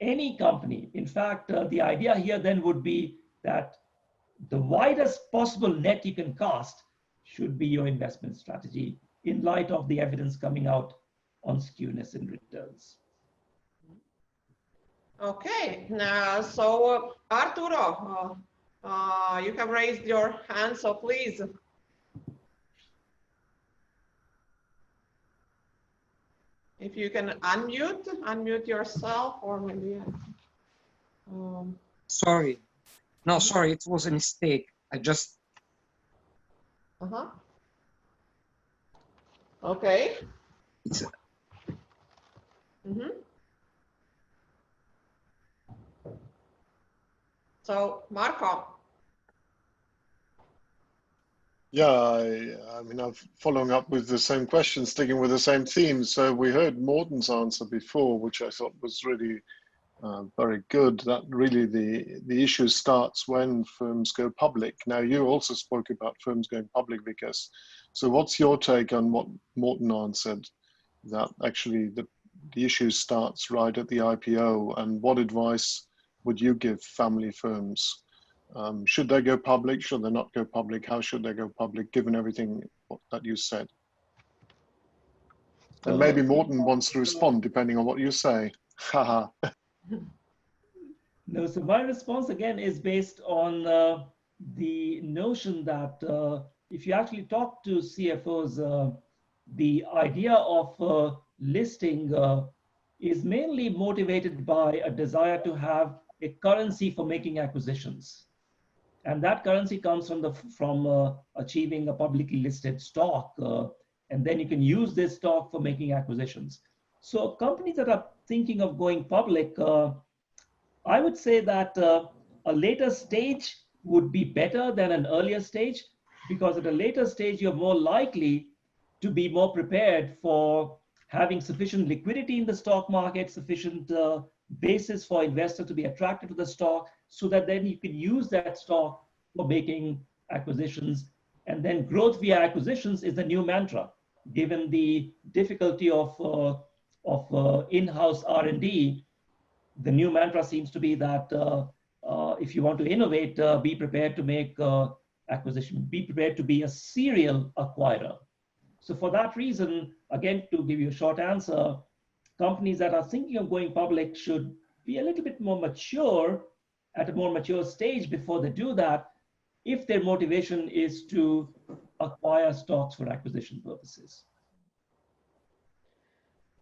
any company. In fact, the idea here then would be that the widest possible net you can cast should be your investment strategy in light of the evidence coming out on skewness in returns. Okay, so Arturo, you have raised your hand, so please. If you can unmute yourself, or maybe. Sorry. No, sorry, it was a mistake. I just. Okay. It's So, Marco. Yeah, I mean, I'm following up with the same question, sticking with the same theme. So we heard Morten's answer before, which I thought was really very good, that really the issue starts when firms go public. Now, you also spoke about firms going public, Vikas. So what's your take on what Morten answered, that actually the issue starts right at the IPO, and what advice would you give family firms? Should they go public? Should they not go public? How should they go public, given everything that you said. And maybe Morten wants to respond depending on what you say. Haha. No, so my response again is based on the notion that if you actually talk to CFOs, the idea of listing is mainly motivated by a desire to have a currency for making acquisitions. And that currency comes from achieving a publicly listed stock. And then you can use this stock for making acquisitions. So companies that are thinking of going public, I would say that a later stage would be better than an earlier stage, because at a later stage, you're more likely to be more prepared for having sufficient liquidity in the stock market, sufficient basis for investors to be attracted to the stock, so that then you can use that stock for making acquisitions. And then growth via acquisitions is the new mantra, given the difficulty of in-house R&D. The new mantra seems to be that if you want to innovate, be prepared to make acquisition, be prepared to be a serial acquirer. So for that reason, again, to give you a short answer, companies that are thinking of going public should be a little bit more mature, at a more mature stage before they do that, if their motivation is to acquire stocks for acquisition purposes.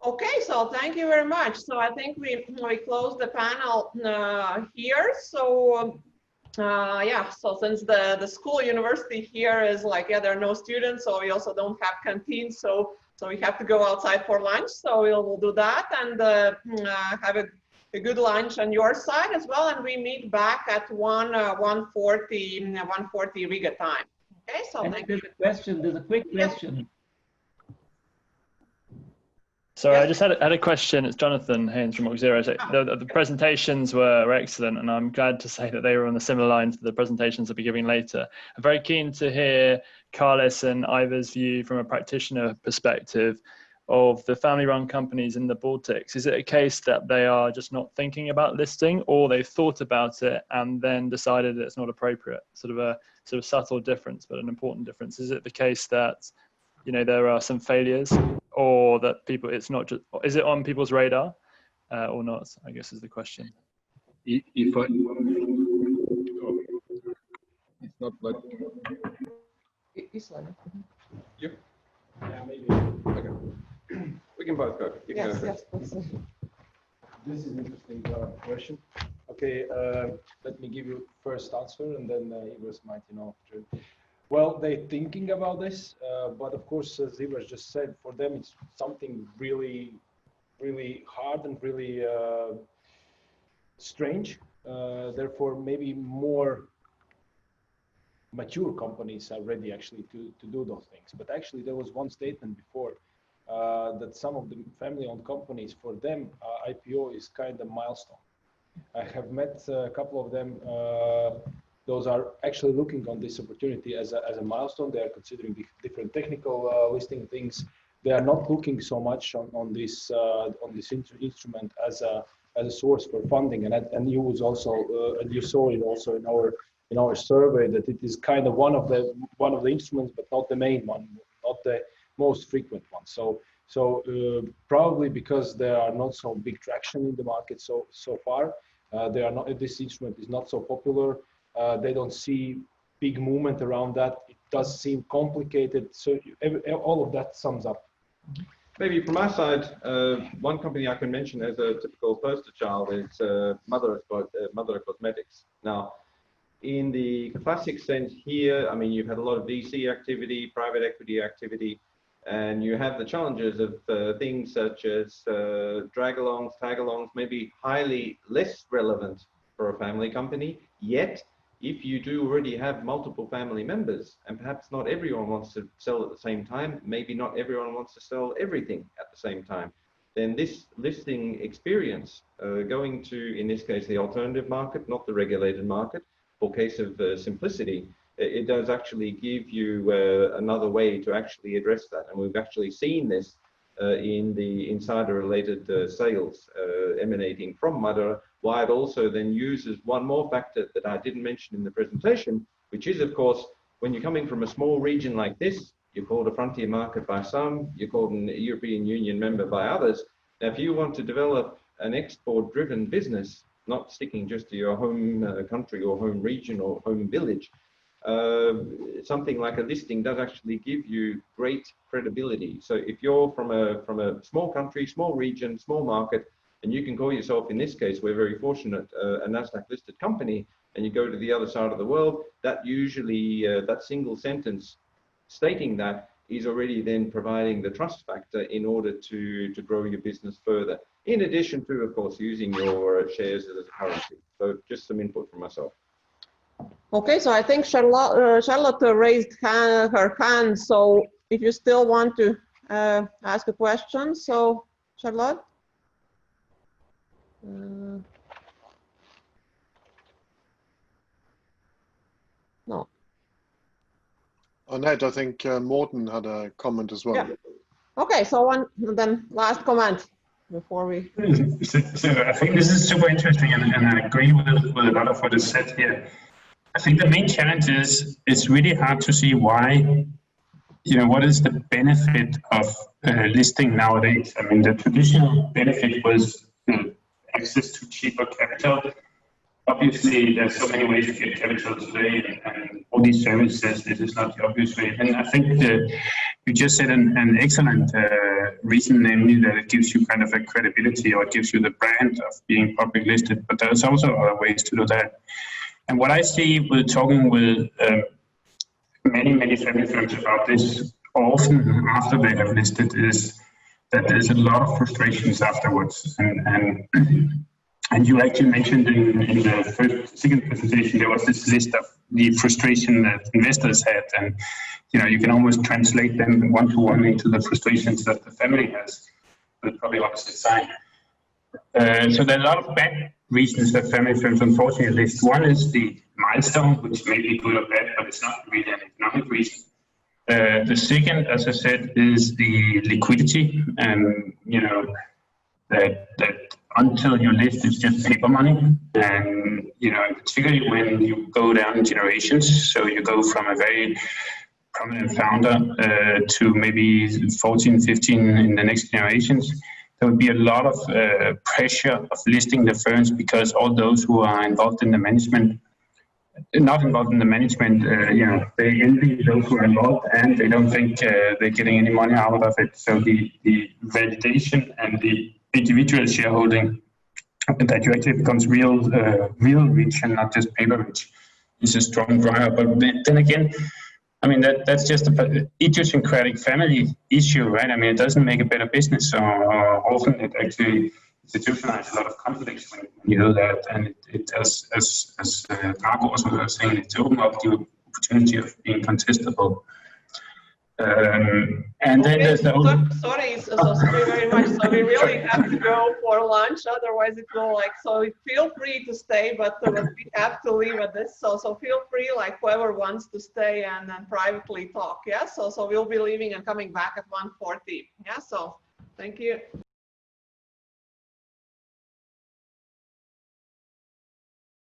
Okay, so thank you very much. So I think we close the panel here. So yeah, so since the school university here is like, yeah, there are no students, so we also don't have canteens, so we have to go outside for lunch. So we'll do that and have a good lunch on your side as well, and we meet back at 1:40 Riga time. Okay, so thank you. There's a quick question. So I just had a question. It's Jonathan Haynes from Auxero. So the presentations were excellent, and I'm glad to say that they were on the similar lines to the presentations I'll be giving later. I'm very keen to hear Kārlis and Ivars' view from a practitioner perspective of the family-run companies in the Baltics. Is it a case that they are just not thinking about listing, or they've thought about it and then decided it's not appropriate? Sort of subtle difference, but an important difference. Is it the case that, you know, there are some failures, or that people, it's not just, is it on people's radar or not, I guess is the question. It's not like... You? Yeah, maybe. Okay. We can both go. Yes, yes, this is an interesting question. Okay, let me give you first answer, and then Ivars might, Well, they're thinking about this, but of course, as Ivars just said, for them it's something really, really hard and really strange. Therefore, maybe more mature companies are ready actually to do those things. But actually, there was one statement before that some of the family-owned companies, for them, IPO is kind of milestone. I have met a couple of them. Those are actually looking on this opportunity as a milestone. They are considering different technical listing things. They are not looking so much on this instrument as a source for funding. And you was also you saw it also in our survey that it is kind of one of the instruments, but not the main one, not the most frequent one. So probably because there are not so big traction in the market so far, this instrument is not so popular. They don't see big movement around that. It does seem complicated. So all of that sums up. Maybe from our side, one company I can mention as a typical poster child is Mehrotra Cosmetics. Now, in the classic sense here, I mean, you've had a lot of VC activity, private equity activity, and you have the challenges of things such as drag-alongs, tag-alongs, maybe highly less relevant for a family company, yet if you do already have multiple family members, and perhaps not everyone wants to sell at the same time, maybe not everyone wants to sell everything at the same time, then this listing experience, going to, in this case, the alternative market, not the regulated market, for case of simplicity, it does actually give you another way to actually address that. And we've actually seen this in the insider-related sales emanating from Mehrotra, why it also then uses one more factor that I didn't mention in the presentation, which is, of course, when you're coming from a small region like this, you're called a frontier market by some, you're called an European Union member by others. Now, if you want to develop an export-driven business, not sticking just to your home country or home region or home village, something like a listing does actually give you great credibility. So if you're from a small country, small region, small market, and you can call yourself, in this case, we're very fortunate, a NASDAQ listed company, and you go to the other side of the world, that usually, that single sentence stating that is already then providing the trust factor in order to grow your business further. In addition to, of course, using your shares as a currency. So just some input from myself. Okay, so I think Charlotte raised her hand. So if you still want to ask a question, so Charlotte. No. Anete, I think Morten had a comment as well. Yeah. Okay, so then last comment before we. So I think this is super interesting, and I agree with a lot of what is said here. I think the main challenge is it's really hard to see why, what is the benefit of listing nowadays? I mean, the traditional benefit was access to cheaper capital. Obviously, there's so many ways to get capital today, and all these services, this is not the obvious way. And I think you just said an excellent reason, namely that it gives you kind of a credibility, or it gives you the brand of being public listed, but there's also other ways to do that. And what I see with talking with many family firms about this, often after they have listed, is that there's a lot of frustrations afterwards. And you actually mentioned in the second presentation, there was this list of the frustration that investors had, and you can almost translate them one-to-one into the frustrations that the family has, but probably opposite side. So there are a lot of bad reasons that family firms unfortunately list. One is the milestone, which may be good or bad, but it's not really an economic reason. The second, as I said, is the liquidity, and that until you list, it's just paper money, and particularly when you go down generations, so you go from a very prominent founder to maybe 14, 15 in the next generations, there would be a lot of pressure of listing the firms, because all those who are involved in the management, not involved in the management, they envy those who are involved, and they don't think they're getting any money out of it. So the validation and the individual shareholding, that you actually becomes real rich and not just paper rich, is a strong driver. But then again, I mean, that's just an idiosyncratic family issue, right? I mean, it doesn't make a better business. So often it actually institutionalizes a lot of conflicts when you know that, and it does, as Marco also was saying, it's open up the opportunity of being contestable. And then there's the sorry very much. So we really have to go for lunch, otherwise it will so feel free to stay, but we have to leave at this. So feel free, whoever wants to stay and then privately talk. Yeah. So we'll be leaving and coming back at 1:40. Yeah. So thank you.